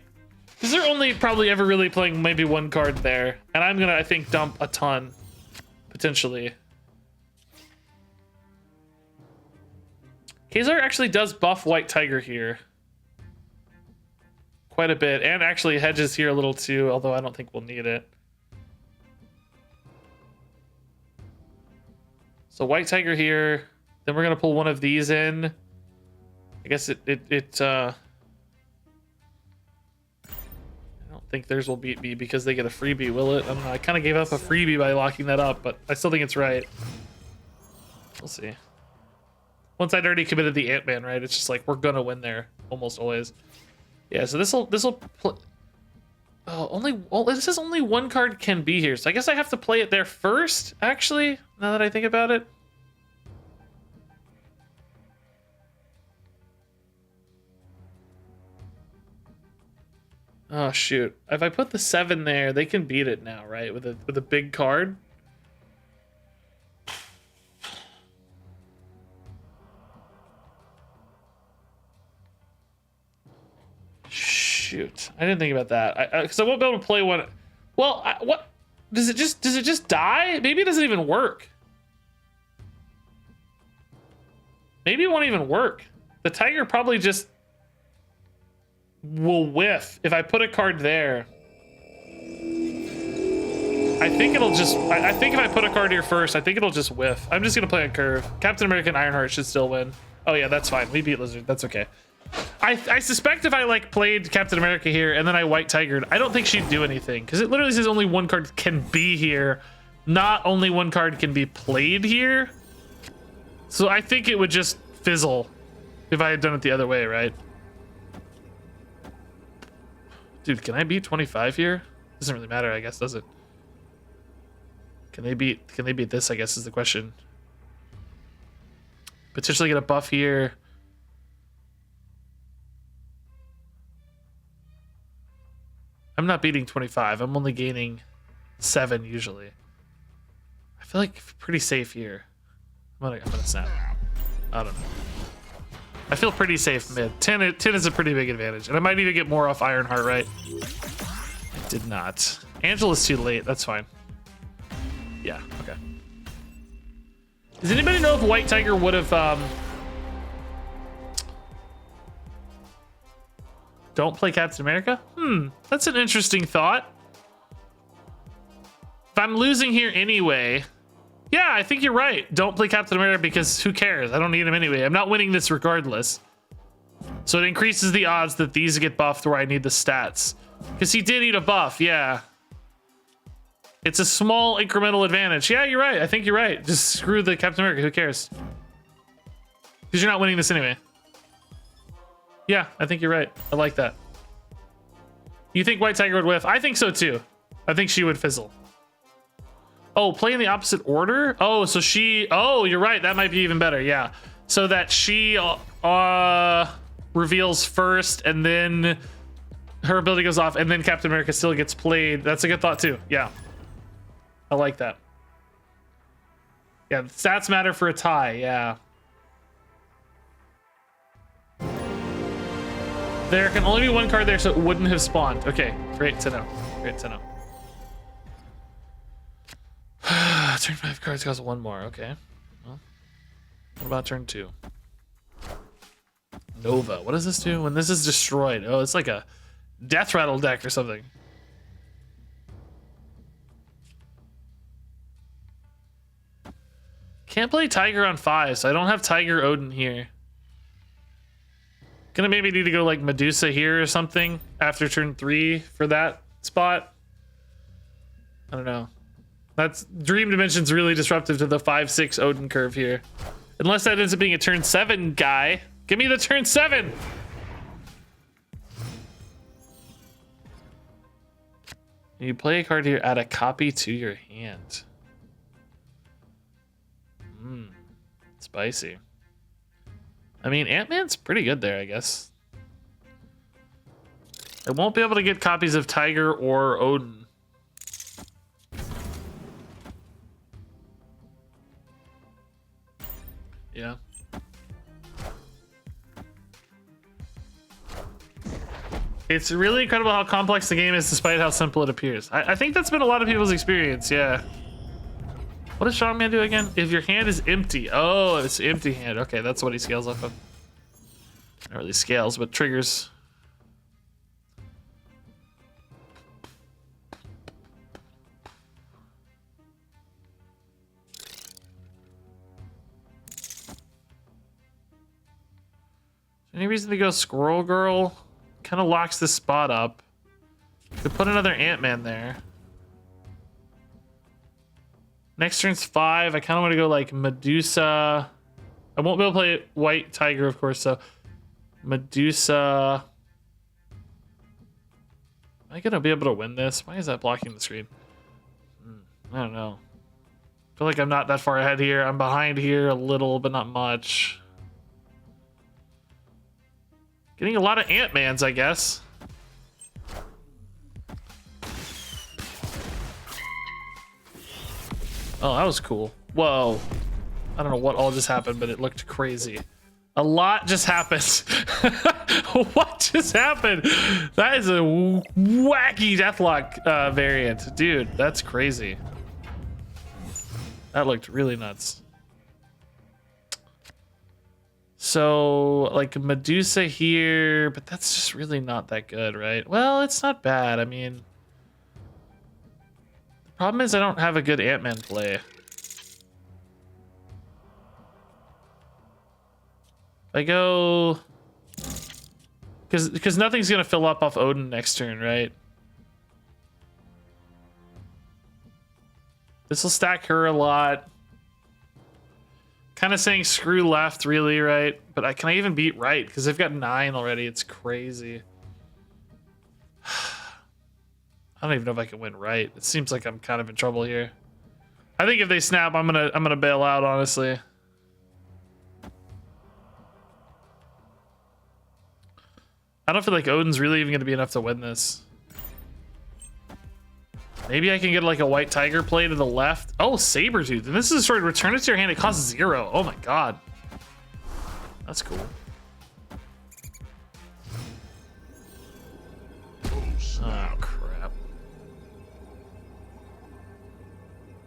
Because they're only probably ever really playing maybe one card there. And I'm gonna, I think, dump a ton. Potentially. Kazar actually does buff White Tiger here quite a bit, and actually hedges here a little too, although I don't think we'll need it. So White Tiger here, then we're gonna pull one of these in. I guess I don't think theirs will beat me because they get a freebie, will it? I don't know. I kind of gave up a freebie by locking that up, but I still think it's right. We'll see. Once I'd already committed the Ant-Man, right? It's just like we're gonna win there almost always. Yeah. So this'll. This is only one card can be here, so I guess I have to play it there first. Actually, now that I think about it. Oh shoot! If I put the 7 there, they can beat it now, right? With a big card. Shoot, I didn't think about that. Because I won't be able to play one. Well, what does it just die? Maybe it doesn't even work. Maybe it won't even work. The tiger probably just will whiff if I put a card there. I think it'll just. I think if I put a card here first, I think it'll just whiff. I'm just gonna play on curve. Captain America and Ironheart should still win. Oh yeah, that's fine. We beat Lizard. That's okay. I suspect if I like played Captain America here and then I White Tigered, I don't think she'd do anything because it literally says only one card can be here, not only one card can be played here. So I think it would just fizzle if I had done it the other way, right? Dude, can I beat 25 here? Doesn't really matter, I guess, does it? Can they beat this, I guess, is the question. Potentially get a buff here. I'm not beating 25. I'm only gaining 7 usually. I feel like pretty safe here. I'm gonna snap. I don't know. I feel pretty safe mid. 10 is a pretty big advantage. And I might even get more off Ironheart, right? I did not. Angela's too late. That's fine. Yeah, okay. Does anybody know if White Tiger would have... Don't play Captain America? That's an interesting thought. If I'm losing here anyway... Yeah, I think you're right. Don't play Captain America because who cares? I don't need him anyway. I'm not winning this regardless. So it increases the odds that these get buffed where I need the stats. Because he did eat a buff, yeah. It's a small incremental advantage. Yeah, you're right. I think you're right. Just screw the Captain America. Who cares? Because you're not winning this anyway. Yeah, I think you're right. I like that. You think White Tiger would whiff? I think so too. I think she would fizzle. Oh, play in the opposite order? Oh, so she... Oh, you're right. That might be even better. Yeah. So that she reveals first and then her ability goes off and then Captain America still gets played. That's a good thought too. Yeah. I like that. Yeah, stats matter for a tie. Yeah. There can only be one card there, so it wouldn't have spawned. Okay, great to know. Great to know. Turn 5 cards cost 1 more. Okay. Well, what about turn 2? Nova. What does this do when this is destroyed? Oh, it's like a death rattle deck or something. Can't play Tiger on 5, so I don't have Tiger Odin here. Gonna maybe need to go like Medusa here or something after turn 3 for that spot. I don't know. That's Dream Dimension's really disruptive to the 5-6 Odin curve here. Unless that ends up being a turn 7 guy. Give me the turn 7. You play a card here, add a copy to your hand. Spicy. I mean, Ant-Man's pretty good there, I guess. I won't be able to get copies of Tiger or Odin. Yeah. It's really incredible how complex the game is despite how simple it appears. I think that's been a lot of people's experience, yeah. What does Strongman do again? If your hand is empty. Oh, it's empty hand. Okay, that's what he scales off of. Not really scales, but triggers. Any reason to go Squirrel Girl? Kind of locks this spot up. Could put another Ant-Man there. Next turn's 5. I kind of want to go like Medusa. I won't be able to play White Tiger, of course, so Medusa. Am I going to be able to win this? Why is that blocking the screen? I don't know. I feel like I'm not that far ahead here. I'm behind here a little, but not much. Getting a lot of Ant-Mans, I guess. Oh, that was cool. Whoa. I don't know what all just happened, but it looked crazy. A lot just happened. What just happened? That is a wacky Deathlock variant. Dude, that's crazy. That looked really nuts. So, like Medusa here, but that's just really not that good, right? Well, it's not bad. I mean, the problem is I don't have a good Ant-Man play. I go... Because nothing's going to fill up off Odin next turn, right? This will stack her a lot. Kind of saying screw left, really, right? But can I even beat right? Because they've got 9 already. It's crazy. I don't even know if I can win right. It seems like I'm kind of in trouble here. I think if they snap, I'm gonna bail out, honestly. I don't feel like Odin's really even gonna be enough to win this. Maybe I can get like a White Tiger play to the left. Oh, Sabretooth. And this is sort of return it to your hand. It costs 0. Oh my god. That's cool. Oh, crap.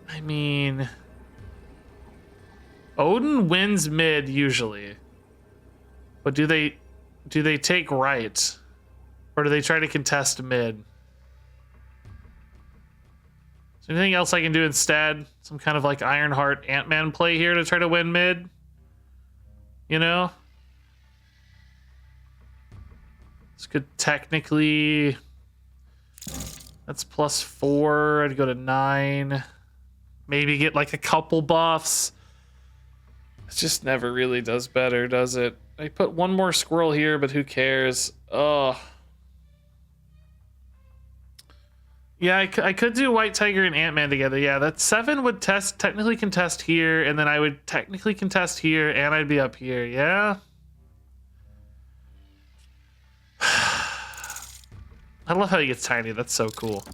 I mean... Odin wins mid, usually. But do they take right? Or do they try to contest mid? Is there anything else I can do instead? Some kind of like Ironheart Ant-Man play here to try to win mid? You know? This could technically... That's +4. I'd go to 9. Maybe get like a couple buffs. It just never really does better, does it? I put one more squirrel here, but who cares? Oh. Yeah, I could do White Tiger and Ant-Man together. Yeah, that 7 would technically contest here, and then I would technically contest here, and I'd be up here. Yeah? I love how he gets tiny. That's so cool.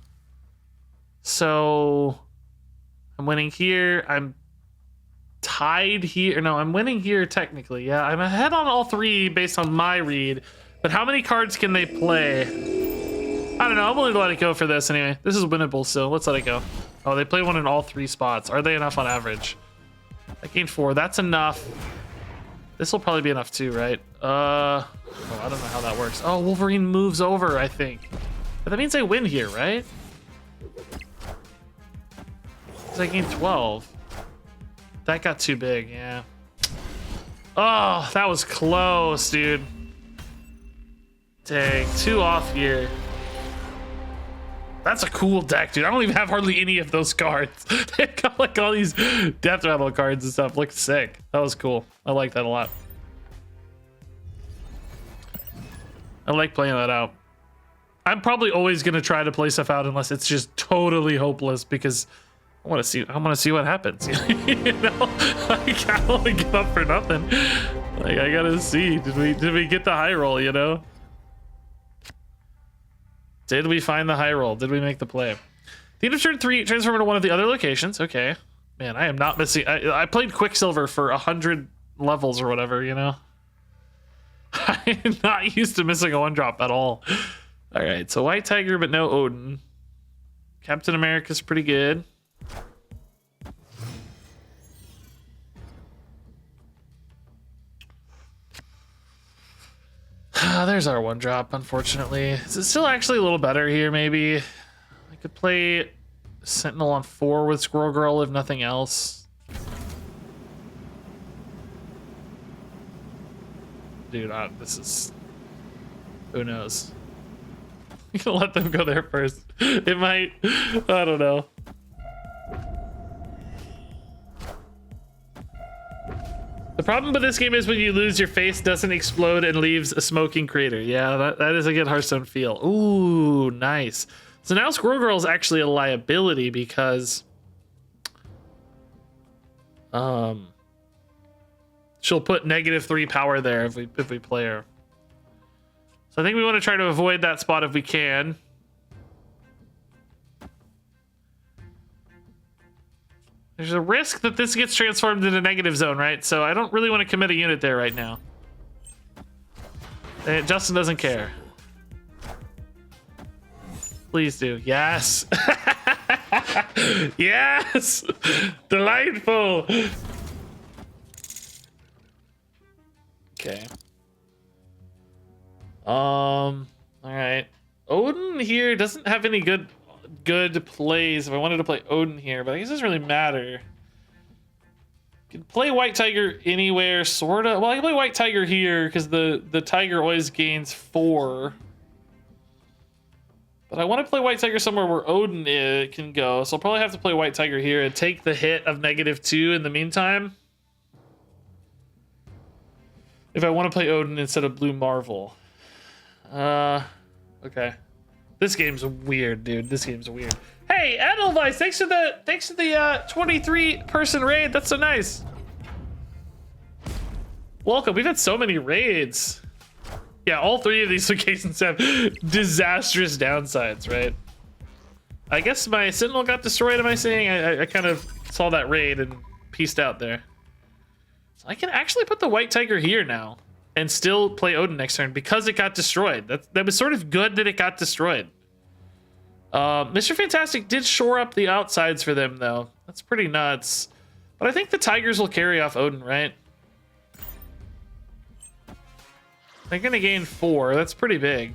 So, I'm winning here. I'm tied here. No, I'm winning here technically. Yeah, I'm ahead on all 3 based on my read. But how many cards can they play? I don't know. I'm willing to let it go for this anyway. This is winnable still. Let's let it go. Oh, they play one in all 3 spots. Are they enough on average? I gained 4. That's enough. This will probably be enough too, right? Oh, I don't know how that works. Oh, Wolverine moves over, I think. But that means I win here, right? Because I gained 12. That got too big, yeah. Oh, that was close, dude. Dang, 2 off here. That's a cool deck, dude. I don't even have hardly any of those cards. They've got like all these death rattle cards and stuff. Looks sick. That was cool. I like that a lot. I like playing that out. I'm probably always gonna try to play stuff out unless it's just totally hopeless because I want to see what happens. You know, like, I don't want to give up for nothing. Like I gotta see. Did we get the high roll? You know. Did we find the high roll? Did we make the play? The end of turn 3, transform to one of the other locations. Okay. Man, I am not missing. I played Quicksilver for 100 levels or whatever, you know? I am not used to missing a 1-drop at all. All right, so White Tiger, but no Odin. Captain America's pretty good. There's our one drop, unfortunately. Is it still actually a little better here, maybe? I could play Sentinel on 4 with Squirrel Girl, if nothing else. Dude, this is... Who knows? I'm gonna let them go there first. It might... I don't know. The problem with this game is when you lose, your face doesn't explode and leaves a smoking crater. Yeah, that is a good Hearthstone feel. Ooh, nice. So now Squirrel Girl is actually a liability because she'll put -3 power there if we play her. So I think we want to try to avoid that spot if we can. There's a risk that this gets transformed into negative zone, right? So I don't really want to commit a unit there right now. Justin doesn't care. Please do. Yes. Yes. Delightful. Okay. All right. Odin here doesn't have any good plays if I wanted to play Odin here, but I guess it doesn't really matter. Can play White Tiger anywhere, sorta. Well, I can play White Tiger here because the Tiger always gains 4. But I want to play White Tiger somewhere where Odin can go, so I'll probably have to play White Tiger here and take the hit of -2 in the meantime. If I want to play Odin instead of Blue Marvel. Okay. This game's weird, dude. This game's weird. Hey, Edelweiss, thanks to the 23-person raid. That's so nice. Welcome. We've had so many raids. Yeah, all 3 of these locations have disastrous downsides, right? I guess my Sentinel got destroyed, am I saying? I kind of saw that raid and pieced out there. So I can actually put the White Tiger here now and still play Odin next turn because it got destroyed. That was sort of good that it got destroyed. Mr. Fantastic did shore up the outsides for them, though. That's pretty nuts. But I think the Tigers will carry off Odin, right? They're gonna gain 4. That's pretty big.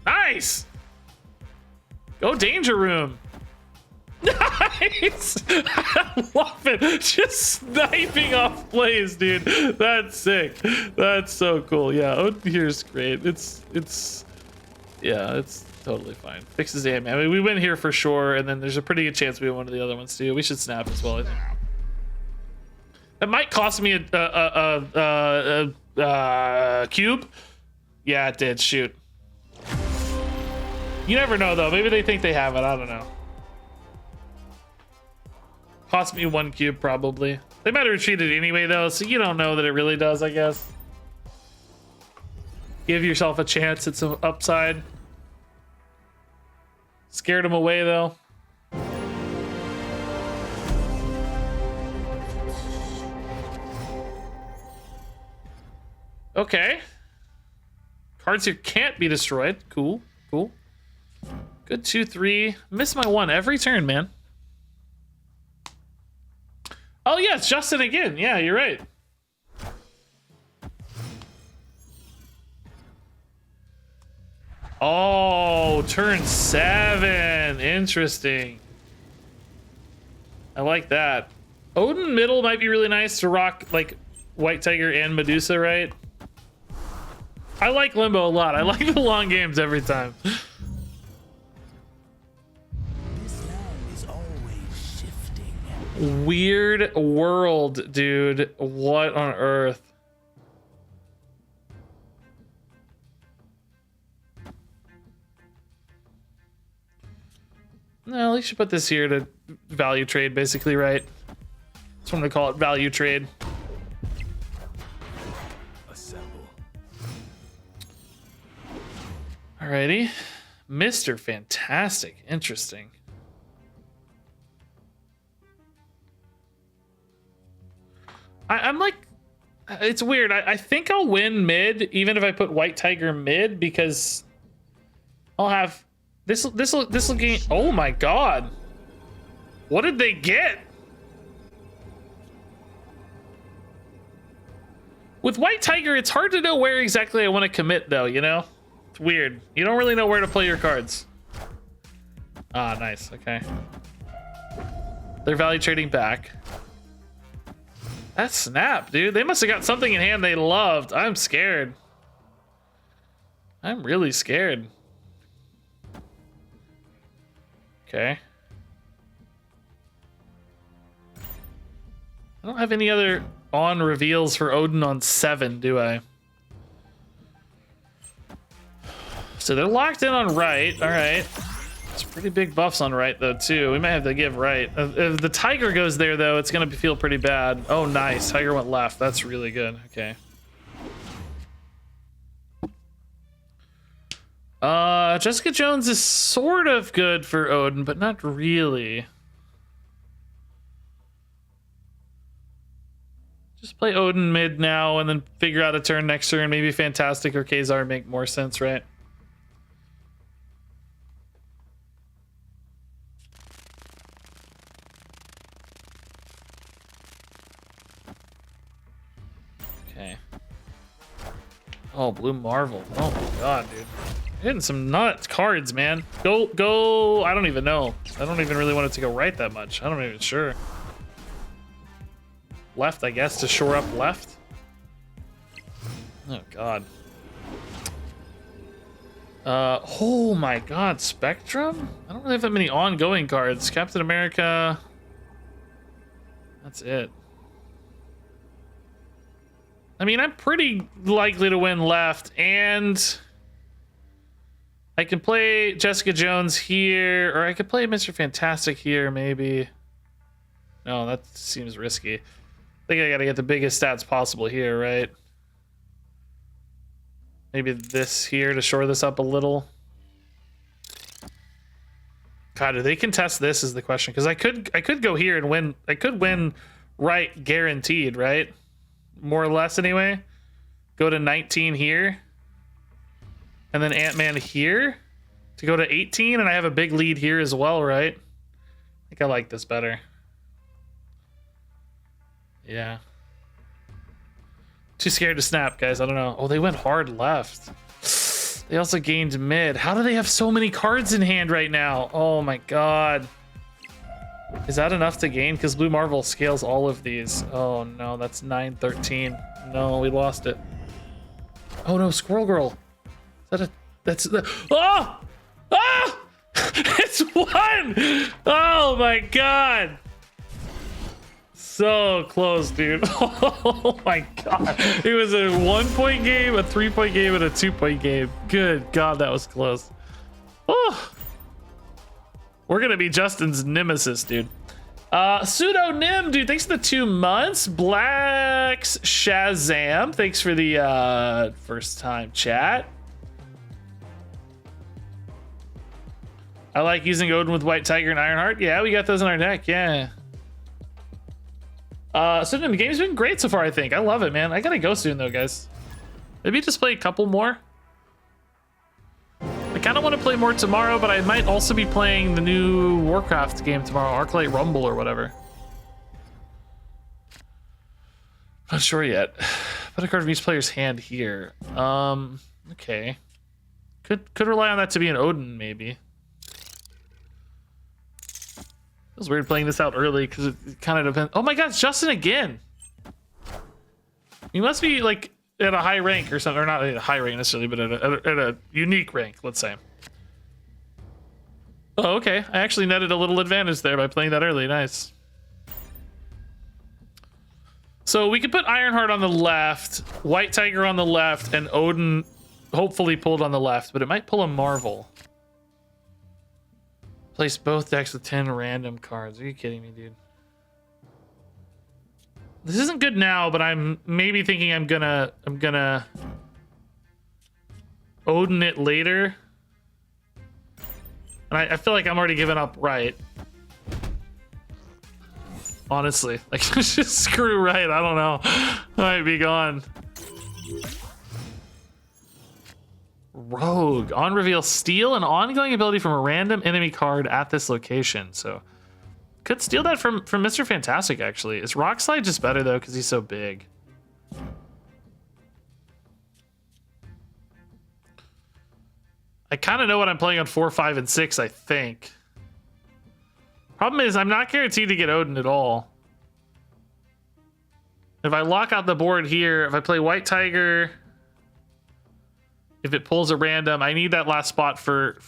Nice! Go Danger Room. Nice! I love it. Just sniping off plays, dude. That's sick. That's so cool. Yeah, Odin here is great. It's totally fine. Fixes aim. I mean, we win here for sure, and then there's a pretty good chance we win one of the other ones too. We should snap as well, I think. That might cost me a cube. Yeah, it did. Shoot. You never know, though. Maybe they think they have it. I don't know. Cost me 1 cube, probably. They might have retreated anyway, though, so you don't know that it really does, I guess. Give yourself a chance at some upside. Scared them away, though. Okay. Cards here can't be destroyed. Cool, cool. Good 2-3. Miss my 1 every turn, man. Oh, yeah, it's Justin again. Yeah, you're right. Oh, turn 7. Interesting. I like that. Odin middle might be really nice to rock, like, White Tiger and Medusa, right? I like Limbo a lot. I like the long games every time. Weird world, dude. What on earth? No, at least you put this here to value trade, basically, right? That's what I'm gonna call it, value trade. Assemble. Alrighty. Mr. Fantastic. Interesting. I'm like, it's weird. I think I'll win mid, even if I put White Tiger mid, because I'll have this will gain. Oh my god, what did they get? With White Tiger, it's hard to know where exactly I want to commit, though, you know? It's weird. You don't really know where to play your cards. Ah, nice. Okay. They're value trading back. That's snap, dude. They must have got something in hand they loved. I'm scared. I'm really scared. Okay. I don't have any other on reveals for Odin on 7, do I? So they're locked in on right. All right. It's pretty big buffs on right, though, too. We might have to give right. If the Tiger goes there, though, it's going to feel pretty bad. Oh, nice. Tiger went left. That's really good. Okay. Jessica Jones is sort of good for Odin, but not really. Just play Odin mid now and then figure out a turn next turn. Maybe Fantastic or Kazar make more sense, right? Okay. Oh, Blue Marvel. Oh my god, dude. Hitting some nuts cards, man. Go. I don't even know. I don't even really want it to go right that much. I'm not even sure. Left, I guess, to shore up left. Oh god. Oh my god, Spectrum? I don't really have that many ongoing cards. Captain America. That's it. I mean, I'm pretty likely to win left, and I can play Jessica Jones here, or I could play Mr. Fantastic here, maybe. No, that seems risky. I think I gotta get the biggest stats possible here, right? Maybe this here to shore this up a little. God, do they contest this is the question, because I could go here and win. I could win right guaranteed, right? More or less anyway. Go to 19 here. And then Ant-Man here to go to 18, and I have a big lead here as well, right? I think I like this better. Yeah. Too scared to snap, guys. I don't know. Oh, they went hard left. They also gained mid. How do they have so many cards in hand right now? Oh my god. Is that enough to gain? Because Blue Marvel scales all of these. Oh no, that's 9-13. No, we lost it. Oh no, Squirrel Girl. Is that a... That's the... Oh! Oh! It's one! Oh my god! So close, dude. Oh my god. It was a 1-point game, a 3-point game, and a 2-point game. Good god, that was close. Oh! We're gonna be Justin's nemesis, dude. Pseudonym, dude, thanks for the 2 months. Blacks Shazam, thanks for the first time chat. I like using Odin with White Tiger and Ironheart. Yeah, we got those in our deck, yeah. Pseudonym, the game's been great so far, I think. I love it, man. I gotta go soon, though, guys. Maybe just play a couple more. I kind of want to play more tomorrow, but I might also be playing the new Warcraft game tomorrow, Arclight Rumble or whatever. Not sure yet. Put a card from each player's hand here. Okay. Could rely on that to be an Odin, maybe. Feels weird playing this out early because it kind of depends. Oh my god, it's Justin again. You must be like at a high rank or something, or not at a high rank necessarily, but at a unique rank, let's say. Oh, okay. I actually netted a little advantage there by playing that early. Nice. So we could put Ironheart on the left, White Tiger on the left, and Odin hopefully pulled on the left, but it might pull a Marvel. Place both decks with 10 random cards. Are you kidding me, dude? This isn't good now, but I'm maybe thinking I'm gonna Odin it later. And I feel like I'm already giving up right. Honestly, like just screw right. I don't know. I might be gone. Rogue. On reveal, steal an ongoing ability from a random enemy card at this location. So could steal that from Mr. Fantastic, actually. Is Rock Slide just better, though, because he's so big? I kind of know what I'm playing on 4, 5, and 6, I think. Problem is, I'm not guaranteed to get Odin at all. If I lock out the board here, if I play White Tiger, if it pulls a random, I need that last spot for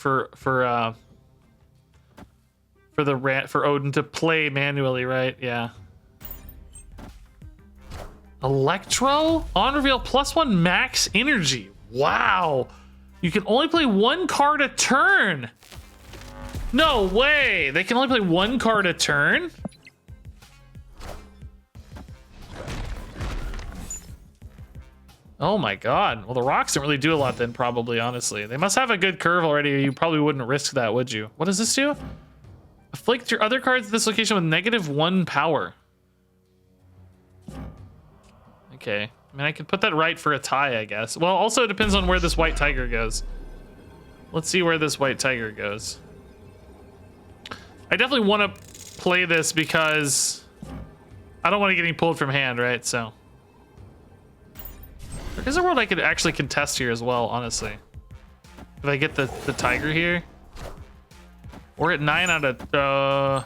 Odin to play manually, right? Yeah. Electro on reveal +1 max energy. Wow. You can only play 1 card a turn. No way. They can only play 1 card a turn? Oh my god. Well, the rocks don't really do a lot then, probably, honestly. They must have a good curve already, or you probably wouldn't risk that, would you? What does this do? Afflict your other cards at this location with -1 power. Okay. I mean, I could put that right for a tie, I guess. Well, also it depends on where this White Tiger goes. Let's see where this White Tiger goes. I definitely want to play this because I don't want to get pulled from hand, right? So there's a world I could actually contest here as well, honestly. If I get the Tiger here. We're at 9 out of...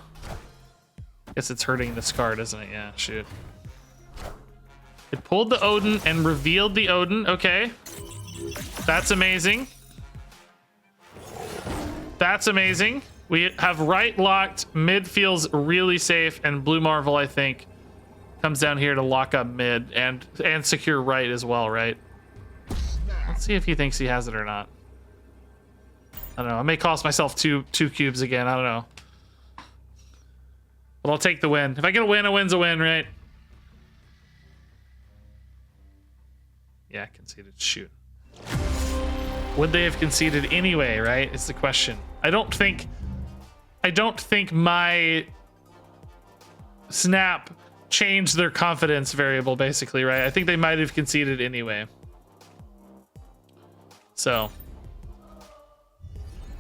guess it's hurting this card, isn't it? Yeah, shoot. It pulled the Odin and revealed the Odin. Okay. That's amazing. That's amazing. We have right locked. Mid feels really safe. And Blue Marvel, I think, comes down here to lock up mid and secure right as well, right? Let's see if he thinks he has it or not. I don't know. I may cost myself two cubes again. I don't know. But I'll take the win. If I get a win, a win's a win, right? Yeah, conceded. Shoot. Would they have conceded anyway, right? Is the question. I don't think my snap changed their confidence variable, basically, right? I think they might have conceded anyway. So,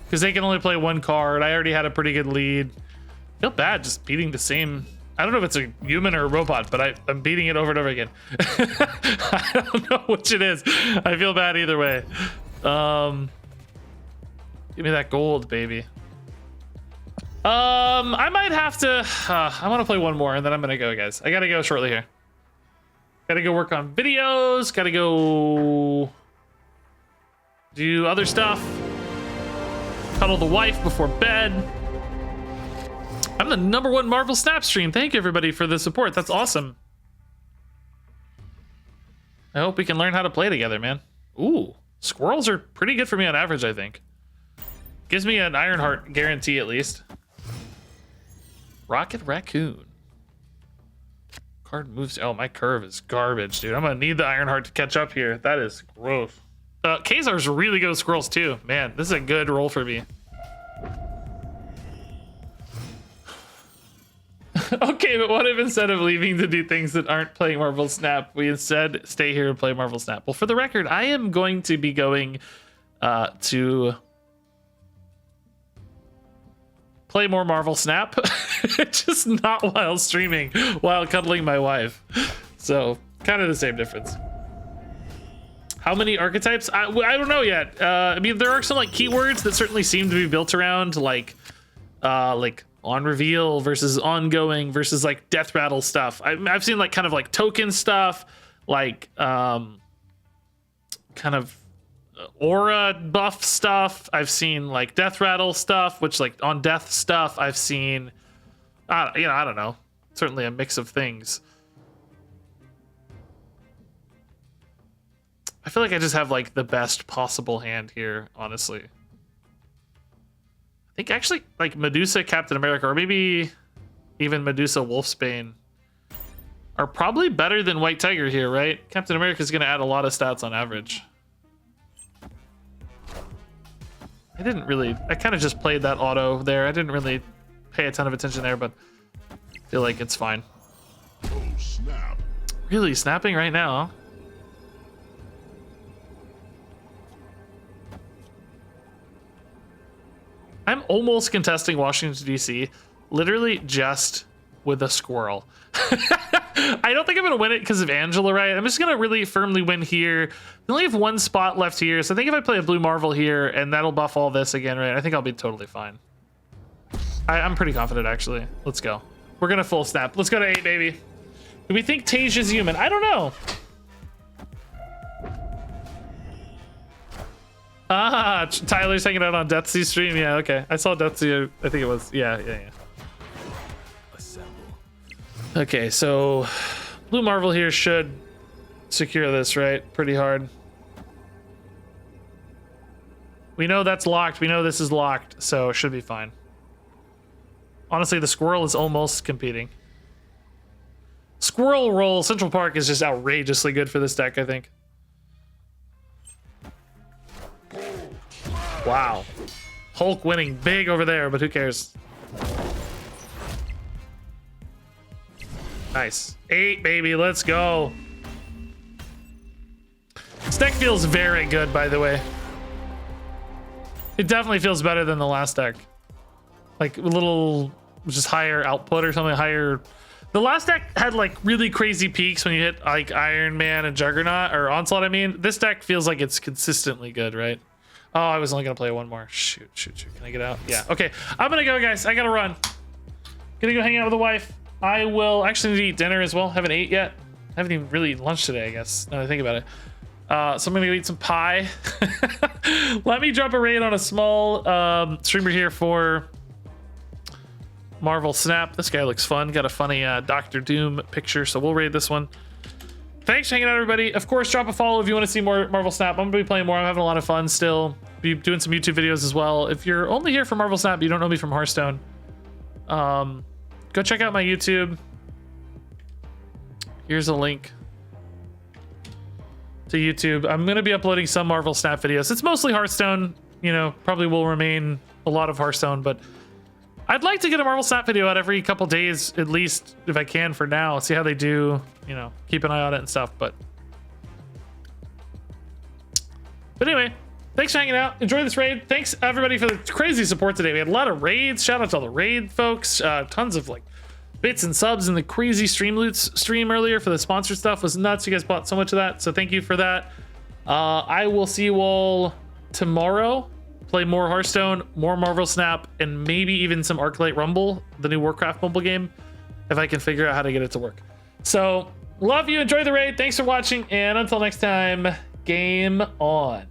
because they can only play 1 card. I already had a pretty good lead. I feel bad just beating the same. I don't know if it's a human or a robot, but I'm beating it over and over again. I don't know which it is. I feel bad either way. Give me that gold, baby. I might have to. I want to play 1 more, and then I'm gonna go, guys. I gotta go shortly here. Gotta go work on videos. Gotta go do other stuff. Cuddle the wife before bed. I'm the #1 Marvel Snap stream. Thank you, everybody, for the support. That's awesome. I hope we can learn how to play together, man. Ooh, squirrels are pretty good for me on average, I think. Gives me an Ironheart guarantee, at least. Rocket Raccoon. Card moves. Oh, my curve is garbage, dude. I'm gonna need the Ironheart to catch up here. That is gross. Kazar's really good with squirrels, too. Man, this is a good roll for me. Okay, but what if instead of leaving to do things that aren't playing Marvel Snap, we instead stay here and play Marvel Snap? Well, for the record, I am going to be going to play more Marvel Snap, just not while streaming, while cuddling my wife. So, kind of the same difference. How many archetypes? I don't know yet. I mean, there are some like keywords that certainly seem to be built around like on reveal versus ongoing versus like death rattle stuff. I've seen like kind of like token stuff, like kind of aura buff stuff. I've seen like death rattle stuff, which like on death stuff. I've seen, I don't know, certainly a mix of things. I feel like I just have like the best possible hand here, honestly. I think actually like Medusa Captain America, or maybe even Medusa Wolfsbane, are probably better than White Tiger here, right? Captain America is going to add a lot of stats on average. I kind of just played that auto there. I didn't really pay a ton of attention there, but I feel like it's fine. Oh, snap. Really snapping right now, huh? I'm almost contesting Washington, D.C. literally just with a squirrel. I don't think I'm gonna win it because of Angela, right? I'm just gonna really firmly win here. We only have one spot left here, so I think if I play a blue Marvel here and that'll buff all this again, right? I think I'll be totally fine. I'm pretty confident, actually. Let's go. We're gonna full snap. Let's go to 8, baby. Do we think Tage is human? I don't know. Ah, Tyler's hanging out on Deathsy's stream. Yeah, okay. I saw Deathsy. I think it was. Yeah. Okay, so blue Marvel here should secure this, right? Pretty hard. We know that's locked. We know this is locked, so it should be fine. Honestly, the squirrel is almost competing. Squirrel Roll Central Park is just outrageously good for this deck, I think. Wow. Hulk winning big over there, but who cares? Nice. 8, baby. Let's go. This deck feels very good, by the way. It definitely feels better than the last deck. Like a little just higher output or something higher. The last deck had like really crazy peaks when you hit like Iron Man and Juggernaut or Onslaught. I mean, this deck feels like it's consistently good, right? Oh, I was only gonna play one more. Shoot. Can I get out? Yeah. Okay. I'm gonna go, guys. I gotta run. Gonna go hang out with the wife. I will actually need to eat dinner as well. Haven't ate yet. Haven't even really eaten lunch today, I guess. Now that I think about it. So I'm gonna go eat some pie. Let me drop a raid on a small streamer here for Marvel Snap. This guy looks fun. Got a funny Doctor Doom picture, so we'll raid this one. Thanks for hanging out, everybody. Of course, drop a follow if you want to see more Marvel Snap. I'm gonna be playing more. I'm having a lot of fun still. Be doing some YouTube videos as well. If you're only here for Marvel Snap, you don't know me from Hearthstone. Go check out my YouTube. Here's a link to YouTube. I'm gonna be uploading some Marvel Snap videos. It's mostly Hearthstone. You know, probably will remain a lot of Hearthstone, but I'd like to get a Marvel Snap video out every couple days, at least if I can for now. See how they do, you know, keep an eye on it and stuff. But anyway, thanks for hanging out. Enjoy this raid. Thanks everybody for the crazy support today. We had a lot of raids. Shout out to all the raid folks. Tons of like bits and subs, and the crazy stream loots stream earlier for the sponsored stuff was nuts. You guys bought so much of that, so thank you for that. I will see you all tomorrow. Play more Hearthstone, more Marvel Snap, and maybe even some Arclight Rumble, the new Warcraft mobile game, if I can figure out how to get it to work. So, love you, enjoy the raid, thanks for watching, and until next time, game on.